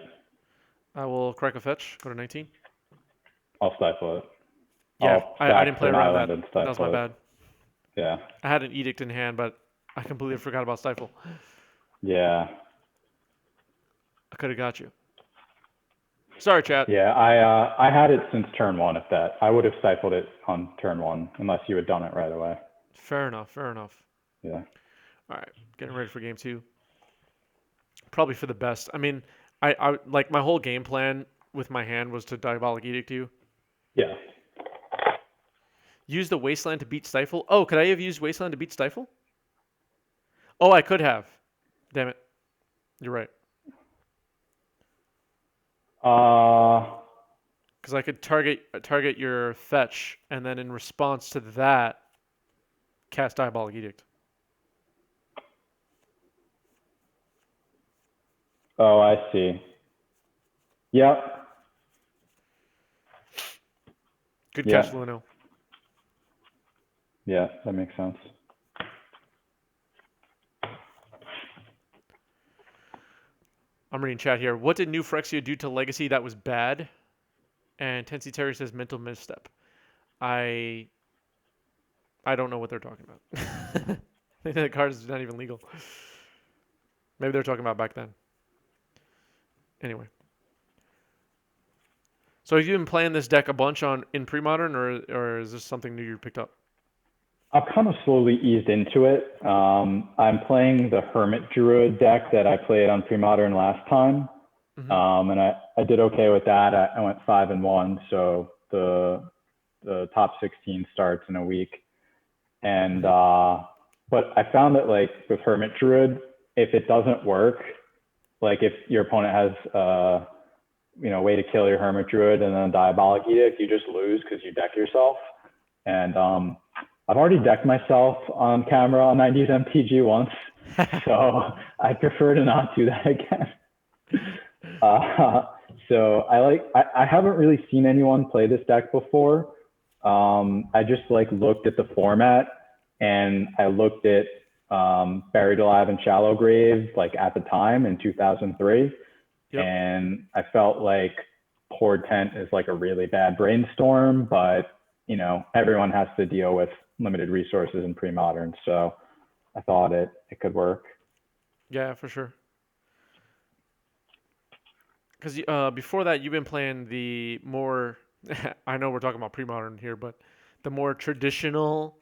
I will crack a fetch. Go to 19. I'll stifle it. Yeah, I'll I sack didn't to play an around island that. and That was my stifle it. bad. Yeah. I had an edict in hand, but I completely forgot about stifle. Yeah. I could have got you. Sorry, chat. Yeah, I had it since turn 1 if that. I would have stifled it on turn 1 unless you had done it right away. Fair enough. Fair enough. Yeah. All right, getting ready for game 2. Probably for the best. I mean, I like my whole game plan with my hand was to diabolic edict you. Yeah. Use the wasteland to beat stifle. Oh, could I have used wasteland to beat stifle? Oh, I could have. Damn it. You're right. Because I could target your fetch, and then in response to that, cast diabolic edict. Oh, I see. Yep. Good Yeah. catch, Luno. Yeah, that makes sense. I'm reading chat here. What did New Phyrexia do to Legacy that was bad? And Tensi Terry says mental misstep. I don't know what they're talking about. The card is not even legal. Maybe they're talking about back then. Anyway. So have you been playing this deck a bunch in Premodern, or is this something new you picked up? I've kind of slowly eased into it. I'm playing the Hermit Druid deck that I played on Premodern last time. Mm-hmm. And I did okay with that. I went 5-1, so the top 16 starts in a week. And but I found that like with Hermit Druid, if it doesn't work, like if your opponent has way to kill your Hermit Druid and then Diabolic Edict, you just lose because you deck yourself. And I've already decked myself on camera on 90s MTG once, so I prefer to not do that again. So I haven't really seen anyone play this deck before. I just like looked at the format and I looked at Buried Alive and Shallow Grave like at the time in 2003. Yep. And I felt like Portent is like a really bad brainstorm, but everyone has to deal with limited resources in Premodern. So I thought it could work. Yeah, for sure. Because before that, you've been playing the more, I know we're talking about Premodern here, but the more traditional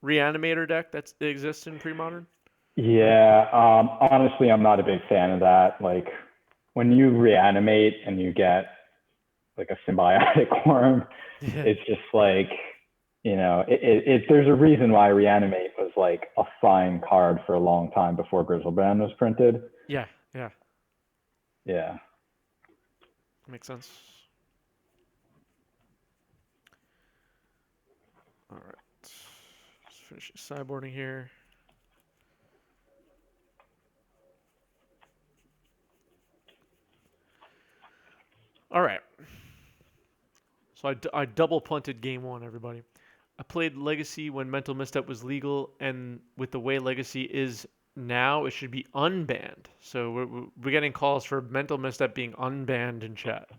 Reanimator deck that exists in Premodern? Yeah, honestly, I'm not a big fan of that. Like when you reanimate and you get like a symbiotic worm, it's just like, there's a reason why Reanimate was like a fine card for a long time before Grizzlebrand was printed. Yeah. Yeah. Makes sense. All right. Just finishing sideboarding here. All right. So I double punted game 1, everybody. I played Legacy when Mental Misstep was legal, and with the way Legacy is now, it should be unbanned. So we're getting calls for Mental Misstep being unbanned in chat.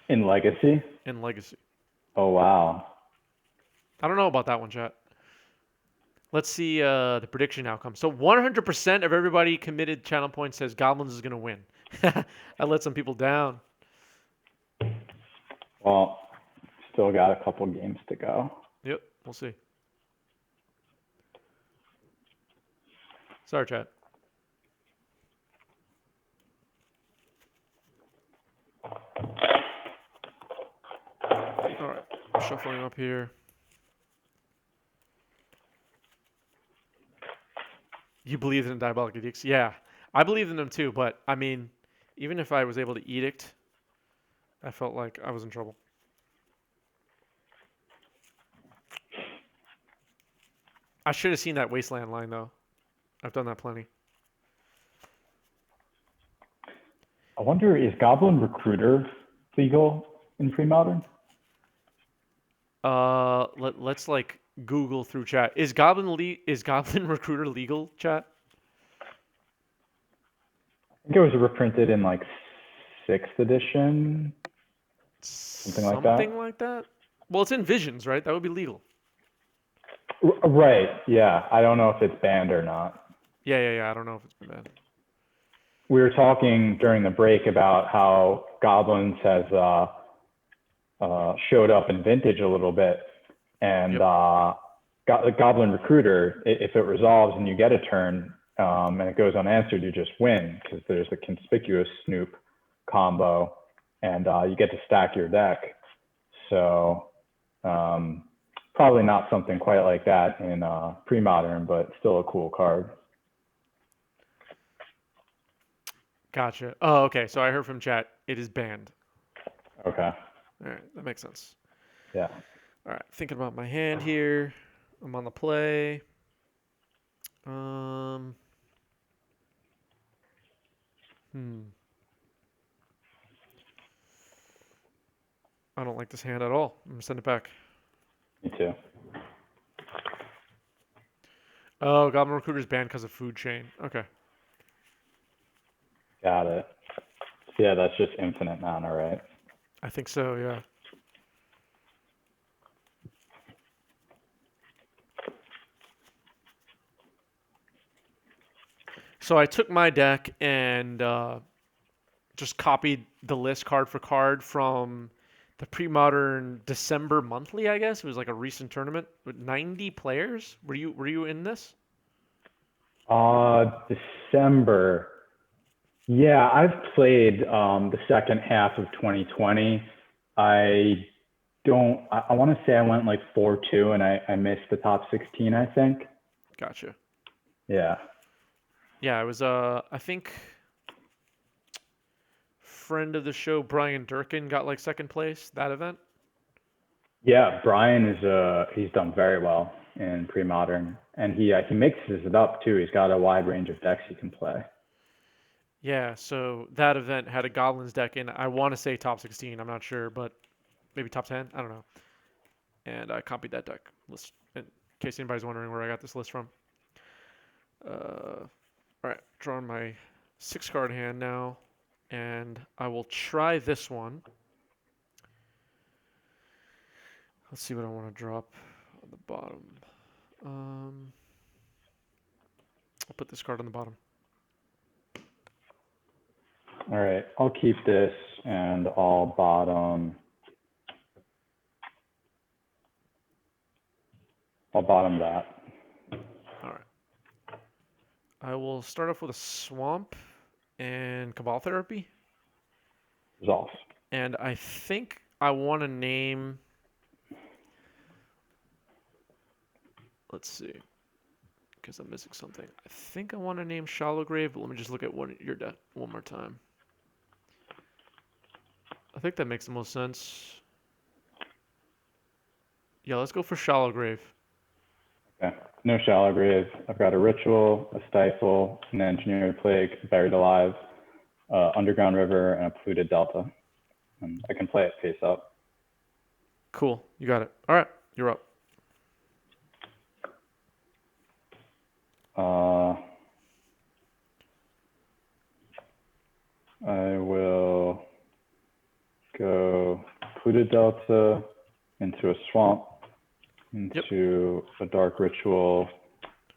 In Legacy? In Legacy. Oh, wow. I don't know about that one, chat. Let's see the prediction outcome. So 100% of everybody committed channel points says Goblins is going to win. I let some people down. Well, still got a couple games to go. Yep, we'll see. Sorry, chat. All right, shuffling up here. You believe in Diabolic Edicts? Yeah, I believe in them too, but I mean, even if I was able to edict, I felt like I was in trouble. I should have seen that Wasteland line, though. I've done that plenty. I wonder, is Goblin Recruiter legal in Premodern? Let's like Google through chat. Is Goblin Recruiter legal, chat? I think it was reprinted in like 6th edition, something like that. Something like that? Well, it's in Visions, right? That would be legal. Right, yeah. I don't know if it's banned or not. Yeah. I don't know if it's been banned. We were talking during the break about how Goblins has showed up in Vintage a little bit, and the Goblin Recruiter, if it resolves and you get a turn and it goes unanswered, you just win because there's a conspicuous snoop combo, and you get to stack your deck. So probably not something quite like that in Premodern, but still a cool card. Gotcha. Oh, okay. So I heard from chat it is banned. Okay. All right, that makes sense. Yeah. All right, thinking about my hand here. I'm on the play. I don't like this hand at all. I'm gonna send it back. Me too. Oh, Goblin Recruiter's banned because of food chain. Okay. Got it. Yeah, that's just infinite mana, right? I think so, yeah. So I took my deck and just copied the list card for card from the Premodern December monthly, I guess. It was like a recent tournament with 90 players. Were you in this? December. Yeah, I've played the second half of 2020. I want to say I went like 4-2 and I missed the top 16, I think. Gotcha. Yeah. Yeah, it was I think friend of the show Brian Durkin got like second place that event. Yeah, Brian is he's done very well in Premodern, and he mixes it up too. He's got a wide range of decks he can play. Yeah, so that event had a Goblins deck in, I want to say top 16, I'm not sure, but maybe top 10, I don't know. And I copied that deck list in case anybody's wondering where I got this list from. All right, drawing my 6-card hand now, and I will try this one. Let's see what I want to drop on the bottom. I'll put this card on the bottom. All right, I'll keep this and I'll bottom that. All right. I will start off with a Swamp and Cabal Therapy. Resolve. And I think I want to name... Let's see. Because I'm missing something. I think I want to name Shallow Grave, but let me just look at your deck one more time. I think that makes the most sense. Yeah, let's go for Shallow Grave. Okay. No Shallow Grave. I've got a Ritual, a Stifle, an Engineered Plague, Buried Alive, Underground River, and a Polluted Delta. And I can play it face up. Cool. You got it. All right. You're up. I will go Polluted Delta into a Swamp, into a Dark Ritual,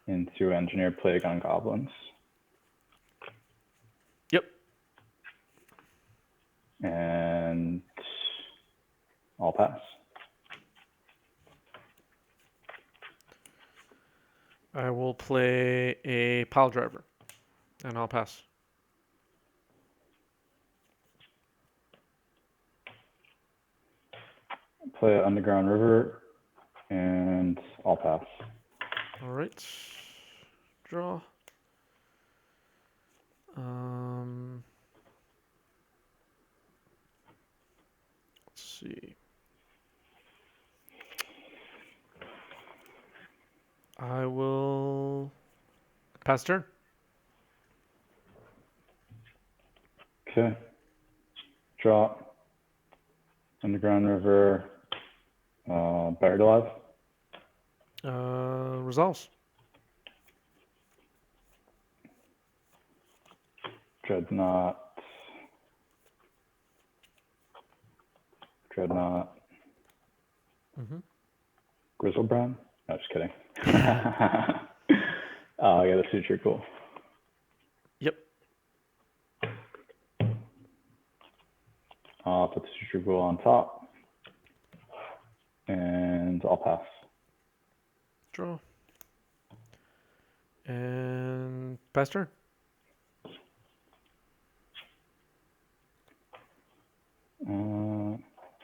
into Engineered Plague on Goblins. Yep. And I'll pass. I will play a Pile Driver, and I'll pass. Play Underground River, and I'll pass. All right. Draw. Let's see. I will pass turn. Okay. Draw. Underground River, Buried Alive. Resolves. Dreadnought. Mm-hmm. Grizzlebrand? No, just kidding. Yeah, the Suture cool. Yep. I'll put the Suture Ghoul on top. And I'll pass. Draw. And pass turn.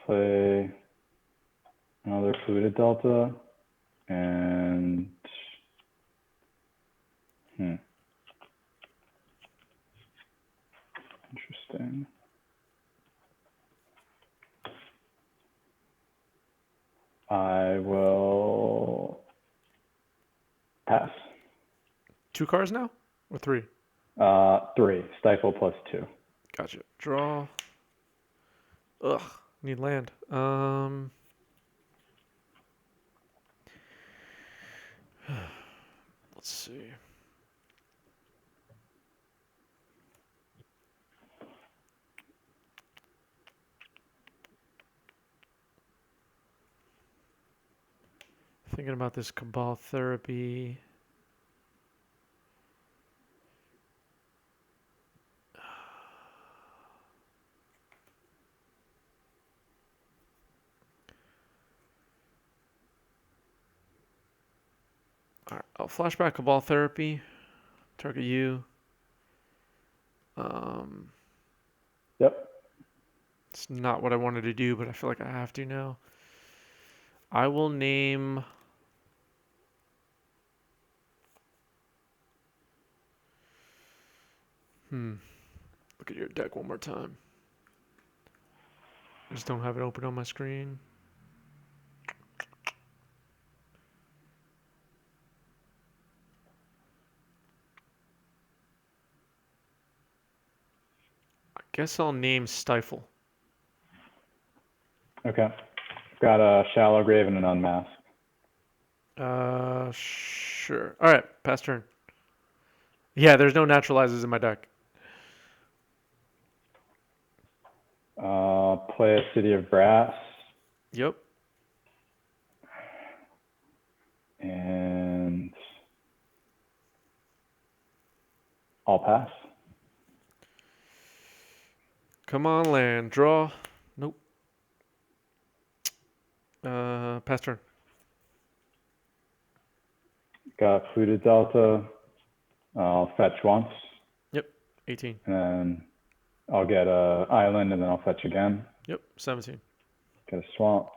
Play another Fluted Delta. And interesting. I will pass. 2 cards now? Or 3? 3. Stifle plus 2. Gotcha. Draw. Ugh. Need land. Let's see. Thinking about this Cabal Therapy. Alright, I'll flashback Cabal Therapy. Target you. Yep. It's not what I wanted to do, but I feel like I have to now. I will name... Look at your deck one more time. I just don't have it open on my screen. I guess I'll name Stifle. Okay. Got a Shallow Grave and an Unmask. Sure. All right, pass turn. Yeah, there's no naturalizers in my deck. Play a City of Brass. Yep. And I'll pass. Come on, land. Draw. Nope. Pass turn. Got Fluted Delta. I'll fetch once. Yep. 18. And then I'll get a island and then I'll fetch again. Yep. 17. Get a swamp.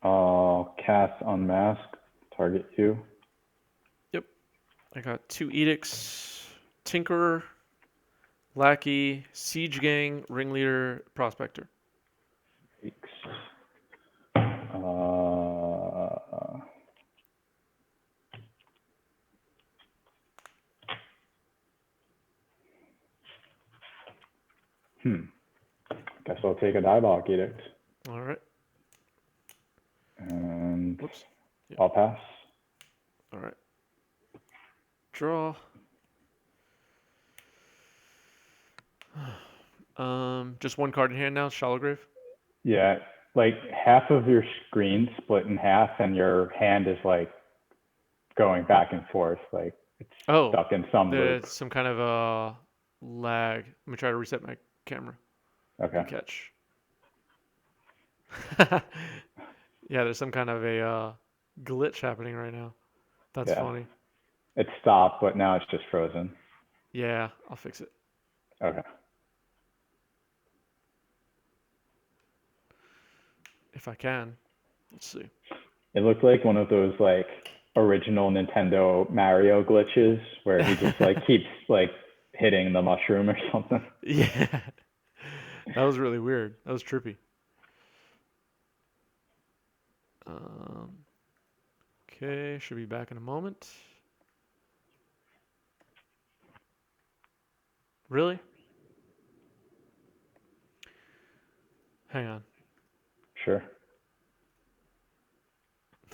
I'll cast Unmask. Target you. Yep. I got 2 edicts. Tinkerer, Lackey, Siege Gang, Ringleader, Prospector. Weeks. Guess I'll take a Diebok Edict. All right. And Whoops. Yeah. I'll pass. All right. Draw. Just 1 card in hand now. Shallow Grave. Yeah, like half of your screen split in half and your hand is like going back and forth. Like it's stuck in some loop. There's some kind of a lag. Let me try to reset my camera. Okay. Good catch. Yeah, there's some kind of a glitch happening right now. That's funny. It stopped, but now it's just frozen. Yeah, I'll fix it. Okay. If I can. Let's see. It looked like one of those like original Nintendo Mario glitches where he just like keeps like hitting the mushroom or something. Yeah. That was really weird. That was trippy. Okay, should be back in a moment. Really? Hang on. Sure.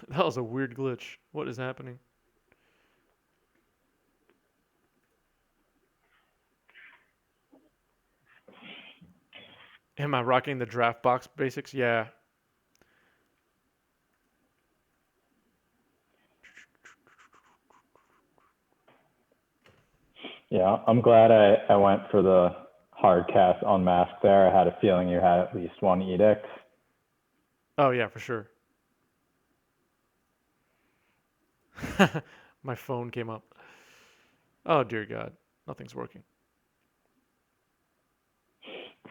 That was a weird glitch. What is happening? Am I rocking the draft box basics? Yeah. Yeah, I'm glad I went for the hard cast unmask there. I had a feeling you had at least one edict. Oh yeah, for sure. My phone came up. Oh dear God, nothing's working.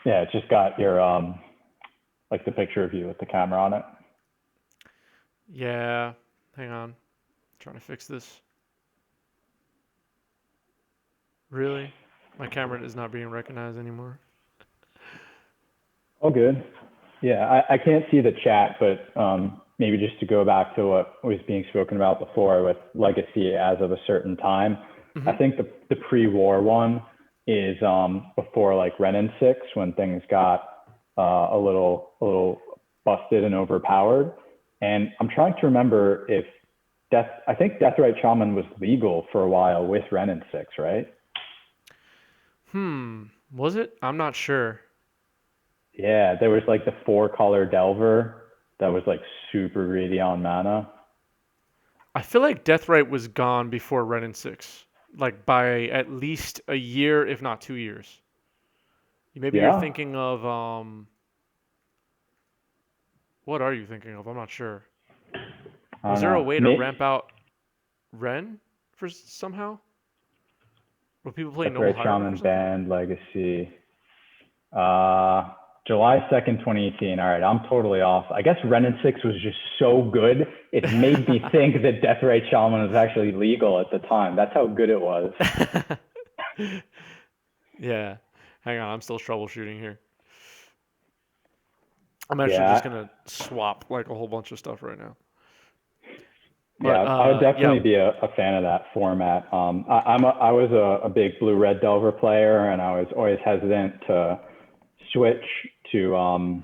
Yeah, it just got your like the picture of you with the camera on it. Yeah, hang on. Trying to fix this. Really? My camera is not being recognized anymore. Oh, good. Yeah, I can't see the chat, but maybe just to go back to what was being spoken about before with legacy as of a certain time. I think the pre-war one is before like Ren and Six, when things got a little busted and overpowered. And I'm trying to remember if I think Deathrite Shaman was legal for a while with Ren and Six, right? Was it? I'm not sure. Yeah, there was like the 4-color Delver that was like super greedy on mana. I feel like Deathrite was gone before Ren and Six, like by at least a year, if not 2 years. Maybe you're Yeah, thinking of what are you thinking of? I'm not sure. I Was don't there a know. way to ramp out Ren for somehow? Were people playing Noble Deathrite Hierarch or Shaman something? banned Legacy. July 2nd, 2018. All right, I'm totally off. I guess Ren and Six was just so good, it made me think that Deathrite Shaman was actually legal at the time. That's how good it was. Yeah. Hang on, I'm still troubleshooting here. I'm actually just Yeah, gonna swap like a whole bunch of stuff right now. yeah, But I would yeah. definitely be a fan of that format. I was a big blue-red Delver player, and I was always hesitant to switch to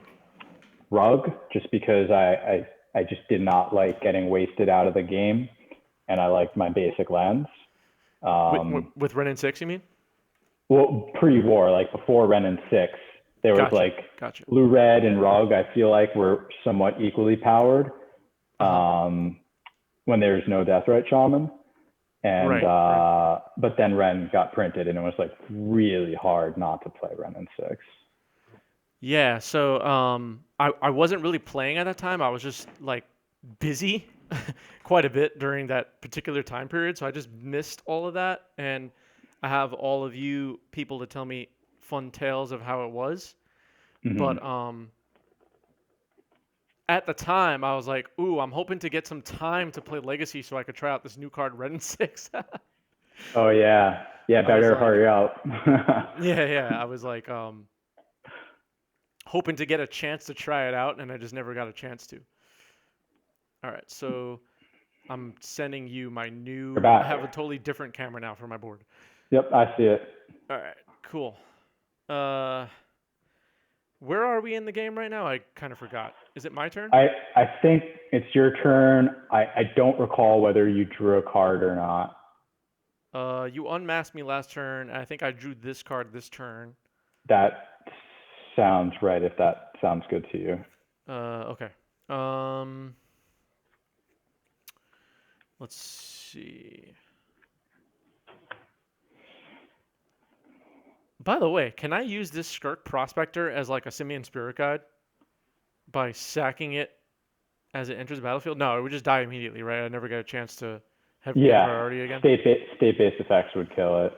Rug just because I just did not like getting wasted out of the game, and I liked my basic lands. With Ren and Six, you mean? Well, pre-war, like before Ren and Six, there was Gotcha. like Gotcha. blue, red, and Rug. I feel like were somewhat equally powered Uh-huh. when there's no Deathrite Shaman. And Right. but then Ren got printed, and it was like really hard not to play Ren and Six. Yeah, so I wasn't really playing at that time. I was just like busy quite a bit during that particular time period, so I just missed all of that. And I have all of you people to tell me fun tales of how it was. Mm-hmm. But at the time, I was like, "Ooh, I'm hoping to get some time to play Legacy so I could try out this new card, Red and Six." Oh yeah, yeah. I was Better like, hurry up. yeah. I was like, hoping to get a chance to try it out, and I just never got a chance to. All right, so I'm sending you my You're new. I back. have a totally different camera now for my board. Yep, I see it. All right, cool. Uh, where are we in the game right now? I kind of forgot. Is it my turn? I think it's your turn. I don't recall whether you drew a card or not. You unmasked me last turn. I think I drew this card this turn. That sounds right. If that sounds good to you. Okay. Um, let's see. By the way, can I use this Skirk Prospector as like a Simian Spirit Guide by sacking it as it enters the battlefield? No, it would just die immediately, right? I never get a chance to get Yeah, priority again. state-based effects would kill it.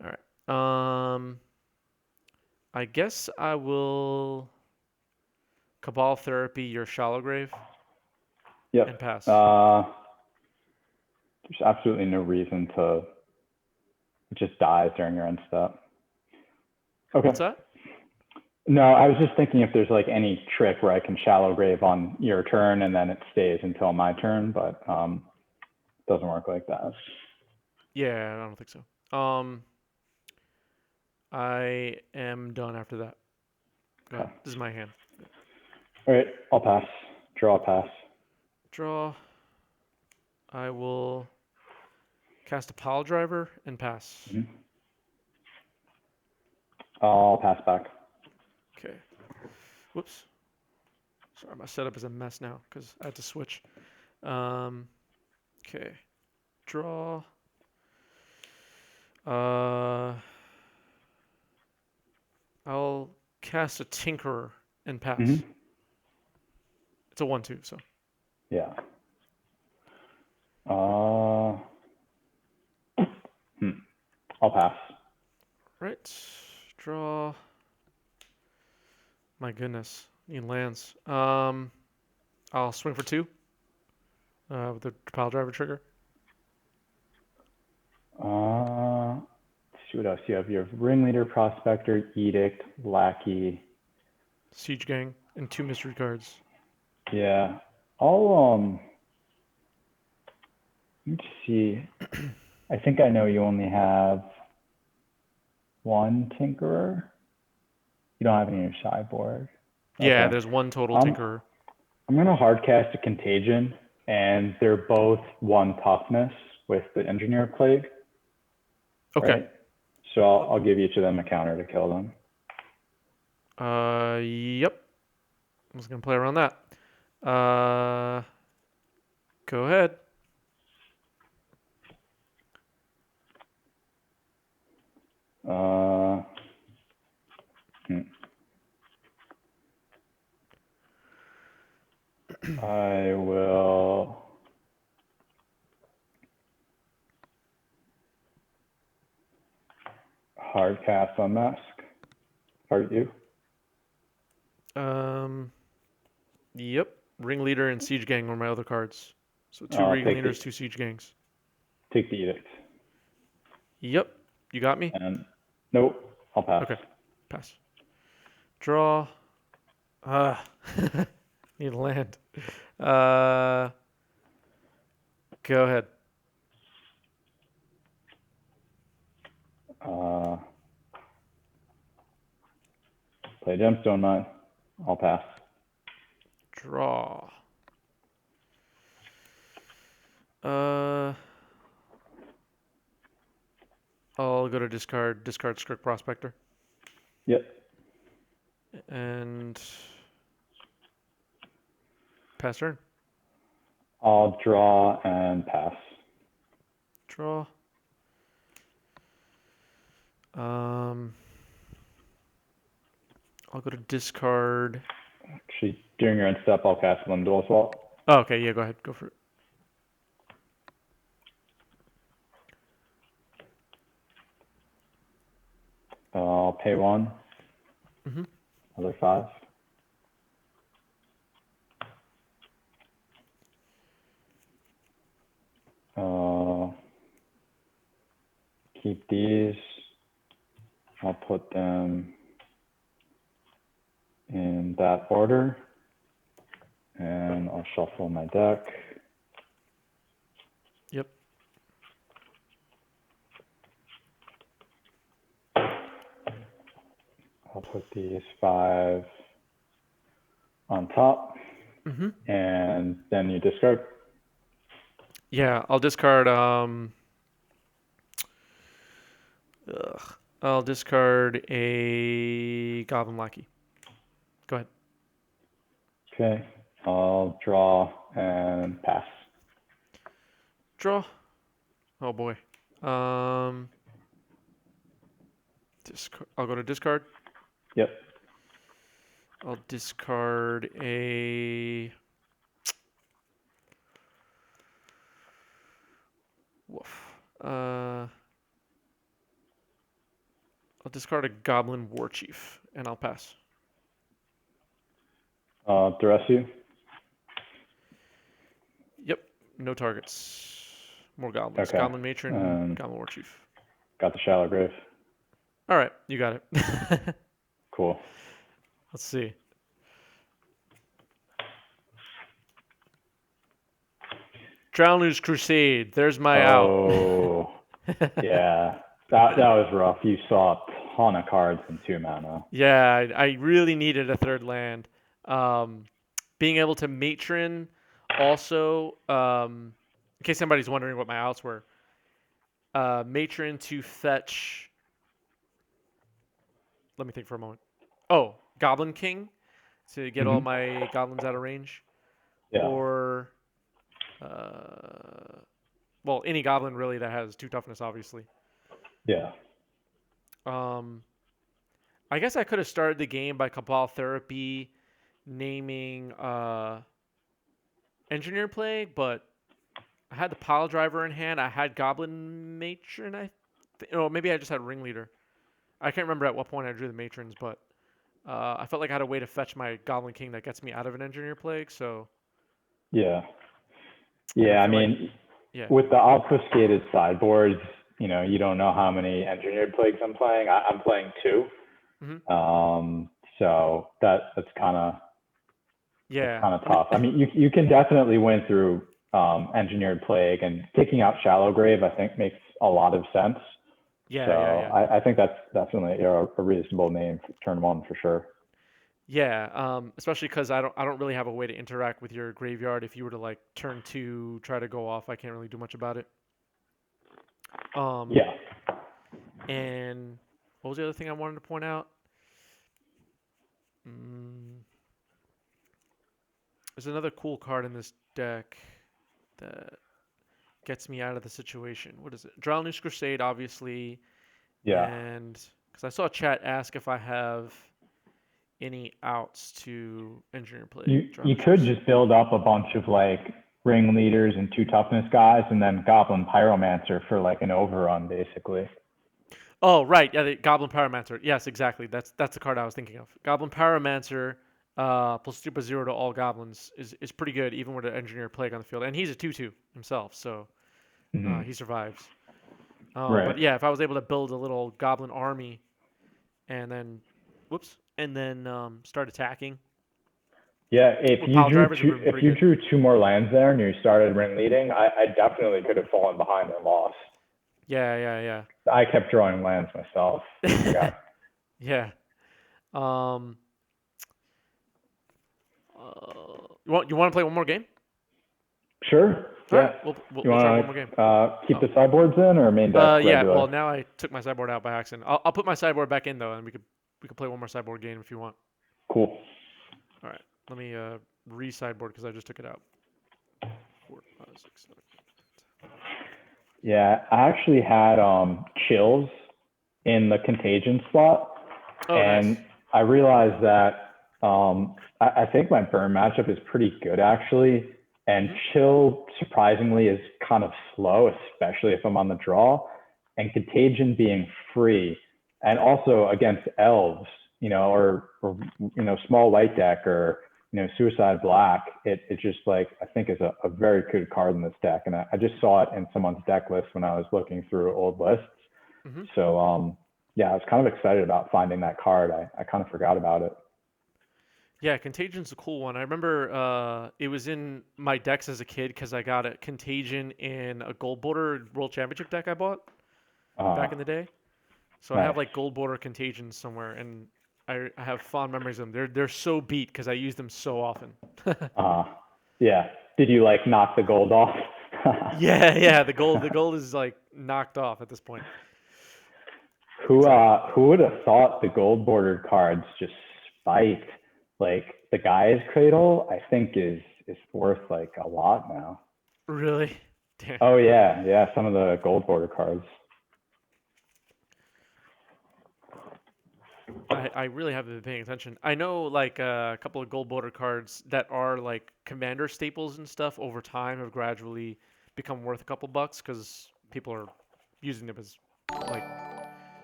All right. I guess I will Cabal Therapy your Shallow Grave Yep. and pass. There's absolutely no reason to. It just dies during your end step. Okay. What's that? No, I was just thinking if there's like any trick where I can shallow grave on your turn and then it stays until my turn, but doesn't work like that. Yeah, I don't think so. I am done after that. Go ahead. Okay. This is my hand. All right, I'll pass. Draw, pass. Draw. I will cast a pile driver and pass. Mhm. I'll pass back. Okay. Whoops. Sorry, my setup is a mess now because I had to switch. Okay. Draw. I'll cast a Tinkerer and pass. Mhm. It's a 1/2, so. Yeah. Uh, I'll pass. Right. Draw. My goodness. Need lands. I'll swing for 2 with the pile driver trigger. Let's see what else you have. You have Ringleader, Prospector, Edict, Lackey. Siege Gang and 2 mystery cards. Yeah. I'll let me see. I think I know you only have one Tinkerer. You don't have any in your sideboard. Yeah, Okay. there's 1 total Um, Tinkerer. I'm gonna hardcast a Contagion, and they're both 1 toughness with the Engineer Plague. Okay. Right? So I'll give each of them a counter to kill them. Yep. I was gonna play around that. Go ahead. Uh, hmm. I will hardcast Unmask. Hard you. Yep. Ringleader and Siege Gang were my other cards. So 2 I'll Ringleaders, 2 Siege Gangs. take the Edict. Yep. You got me? And nope, I'll pass. Okay. Pass. Draw. Need land. Go ahead. Play Gemstone Mine. I'll pass. Draw. I'll go to discard Skirk Prospector. Yep. And pass turn. I'll draw and pass. Draw. I'll go to discard. Actually, during your end step, I'll cast Limdol Assault. Oh, okay, yeah, go ahead. Go for it. I'll pay 1. Mm-hmm. Another 5. Keep these. I'll put them in that order. And I'll shuffle my deck. Yep. I'll put these 5 on top. Mm-hmm. And then you discard. Yeah, I'll discard. I'll discard a Goblin Lackey. Go ahead. Okay. I'll draw and pass. Draw. Oh boy. I'll go to discard. Yep. I'll discard a. Woof. I'll discard a Goblin Warchief, and I'll pass. Duress you. Yep. No targets. More goblins. Okay. Goblin Matron, Goblin Warchief. Got the Shallow Grave. All right, you got it. Cool. Let's see. Drowners Crusade. There's my out. Oh, yeah. That was rough. You saw a ton of cards in 2 mana. Yeah, I really needed a third land. Being able to matron also, in case anybody's wondering what my outs were, matron to fetch. Let me think for a moment. Oh, Goblin King to get all Hmm. my goblins out of range, Yeah. or well, any goblin really that has 2 toughness, obviously. Yeah. Um, I guess I could have started the game by Cabal Therapy naming Engineer Plague, but I had the Pile Driver in hand. I had Goblin Matron. Maybe I just had Ringleader. I can't remember at what point I drew the Matrons, but I felt like I had a way to fetch my Goblin King that gets me out of an Engineer Plague. So Yeah. I Yeah. I feel like, mean, yeah, with the obfuscated sideboards, you don't know how many engineered plagues I'm playing. I'm playing 2. hmm So that's kind of yeah. kind of tough. I mean, you can definitely win through engineered plague, and taking out shallow grave, I think, makes a lot of sense. Yeah, yeah, So yeah, I think that's definitely a reasonable name for turn 1 for sure. yeah. Especially because I don't really have a way to interact with your graveyard. If you were to like turn 2, try to go off, I can't really do much about it. Yeah. And what was the other thing I wanted to point out? Mm, there's another cool card in this deck that gets me out of the situation. What is it? Drownless Crusade, obviously, Yeah. and because I saw chat ask if I have any outs to Engineer Plague. You Drownless could Crusade. just build up a bunch of like ringleaders and 2 toughness guys, and then Goblin Pyromancer for like an overrun, basically. Oh, right. Yeah, the Goblin Pyromancer. Yes, exactly. That's the card I was thinking of. Goblin Pyromancer plus super 0 to all goblins is pretty good, even with an Engineer Plague on the field. And he's a 2/2 himself, so Hmm. he survives. Right. But yeah, if I was able to build a little goblin army and then, start attacking Yeah, if with you pile drew drivers, it would two, have been if pretty you good. drew 2 more lands there and you started ringleading, I definitely could have fallen behind and lost. Yeah, I kept drawing lands myself. I yeah, got yeah. Um, you want to play one more game? Sure. All right, Yeah. we'll, You we'll try one more game. want to keep Oh, the sideboards in or main deck yeah. regular? Well, now I took my sideboard out by accident. I'll put my sideboard back in though, and we could play one more sideboard game if you want. Cool. All right, let me re-sideboard because I just took it out. 4, 5, 6, 7. Yeah, I actually had chills in the contagion slot, Oh, nice. and I realized that I think my burn matchup is pretty good actually, and Mhm. chill surprisingly is kind of slow, especially if I'm on the draw, and contagion being free, and also against elves, or small white deck or suicide black, it just like I think is a very good card in this deck, and I just saw it in someone's deck list when I was looking through old lists. Mhm. So yeah, I was kind of excited about finding that card. I kind of forgot about it. Yeah, Contagion's a cool one. I remember it was in my decks as a kid because I got a Contagion in a Gold Border World Championship deck I bought back in the day. So I have Nice. like Gold Border Contagions somewhere, and I have fond memories of them. They're so beat because I use them so often. uh yeah. Did you like knock the gold off? Yeah. The gold is like knocked off at this point. who Exactly. uh who would have thought the gold bordered cards just spiked? Like the guy's cradle, I think is worth like a lot now. Really? Damn. Oh yeah, some of the gold border cards. I really haven't been paying attention. I know like a couple of gold border cards that are like commander staples and stuff over time have gradually become worth a couple bucks because people are using them as like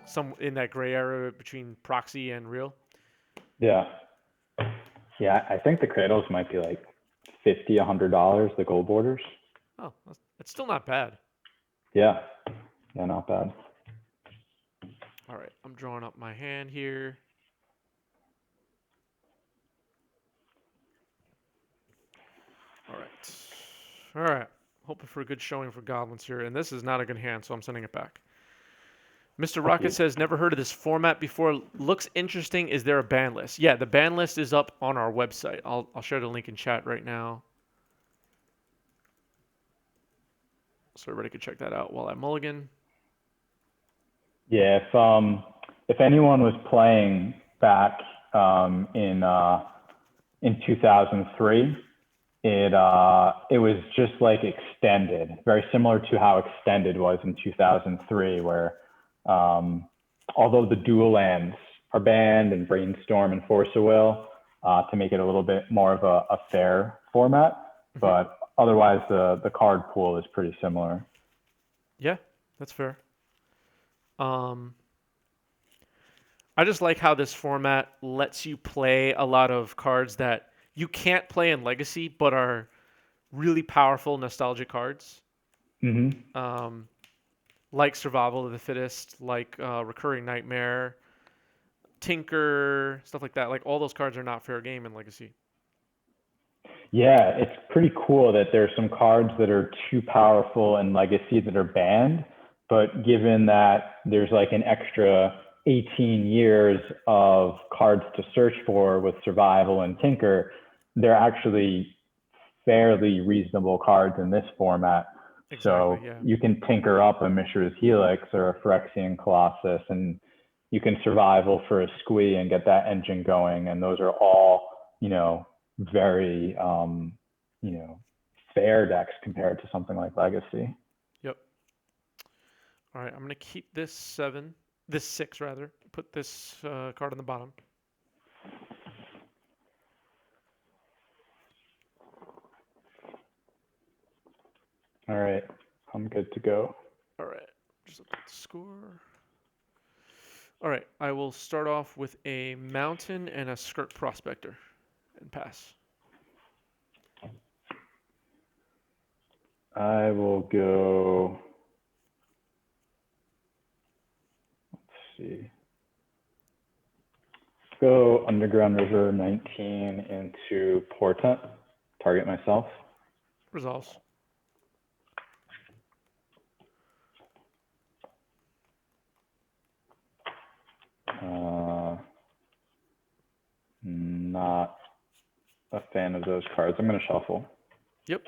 some in that gray area between proxy and real. Yeah. Yeah, I think the cradles might be like $50, $100, the gold borders. Oh, that's still not bad. Yeah. Yeah, not bad. All right, I'm drawing up my hand here. All right. All right. Hoping for a good showing for goblins here, and this is not a good hand, so I'm sending it back. Mr. Rocket says, never heard of this format before. Looks interesting. Is there a ban list? Yeah, the ban list is up on our website. I'll share the link in chat right now, so everybody can check that out while I mulligan. Yeah, if anyone was playing back in 2003, it was just like extended, very similar to how extended was in 2003, where although the dual lands are banned and Brainstorm and Force of Will to make it a little bit more of a fair format, but otherwise the card pool is pretty similar. Yeah, that's fair. I just like how this format lets you play a lot of cards that you can't play in Legacy, but are really powerful, nostalgic cards. Mm-hmm. Like Survival of the Fittest, like Recurring Nightmare, Tinker, stuff like that. Like all those cards are not fair game in Legacy. Yeah, it's pretty cool that there's some cards that are too powerful in Legacy that are banned, but given that there's like an extra 18 years of cards to search for with Survival and Tinker, they're actually fairly reasonable cards in this format. Exactly, so yeah. you can tinker up a Mishra's Helix or a Phyrexian Colossus, and you can Survival for a Squee and get that engine going. And those are all, very, fair decks compared to something like Legacy. Yep. All right, I'm going to keep this 6 rather. Put this card on the bottom. All right, I'm good to go. All right, just look at the score. All right, I will start off with a Mountain and a Skirt Prospector and pass. I will go, let's see, go Underground River 19 into Portent, target myself. Resolves. Not a fan of those cards. I'm going to shuffle. Yep.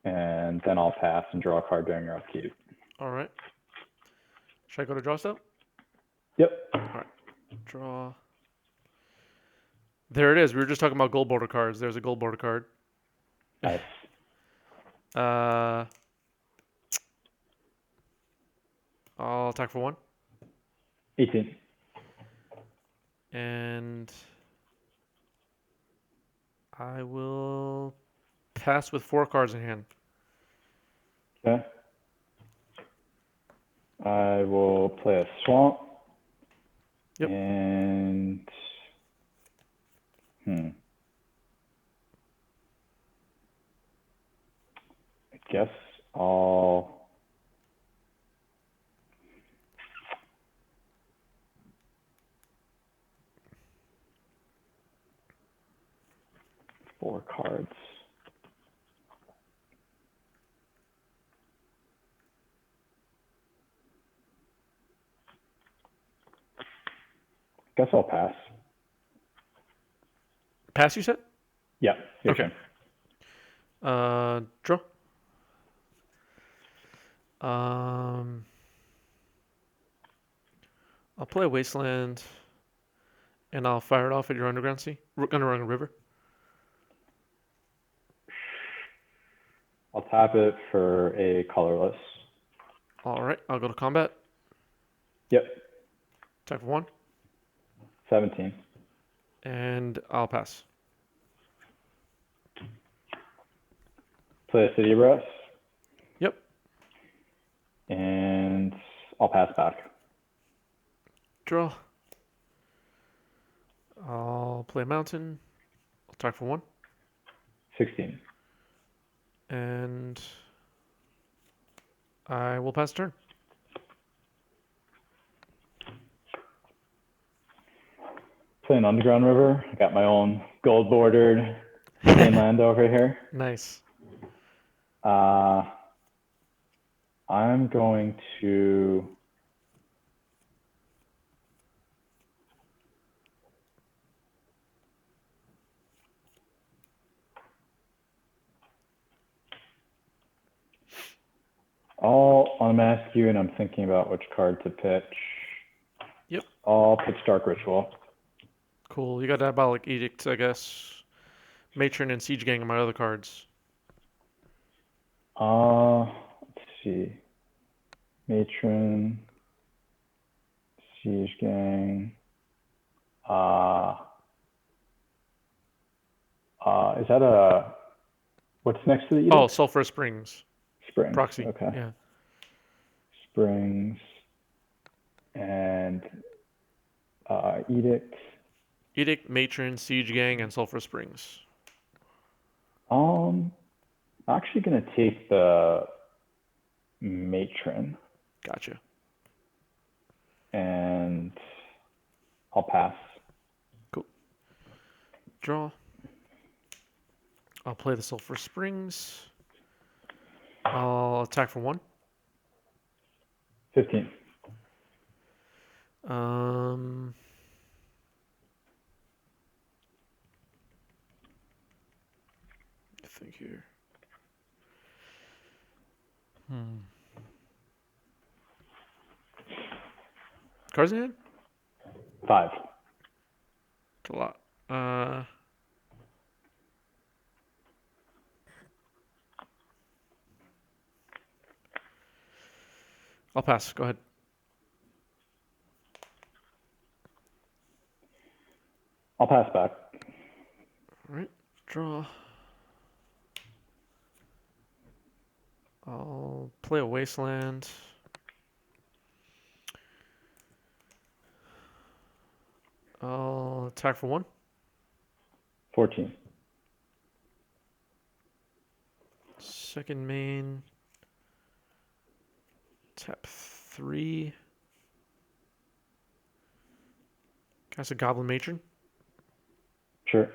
And then I'll pass and draw a card during your upkeep. All right. Should I go to draw step? Yep. All right. Draw. There it is. We were just talking about gold border cards. There's a gold border card. Nice. I'll attack for 1. 18. And I will pass with 4 cards in hand. Okay. I will play a Swamp. Yep. And I guess I'll four cards. Guess I'll pass. Pass, you said? Yeah. Okay. Draw. I'll play a Wasteland, and I'll fire it off at your Underground Sea, Underground River. I'll tap it for a colorless. All right, I'll go to combat. Yep. Attack for 1. 17. And I'll pass. Play a City Brass. Yep. And I'll pass back. Draw. I'll play a Mountain. I'll attack for 1. 16. And I will pass turn. Play an Underground River. I got my own gold bordered mainland over here. Nice. I'm going to I'm gonna ask you, and I'm thinking about which card to pitch. Yep. I'll pitch Dark Ritual. Cool. You got Diabolic Edict, I guess. Matron and Siege Gang are my other cards. Let's see. Matron, Siege Gang. Is that what's next to the Edict? Oh, Sulphur Springs. Springs. Proxy. Okay. Yeah. Springs and Edict. Edict, Matron, Siege Gang, and Sulphur Springs. I'm actually gonna take the Matron Gotcha. and I'll pass. Cool. Draw. I'll play the Sulphur Springs. I'll attack for 1. 15. I think here. Cards in hand? 5. It's a lot. I'll pass. Go ahead. I'll pass back. All right. Draw. I'll play a Wasteland. I'll attack for 1. 14. Second main. Tap 3. Cast a Goblin Matron. Sure.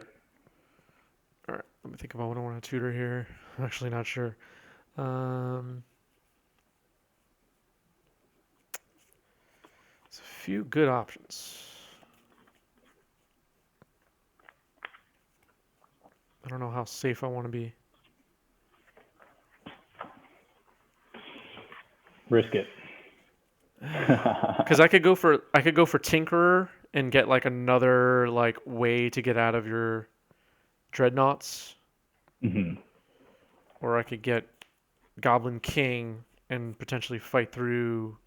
All right. Let me think about what I want to tutor here. I'm actually not sure. There's a few good options. I don't know how safe I want to be. Risk it. Because I could go for Tinkerer and get like another like way to get out of your dreadnoughts, or I could get Goblin King and potentially fight through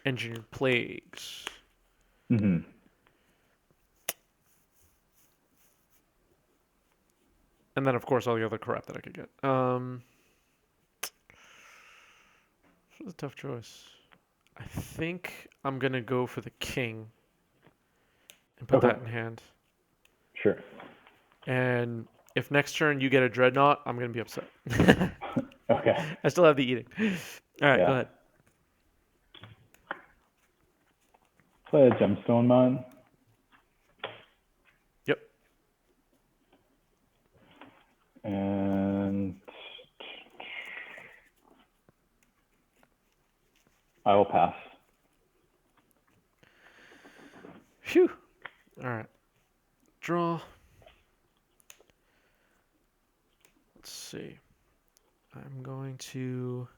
Engineered Plagues. And then of course all the other crap that I could get. It's a tough choice. I think I'm gonna go for the King and put that in hand. Sure. And if next turn you get a Dreadnought, I'm gonna be upset. Okay. I still have the Edict. All right, go ahead. Play a Gemstone Mine. Yep. And I will pass. Phew. All right. Draw. Let's see. I'm going to...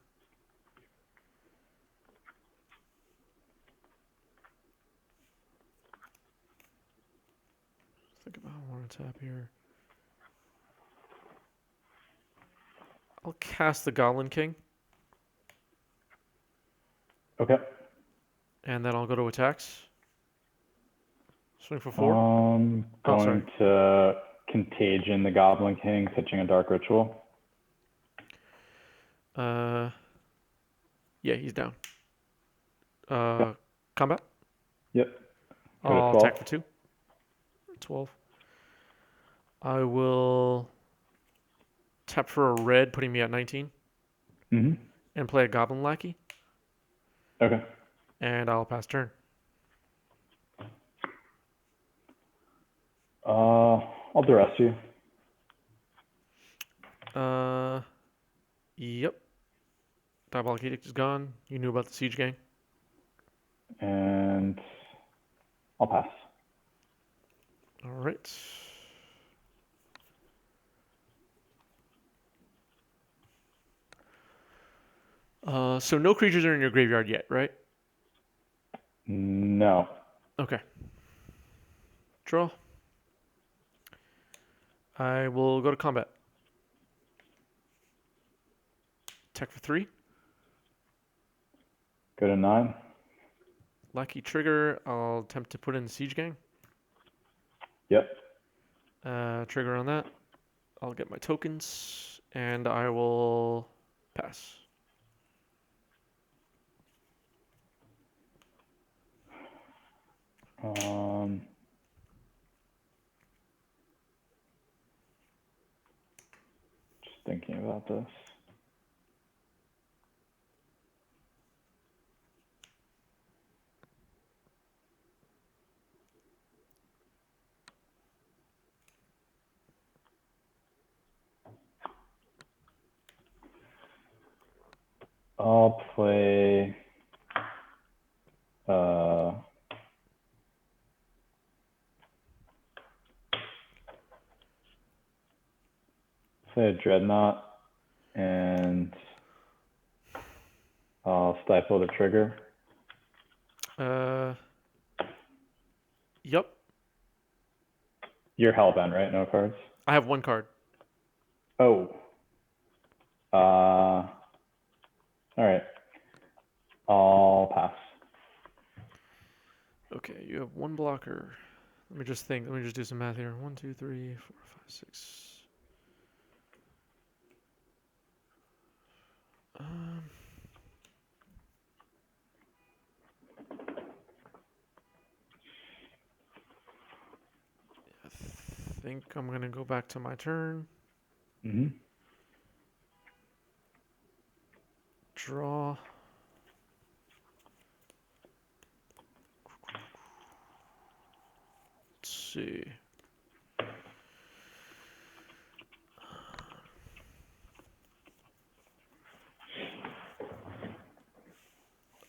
think about what I want to tap here. I'll cast the Goblin King. Okay. And then I'll go to attacks. Swing for 4. Going to Contagion the Goblin King, pitching a Dark Ritual. Yeah, he's down. Combat? Yep. I'll attack for 2. 12. I will tap for a red, putting me at 19. And play a Goblin Lackey. Okay. And I'll pass turn. I'll duress you. Yep. Diabolic Edict is gone. You knew about the Siege Gang. And I'll pass. All right. So no creatures are in your graveyard yet, right? No. Okay. Draw. I will go to combat. Attack for 3. Go to 9. Lucky trigger. I'll attempt to put in Siege Gang. Yep. Trigger on that. I'll get my tokens, and I will pass. Just thinking about this. I'll play a Dreadnought, and I'll stifle the trigger. Yep. You're Hellbent, right? No cards? I have 1 card. Oh. All right. I'll pass. Okay, you have 1 blocker. Let me just think. Let me just do some math here. 1, 2, 3, 4, 5, 6. I think I'm going to go back to my turn. Mm-hmm. Draw. Let's see.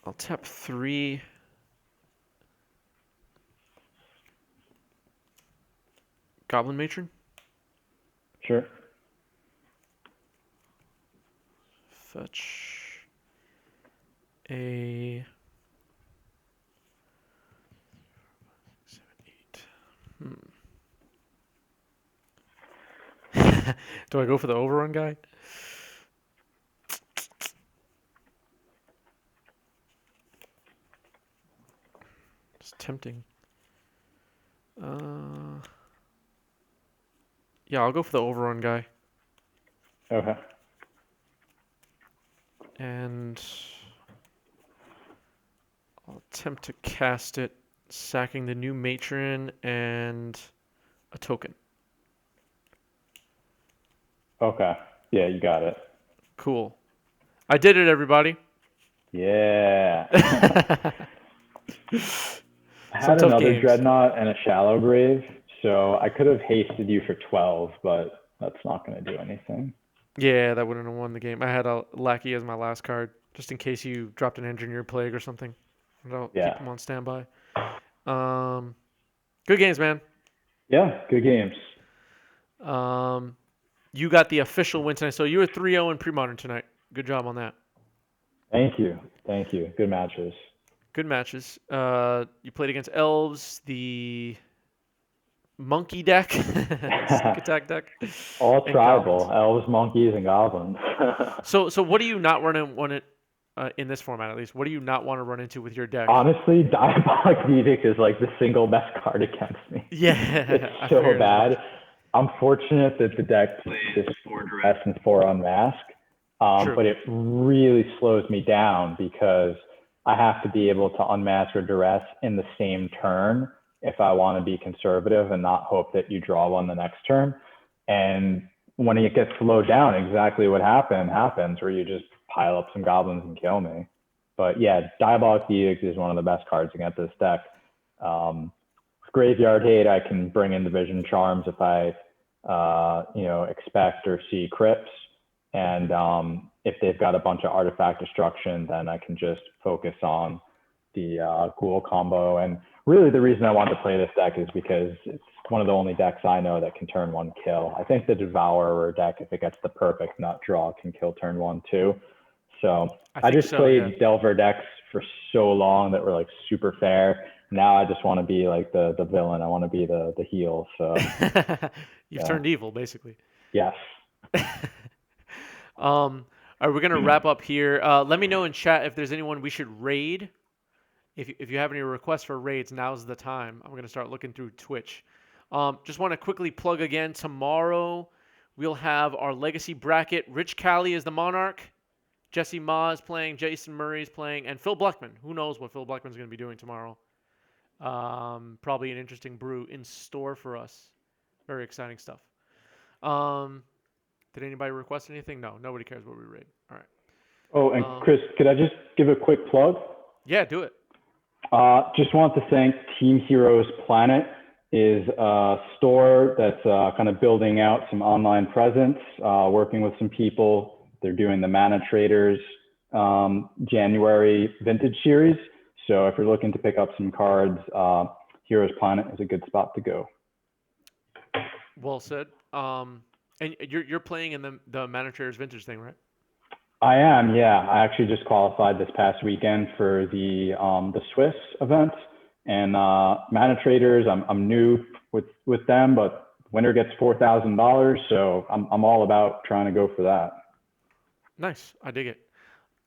I'll tap 3. Goblin Matron. Sure. Fetch a 7, 8. Do I go for the overrun guy? It's tempting. Yeah, I'll go for the overrun guy. Okay. And I'll attempt to cast it, sacking the new matron and a token. Okay. Yeah, you got it. Cool. I did it, everybody. Yeah. I Some had tough another games. Dreadnought and a Shallow Grave, so I could have hasted you for 12, but that's not going to do anything. Yeah, that wouldn't have won the game. I had a Lackey as my last card, just in case you dropped an Engineer Plague or something. And I'll keep them on standby. Good games, man. Yeah, good games. You got the official win tonight. So you were 3-0 in Premodern tonight. Good job on that. Thank you. Thank you. Good matches. Good matches. You played against Elves, the Monkey deck, Sneak Attack deck. All and tribal. Goblins. Elves, monkeys, and goblins. So what do you not want it in this format at least? What do you not want to run into with your deck? Honestly, Diabolic Edict is like the single best card against me. Yeah, It's so bad. I'm fortunate that the deck plays 4 Duress and 4 Unmask, but it really slows me down because I have to be able to Unmask or Duress in the same turn if I want to be conservative and not hope that you draw one the next turn. And when it gets slowed down, exactly what happens where you just pile up some goblins and kill me. But yeah, Diabolic Edict is one of the best cards against this deck. Graveyard Hate, I can bring in the Vision Charms if I, expect or see crypts. And if they've got a bunch of artifact destruction, then I can just focus on the Ghoul combo. And really the reason I want to play this deck is because it's one of the only decks I know that can turn 1 kill. I think the Devourer deck, if it gets the perfect nut draw, can kill turn 1 too. So I I think just so, played yeah. Delver decks for so long that were like super fair. Now I just want to be like the villain. I want to be the heel. So You've yeah, turned evil, basically. yes. All right, we're gonna wrap up here. Let me know in chat if there's anyone we should raid. If you have any requests for raids, now's the time. I'm gonna start looking through Twitch. Just want to quickly plug again. Tomorrow we'll have our legacy bracket. Rich Callie is the Monarch. Jesse Ma is playing. Jason Murray is playing, and Phil Blackman. Who knows what Phil Blackman's gonna be doing tomorrow? Probably an interesting brew in store for us. Very exciting stuff. Did anybody request anything? No, nobody cares what we raid. All right. Oh, and Chris, could I just give a quick plug? Yeah, do it. Just want to thank Team Heroes Planet is a store that's kind of building out some online presence, working with some people. They're doing the Mana Traders January vintage series. So if you're looking to pick up some cards, Heroes Planet is a good spot to go. Well said. And you're playing in the Mana Traders vintage thing, right? I am, yeah. I actually just qualified this past weekend for the Swiss event, and Mana Traders. I'm new with them, but winner gets $4,000, so I'm all about trying to go for that. Nice. I dig it.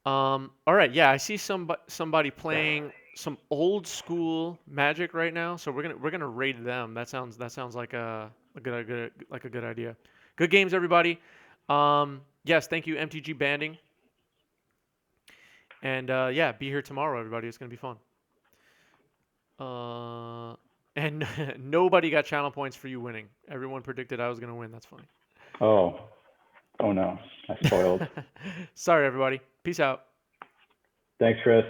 All right. Yeah, I see somebody playing some old school Magic right now, so we're gonna raid them. That sounds like a good idea. Good games, everybody. Yes, thank you, MTG Banding. And yeah, be here tomorrow, everybody. It's gonna be fun. And nobody got channel points for you winning. Everyone predicted I was gonna win. That's funny. Oh no, I spoiled. Sorry, everybody. Peace out. Thanks, Chris.